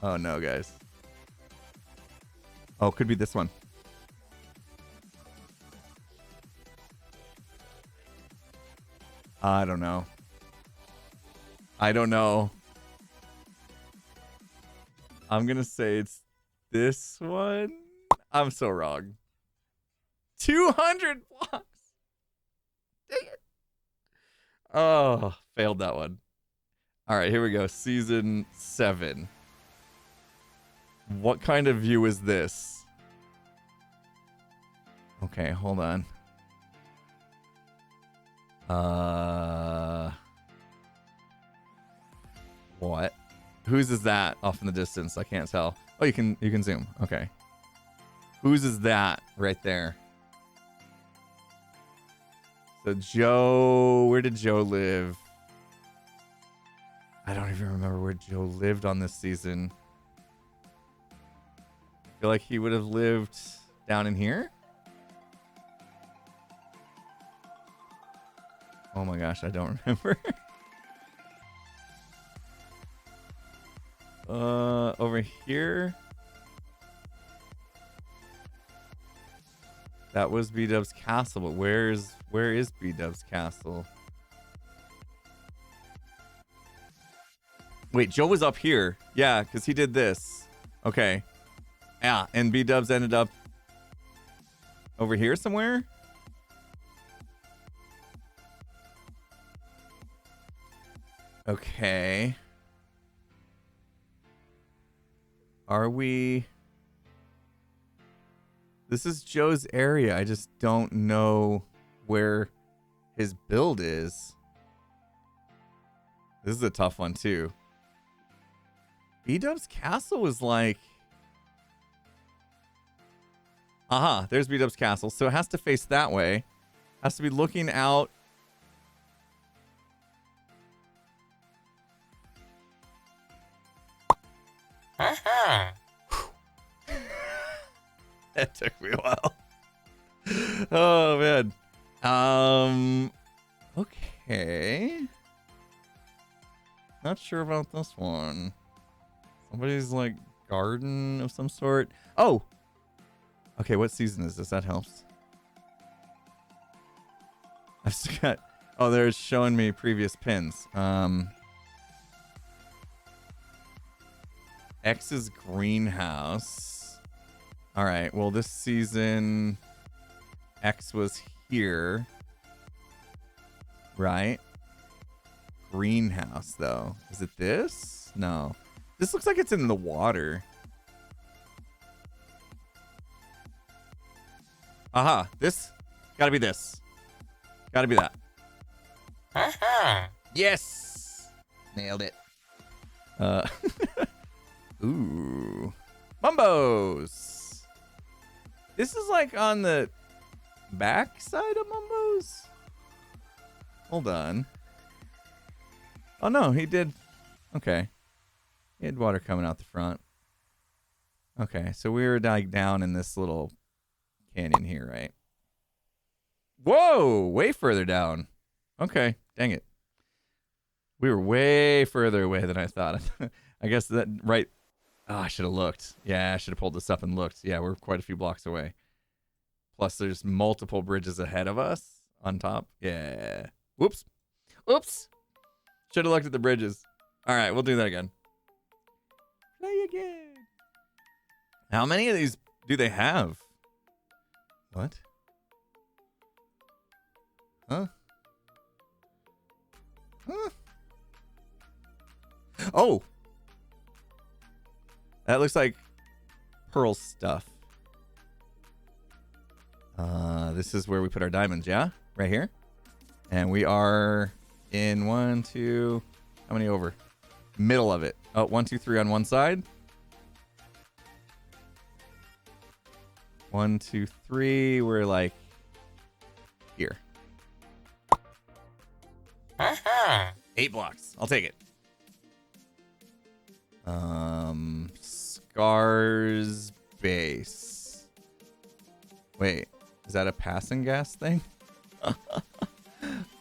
Oh no, guys. Oh, could be this one. I don't know. I don't know. I'm gonna say it's this one. I'm so wrong. 200 blocks. Dang it. Oh, failed that one. All right, here we go. Season 7. What kind of view is this? Okay, hold on. What? Whose is that off in the distance? I can't tell. Oh, you can zoom. Okay. Whose is that right there? So Joe, where did Joe live? I don't even remember where Joe lived on this season. I feel like he would have lived down in here. Oh my gosh, I don't remember. Over here. That was B-Dub's castle, but where is B-Dub's castle? Wait, Joe was up here. Yeah, because he did this. Okay. Yeah, and B-Dubs ended up over here somewhere? Okay. Are we... This is Joe's area. I just don't know where his build is. This is a tough one, too. B-Dub's castle was like... Aha, there's B-Dub's castle. So it has to face that way. Has to be looking out. That took me a while. Oh, man. Okay. Not sure about this one. Somebody's like garden of some sort. Oh! Okay, what season is this? That helps. I've still got... Oh, they're showing me previous pins. X's greenhouse. All right, well, this season, X was here. Right? Greenhouse, though. Is it this? No. This looks like it's in the water. Aha, this. Gotta be this. Gotta be that. Yes! Nailed it. Ooh. Mumbos! This is like on the back side of Mumbos? Hold on. Oh no, he did. Okay. He had water coming out the front. Okay, so we were like down in this little canyon here, right? Whoa! Way further down. Okay, dang it. We were way further away than I thought. I guess that right. Oh, I should have looked. Yeah, I should have pulled this up and looked. Yeah, we're quite a few blocks away. Plus, there's multiple bridges ahead of us on top. Yeah. Whoops. Whoops. Should have looked at the bridges. All right, we'll do that again. Play again. How many of these do they have? What? Huh? Huh? Oh! That looks like Pearl stuff. This is where we put our diamonds, yeah? Right here. And we are in 1, 2... How many over? Middle of it. Oh, 1, 2, 3 on one side. 1, 2, 3. We're like here. 8 blocks. I'll take it. Scar's base. Wait, is that a passing gas thing?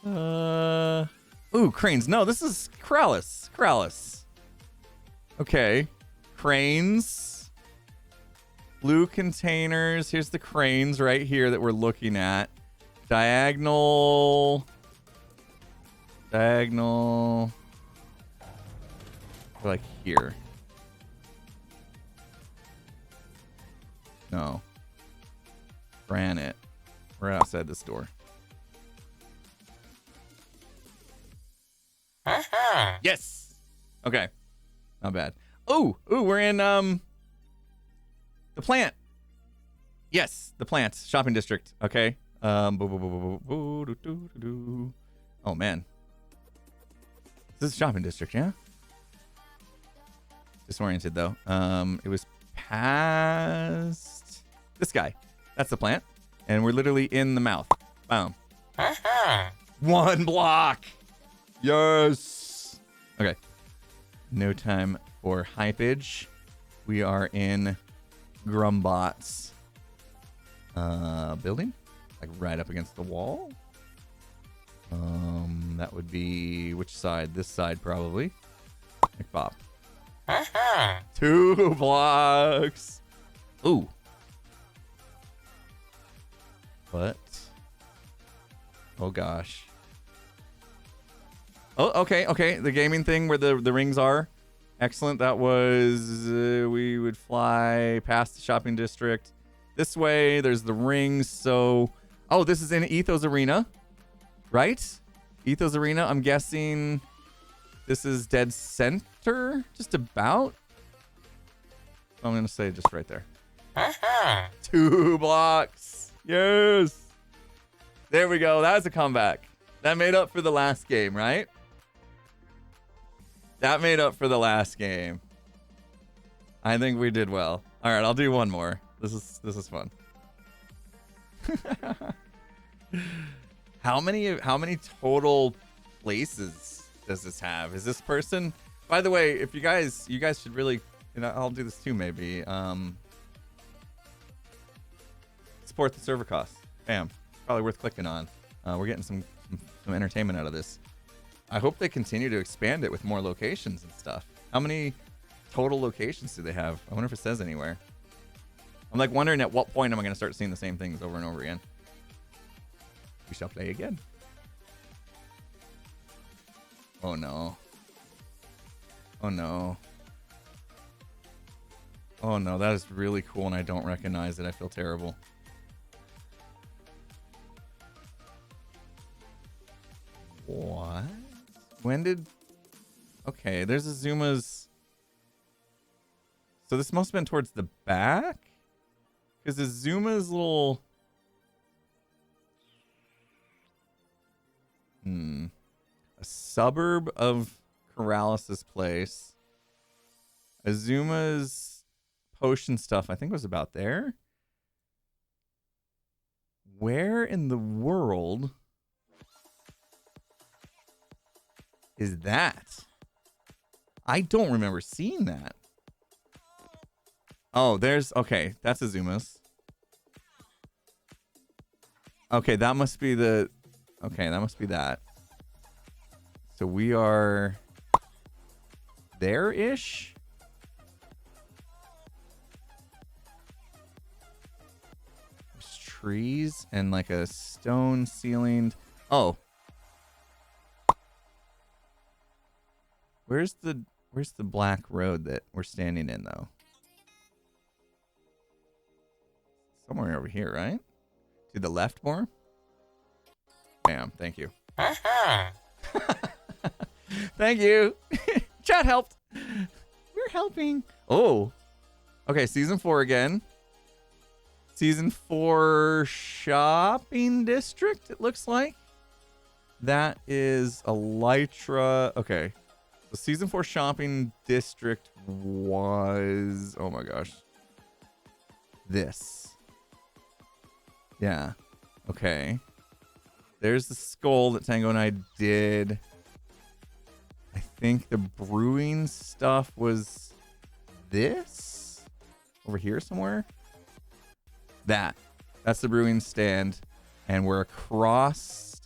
Ooh, cranes. No, this is Kralis. Kralis. Okay. Cranes. Blue containers. Here's the cranes right here that we're looking at. Diagonal. Like here. No. Granite. We're outside this door. Yes. Okay. Not bad. Ooh, we're in the plant. Yes, the plant shopping district. Okay. Oh man. This is shopping district, yeah? Disoriented though. It was past this guy. That's the plant. And we're literally in the mouth. Boom. One block. Yes. Okay. No time for hypage. We are in Grumbot's building. Like right up against the wall. That would be which side? This side probably. McBob. 2 blocks. Ooh. What? Oh gosh. Oh, okay, okay. The gaming thing where the rings are. Excellent. That was we would fly past the shopping district. This way, there's the rings. So, oh, this is in Ethos Arena, right? Ethos Arena. I'm guessing this is dead center, just about. I'm gonna say just right there. 2 blocks. Yes. There we go. That was a comeback. That made up for the last game, right? That made up for the last game. I think we did well. All right, I'll do one more. This is fun. How many total places does this have? Is this person? By the way, if you guys should really, I'll do this too maybe. Support the server costs. Bam. Probably worth clicking on. We're getting some entertainment out of this. I hope they continue to expand it with more locations and stuff. How many total locations do they have? I wonder if it says anywhere. I'm like wondering at what point am I going to start seeing the same things over and over again. We shall play again. Oh no. Oh no. Oh no, that is really cool and I don't recognize it. I feel terrible. What? When did... Okay, there's Azuma's... So this must have been towards the back? Because Azuma's little... A suburb of Corrales' place. Azuma's potion stuff, I think, was about there. Where in the world... is that? I don't remember seeing that. Oh, there's... Okay, that's Azuma's. Okay, that must be the... Okay, that must be that. So we are... there-ish? There's trees and like a stone ceilinged... Oh. Where's the black road that we're standing in though? Somewhere over here, right? To the left more? Bam, thank you. Thank you. Chat helped. We're helping. Oh. Okay, season 4 again. Season 4 shopping district, it looks like. That is Elytra. Okay. The season 4 shopping district was, oh my gosh, this. Yeah. Okay. There's the skull that Tango and I did. I think the brewing stuff was this over here somewhere. That's the brewing stand, and we're across.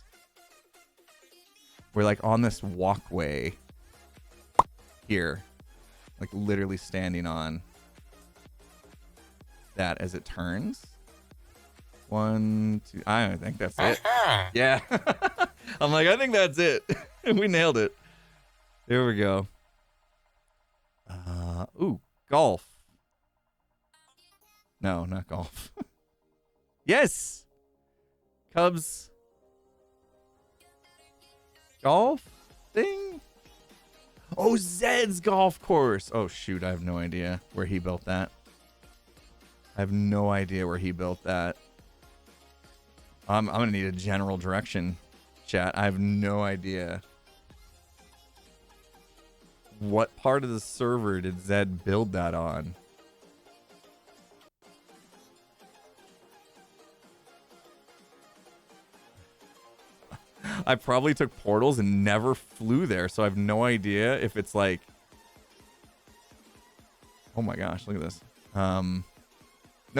We're like on this walkway. Here, like literally standing on that as it turns. 1, 2, I think that's it. Yeah. I'm like, I think that's it. We nailed it. There we go. Ooh, golf. No, not golf. Yes. Cubs. Golf thing. Oh, Zed's golf course. Oh, shoot. I have no idea where he built that. I have no idea where he built that. I'm going to need a general direction, chat. I have no idea What part of the server did Zed build that on? I probably took portals and never flew there, so I have no idea if it's like... Oh my gosh, look at this. No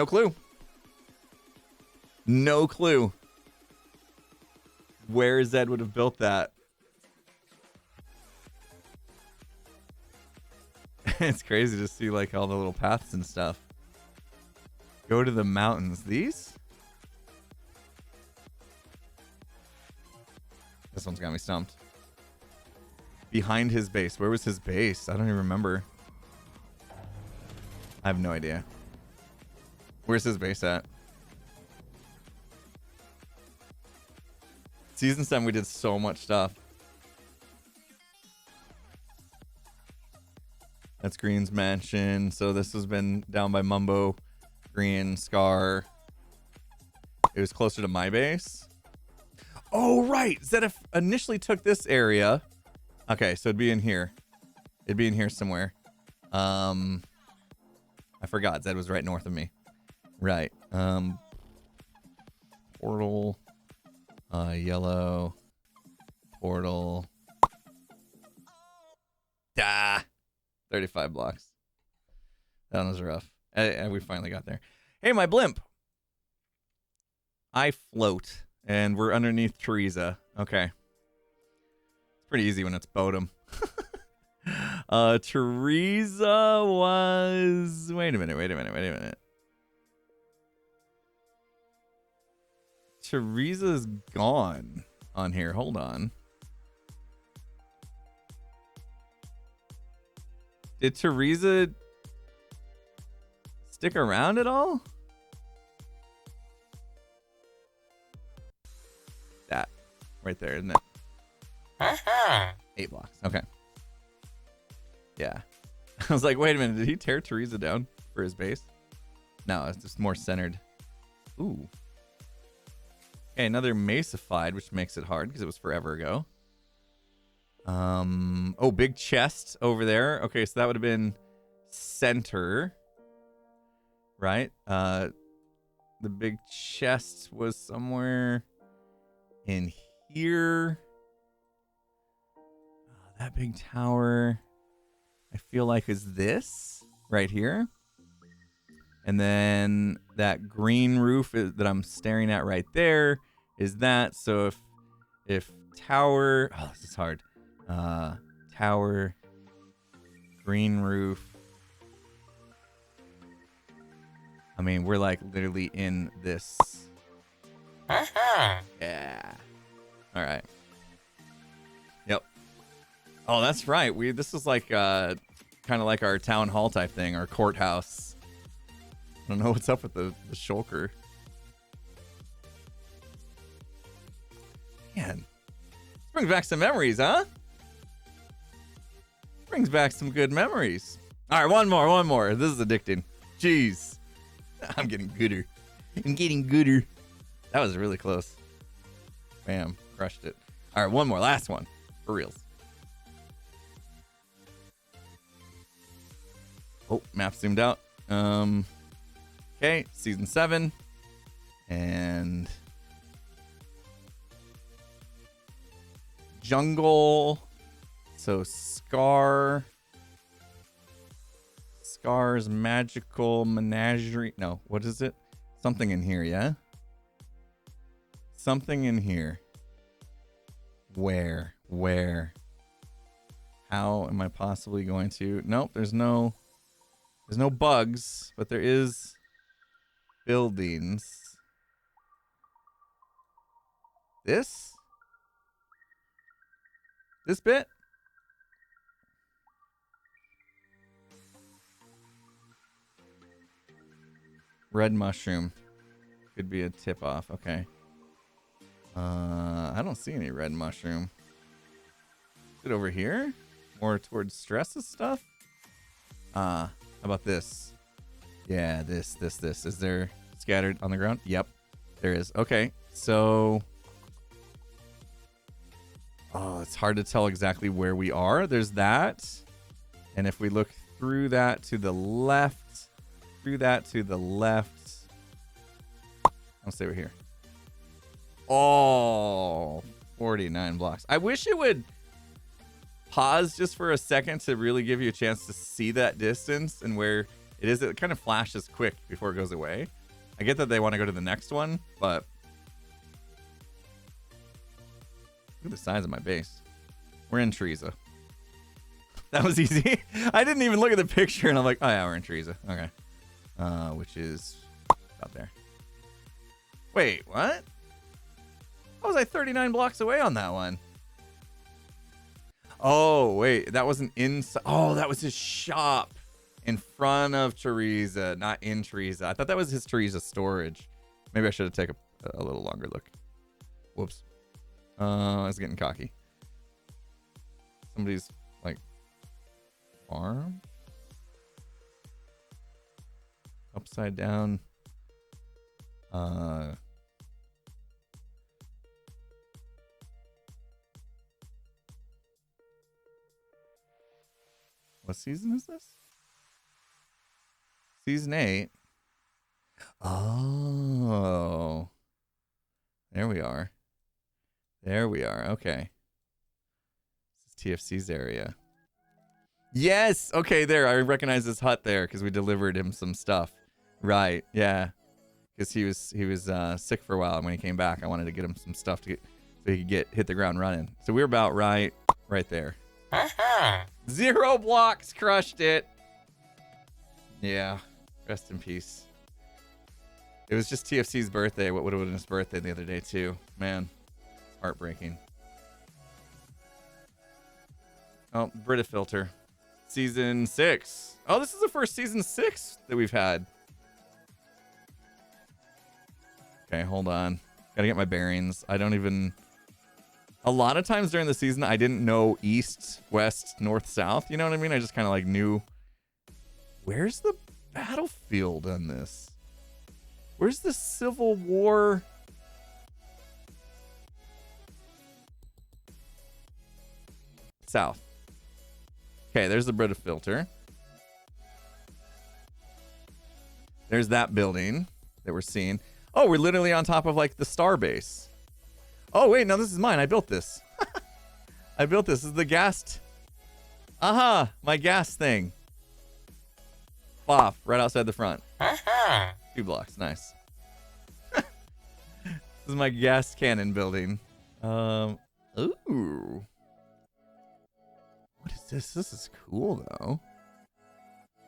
clue. No clue where Zed would have built that. It's crazy to see like all the little paths and stuff. Go to the mountains. These? This one's got me stumped. Behind his base. Where was his base? I don't even remember. I have no idea. Where's his base at? Season 7, we did so much stuff. That's Green's mansion. So this has been down by Mumbo, Green, Scar. It was closer to my base. Oh, right. Zed initially took this area. Okay, so it'd be in here. It'd be in here somewhere. I forgot. Zed was right north of me. Right. Portal. Yellow. Portal. 35 blocks. That one was rough. And we finally got there. Hey, my blimp. I float. And we're underneath Teresa. Okay. It's pretty easy when it's Bodum. Teresa was... Wait a minute. Teresa's gone on here. Hold on. Did Teresa stick around at all? That right there, isn't it? 8 blocks. Okay. Yeah. I was like, wait a minute. Did he tear Teresa down for his base? No, it's just more centered. Ooh. Okay, another Mesified, which makes it hard because it was forever ago. Oh, big chest over there. Okay, so that would have been center. Right? The big chest was somewhere in here. That big tower, I feel like, is this right here. And then that green roof that I'm staring at right there is that. So if tower, oh, this is hard. Tower, green roof. I mean, we're like literally in this. Yeah. All right. Yep. Oh, that's right. This is like kind of like our town hall type thing, our courthouse. I don't know what's up with the shulker. Man, this brings back some memories, huh? Brings back some good memories. All right, one more. This is addicting. Jeez. I'm getting gooder. That was really close. Bam, crushed it. All right, one more, last one. For reals. Oh, map zoomed out. Okay, season 7. And jungle. So Scar's magical menagerie. No, what is it? Something in here, yeah? Something in here. Where? How am I possibly going to? Nope, there's no bugs, but there is buildings. This bit? Red mushroom. Could be a tip off. Okay. I don't see any red mushroom. Is it over here? More towards Stress's stuff? How about this? Yeah, this. Is there scattered on the ground? Yep, there is. Okay, so... Oh, it's hard to tell exactly where we are. There's that. And if we look through that to the left, I'll stay over here. Oh, 49 blocks. I wish it would pause just for a second to really give you a chance to see that distance and where it is. It kind of flashes quick before it goes away. I get that they want to go to the next one, but look at the size of my base. We're in Teresa. That was easy. I didn't even look at the picture, and I'm like, oh yeah, we're in Teresa. Okay. Which is out there. Wait, what? How was I 39 blocks away on that one? Oh, wait, that wasn't inside. Oh, that was his shop in front of Teresa, not in Teresa. I thought that was his Teresa storage. Maybe I should have taken a little longer look. Whoops. I was getting cocky. Somebody's like farm? Upside down. What season is this? Season 8. Oh. There we are. There we are. Okay. This is TFC's area. Yes. Okay, there. I recognize this hut there because we delivered him some stuff. Right. Yeah. Because he was sick for a while, and when he came back, I wanted to get him some stuff to get so he could hit the ground running. So we were about right there. 0 blocks, crushed it. Yeah. Rest in peace. It was just TFC's birthday. What would have been his birthday the other day too? Man, heartbreaking. Oh, Brita filter. Season 6. Oh, this is the first season 6 that we've had. Okay, hold on. Gotta get my bearings. I don't even... A lot of times during the season, I didn't know east, west, north, south. You know what I mean? I just kind of like knew... Where's the battlefield on this? Where's the Civil War? South. Okay, there's the Brita filter. There's that building that we're seeing. Oh, we're literally on top of like the star base. Oh, wait, no, this is mine. I built this. I built this. This is the gas. Aha, my gas thing. Off, right outside the front. 2 blocks, nice. This is my gas cannon building. Ooh. What is this? This is cool, though.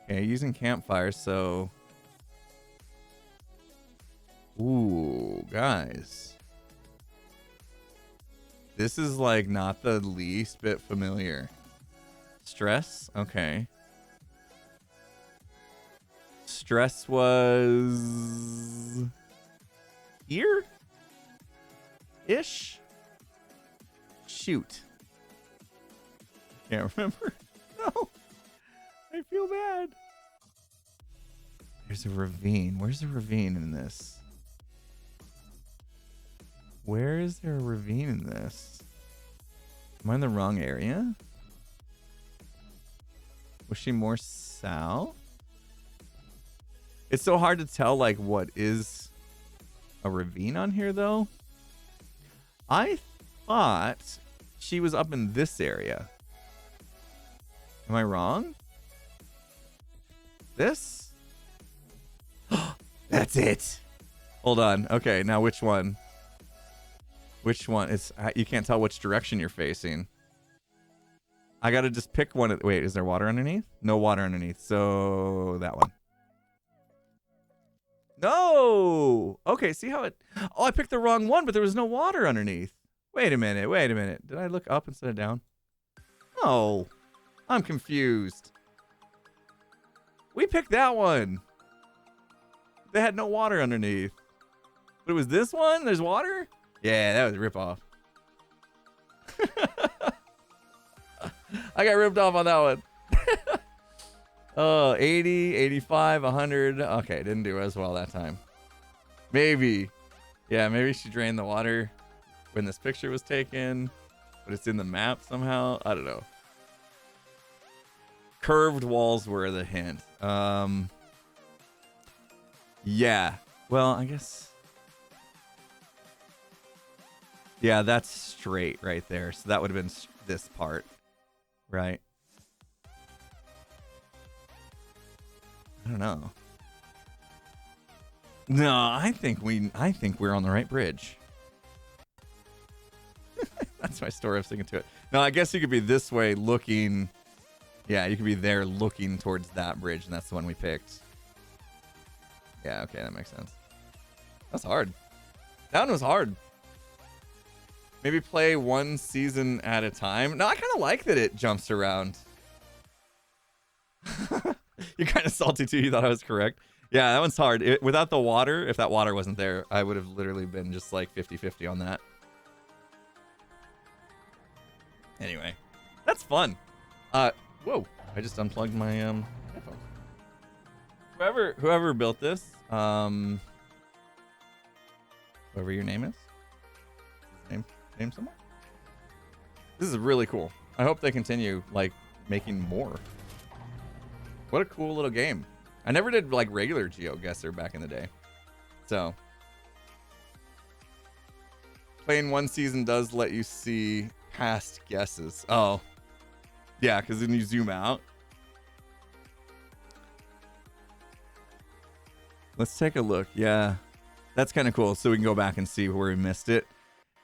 Okay, using campfires, so... Ooh, guys. This is, like, not the least bit familiar. Stress? Okay. Stress was... here? Ish? Shoot. Can't remember. No. I feel bad. There's a ravine. Where's the ravine in this? Where is there a ravine in this? Am I in the wrong area? Was she more south? It's so hard to tell, like, what is a ravine on here, though. I thought she was up in this area. Am I wrong? This? That's it. Hold on. Okay, now which one? Which one? It's you can't tell which direction you're facing. I gotta just pick one. Wait, is there water underneath? No water underneath. So that one. No. Okay. See how it? Oh, I picked the wrong one, but there was no water underneath. Wait a minute. Wait a minute. Did I look up instead of down? Oh, I'm confused. We picked that one. They had no water underneath. But it was this one? There's water? Yeah, that was a ripoff. I got ripped off on that one. Oh, 80, 85, 100. Okay, didn't do as well that time. Maybe. Yeah, maybe she drained the water when this picture was taken, but it's in the map somehow. I don't know. Curved walls were the hint. Yeah. Well, I guess. Yeah, that's straight right there. So that would have been this part, right? I don't know. No, I think we're on the right bridge. That's my story of sticking to it. No, I guess you could be this way looking. Yeah, you could be there looking towards that bridge, and that's the one we picked. Yeah, okay, that makes sense. That's hard. That one was hard. Maybe play one season at a time. No, I kind of like that it jumps around. You're kind of salty too. You thought I was correct. Yeah, that one's hard. Without the water, if that water wasn't there, I would have literally been just like 50-50 on that. Anyway, that's fun. Whoa, I just unplugged my headphones. Whoever built this, whoever your name is, name somewhere. This is really cool. I hope they continue like making more. What a cool little game. I never did like regular GeoGuessr back in the day. So playing one season does let you see past guesses. Oh, yeah, because then you zoom out. Let's take a look. Yeah, that's kind of cool. So we can go back and see where we missed it.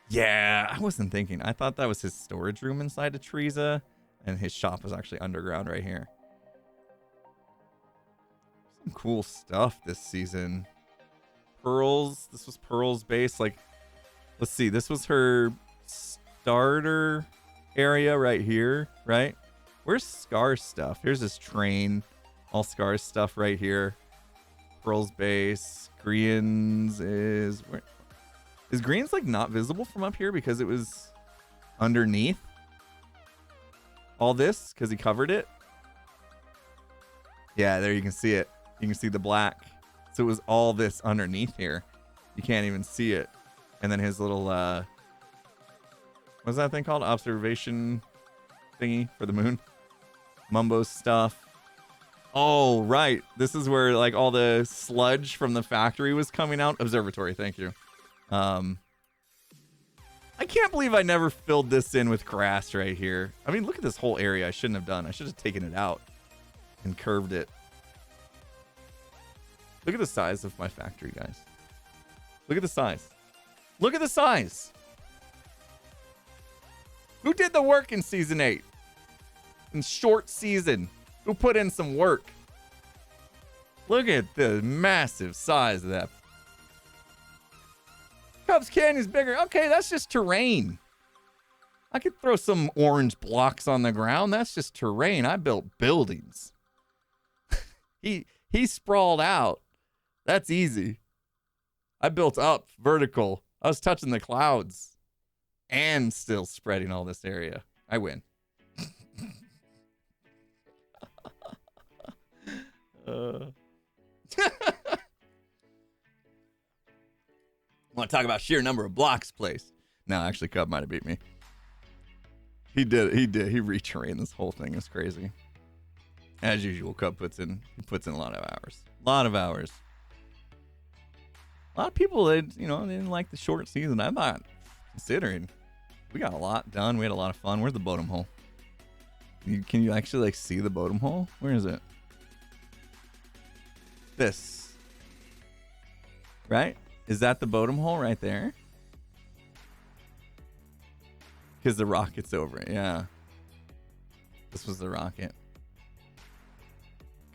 Yeah, I wasn't thinking. I thought that was his storage room inside of Teresa, and his shop was actually underground right here. Some cool stuff this season. Pearls. This was Pearl's base. Like, let's see. This was her starter area right here, right? Where's Scar's stuff? Here's his train. All Scar's stuff right here. Pearl's base. Grian's is... Where, is Grian's like not visible from up here because it was underneath all this because he covered it? Yeah, there you can see it. You can see the black. So it was all this underneath here. You can't even see it. And then his little, what's that thing called? Observation thingy for the moon. Mumbo's stuff. Oh, right. This is where like all the sludge from the factory was coming out. Observatory, thank you. I can't believe I never filled this in with grass right here. I mean, look at this whole area. I shouldn't have done. I should have taken it out and curved it. Look at the size of my factory, guys. Look at the size. Look at the size. Who did the work in season 8? In short season. Who put in some work? Look at the massive size of that. Cubs Canyon's bigger. Okay, that's just terrain. I could throw some orange blocks on the ground. That's just terrain. I built buildings. He sprawled out. That's easy. I built up vertical. I was touching the clouds and still spreading all this area. I win. Want to talk about sheer number of blocks placed? No, actually, Cub might have beat me. He did. He retrained this whole thing. It's crazy. As usual, Cub puts in a lot of hours. A lot of hours. A lot of people that they didn't like the short season. I'm not considering. We got a lot done. We had a lot of fun. Where's the bottom hole? Can you actually like see the bottom hole? Where is it? This. Right? Is that the bottom hole right there? Because the rocket's over it. Yeah. This was the rocket.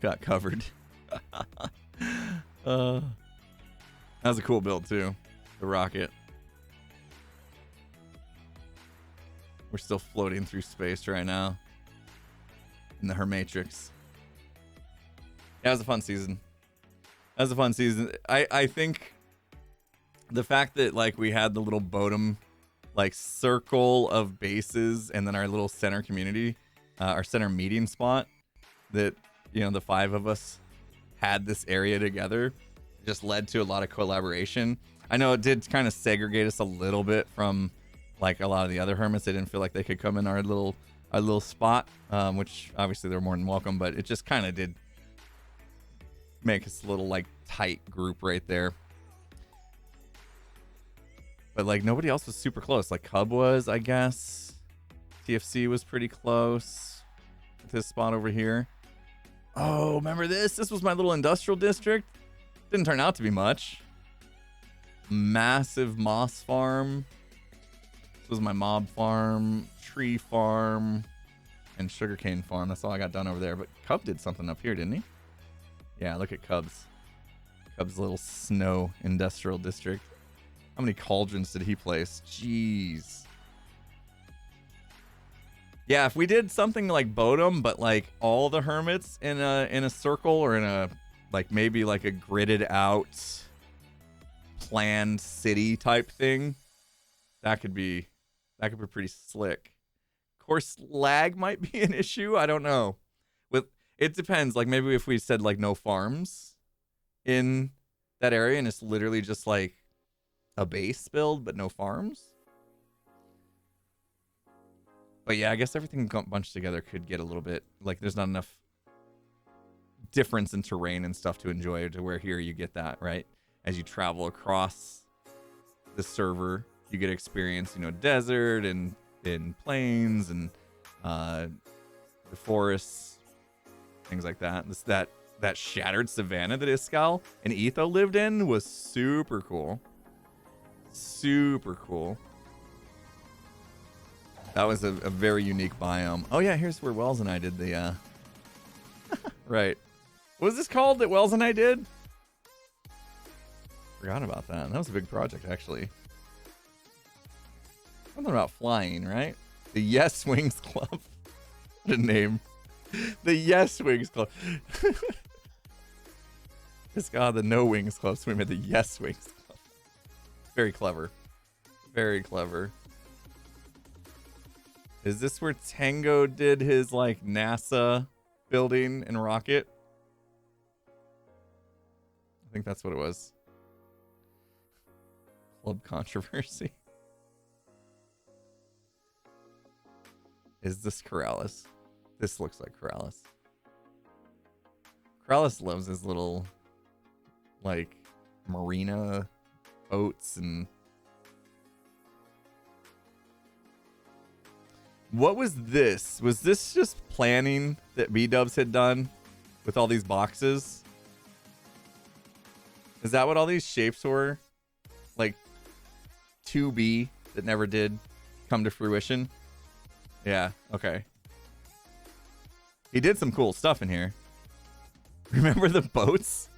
Got covered. That was a cool build too. The rocket. We're still floating through space right now. In the Hermatrix. Yeah, it was a fun season. I think the fact that like we had the little Bodum like circle of bases and then our little center community, our center meeting spot that, the 5 of us had this area together just led to a lot of collaboration. I know it did kind of segregate us a little bit from like a lot of the other hermits. They didn't feel like they could come in our little our little spot, which obviously they're more than welcome, but it just kind of did make us a little like tight group right there. But like nobody else was super close. Like Cub was, I guess. TFC was pretty close with this spot over here. Oh, remember this? This was my little industrial district. Didn't turn out to be much. Massive moss farm. This was my mob farm, tree farm, and sugarcane farm. That's all I got done over there. But Cub did something up here, didn't he? Yeah, look at Cub's. Cub's little snow industrial district. How many cauldrons did he place? Jeez. Yeah, if we did something like Bodum, but like all the hermits in a circle or in a like maybe like a gridded out planned city type thing, that could be pretty slick. Of course, lag might be an issue. I don't know. It depends. Like maybe if we said like no farms in that area and it's literally just like a base build but no farms. But yeah, I guess everything bunched together could get a little bit like there's not enough difference in terrain and stuff to enjoy to where here you get that, right? As you travel across the server, you get experience, desert and plains and the forests, things like that. That shattered savanna that Iskal and Etho lived in was super cool. Super cool. That was a very unique biome. Oh yeah, here's where Wells and I did the right. What was this called that Wells and I did? Forgot about that. That was a big project, actually. Something about flying, right? The Yes Wings Club. What a name. The Yes Wings Club. It's got the No Wings Club, so we made the Yes Wings Club. Very clever. Very clever. Is this where Tango did his like NASA building and rocket? I think that's what it was. Club controversy. Is this Corrales? This looks like Corrales. Corrales loves his little like marina boats and what was this? Was this just planning that B-Dubs had done with all these boxes? Is that what all these shapes were? Like 2B that never did come to fruition? Yeah, okay. He did some cool stuff in here. Remember the boats?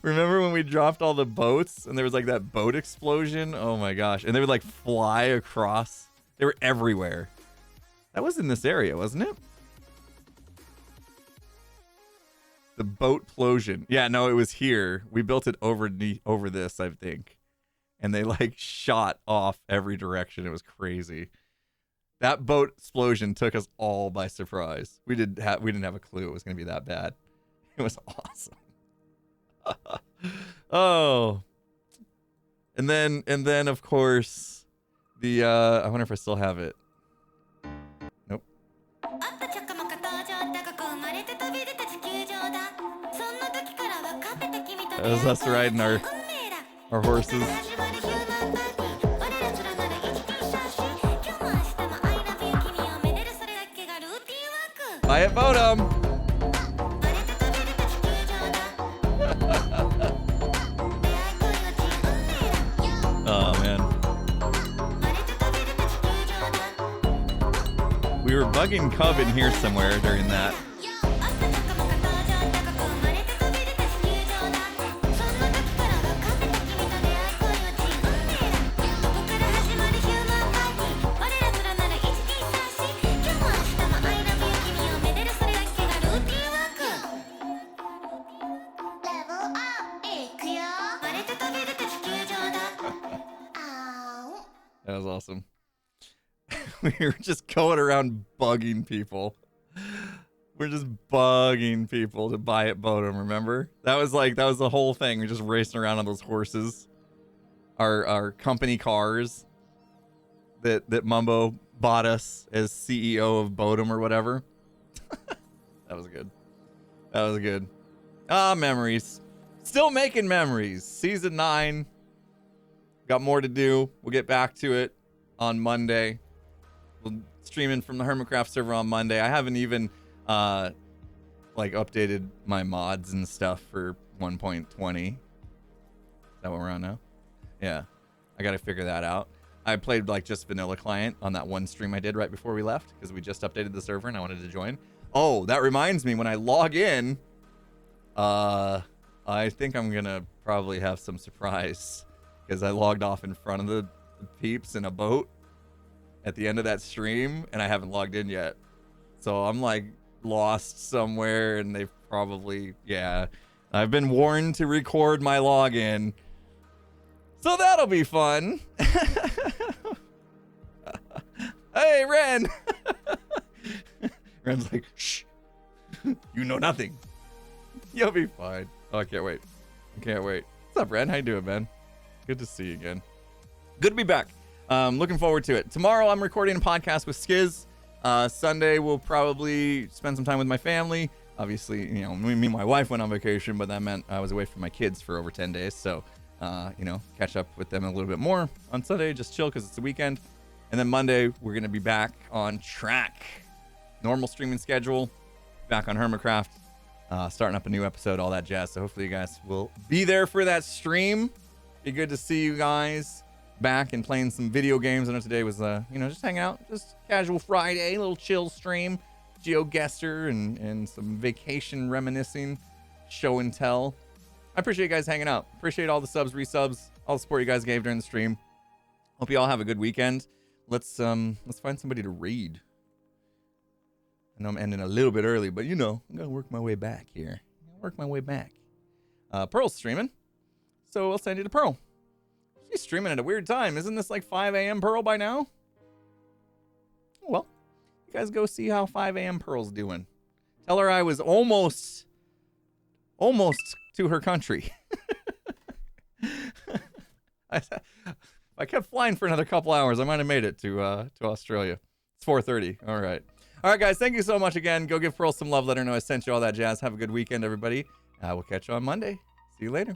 Remember when we dropped all the boats and there was like that boat explosion? Oh my gosh. And they would like fly across. They were everywhere. That was in this area, wasn't it? The boat explosion. Yeah, no, it was here. We built it over this, I think. And they like shot off every direction. It was crazy. That boat explosion took us all by surprise. We didn't have a clue it was going to be that bad. It was awesome. Oh. And then of course the I wonder if I still have it. Nope. That was us riding our horses. Buy it, Bodum. Oh man. We were bugging Cub in here somewhere during that. That was awesome. We were just going around bugging people. We're just bugging people to buy at Bodum, remember? That was the whole thing. We're just racing around on those horses. Our company cars that Mumbo bought us as CEO of Bodum or whatever. That was good. That was good. Memories. Still making memories. Season 9. Got more to do. We'll get back to it on Monday. We'll stream in from the Hermitcraft server on Monday. I haven't even like updated my mods and stuff for 1.20. Is that what we're on now? Yeah. I got to figure that out. I played like just vanilla client on that one stream I did right before we left because we just updated the server and I wanted to join. Oh, that reminds me, when I log in, I think I'm going to probably have some surprise because I logged off in front of the peeps in a boat at the end of that stream and I haven't logged in yet. So I'm like lost somewhere and they've probably, yeah, I've been warned to record my login. So that'll be fun. Hey, Ren. Ren's like, shh, you know nothing. You'll be fine. Oh, I can't wait. I can't wait. What's up, Ren? How you doing, man? Good to see you again. Good to be back. Looking forward to it. Tomorrow I'm recording a podcast with Skiz. Sunday we'll probably spend some time with my family. Obviously, you know, me and my wife went on vacation, but that meant I was away from my kids for over 10 days. So, you know, catch up with them a little bit more on Sunday. Just chill because it's the weekend. And then Monday, we're going to be back on track. Normal streaming schedule. Back on Hermitcraft. Starting up a new episode, all that jazz. So hopefully you guys will be there for that stream. Be good to see you guys back and playing some video games. I know today was, you know, just hanging out. Just casual Friday, a little chill stream. GeoGuessr and some vacation reminiscing. Show and tell. I appreciate you guys hanging out. Appreciate all the subs, resubs, all the support you guys gave during the stream. Hope you all have a good weekend. Let's find somebody to read. I know I'm ending a little bit early, but you know, I'm gonna work my way back here. Pearl's streaming, so I'll send you to Pearl. She's streaming at a weird time. Isn't this like 5 a.m. Pearl by now? Oh, well, you guys go see how 5 a.m. Pearl's doing. Tell her I was almost to her country. I kept flying for another couple hours. I might have made it to Australia. It's 4:30. All right, guys. Thank you so much again. Go give Pearl some love. Let her know I sent you all that jazz. Have a good weekend, everybody. We'll catch you on Monday. See you later.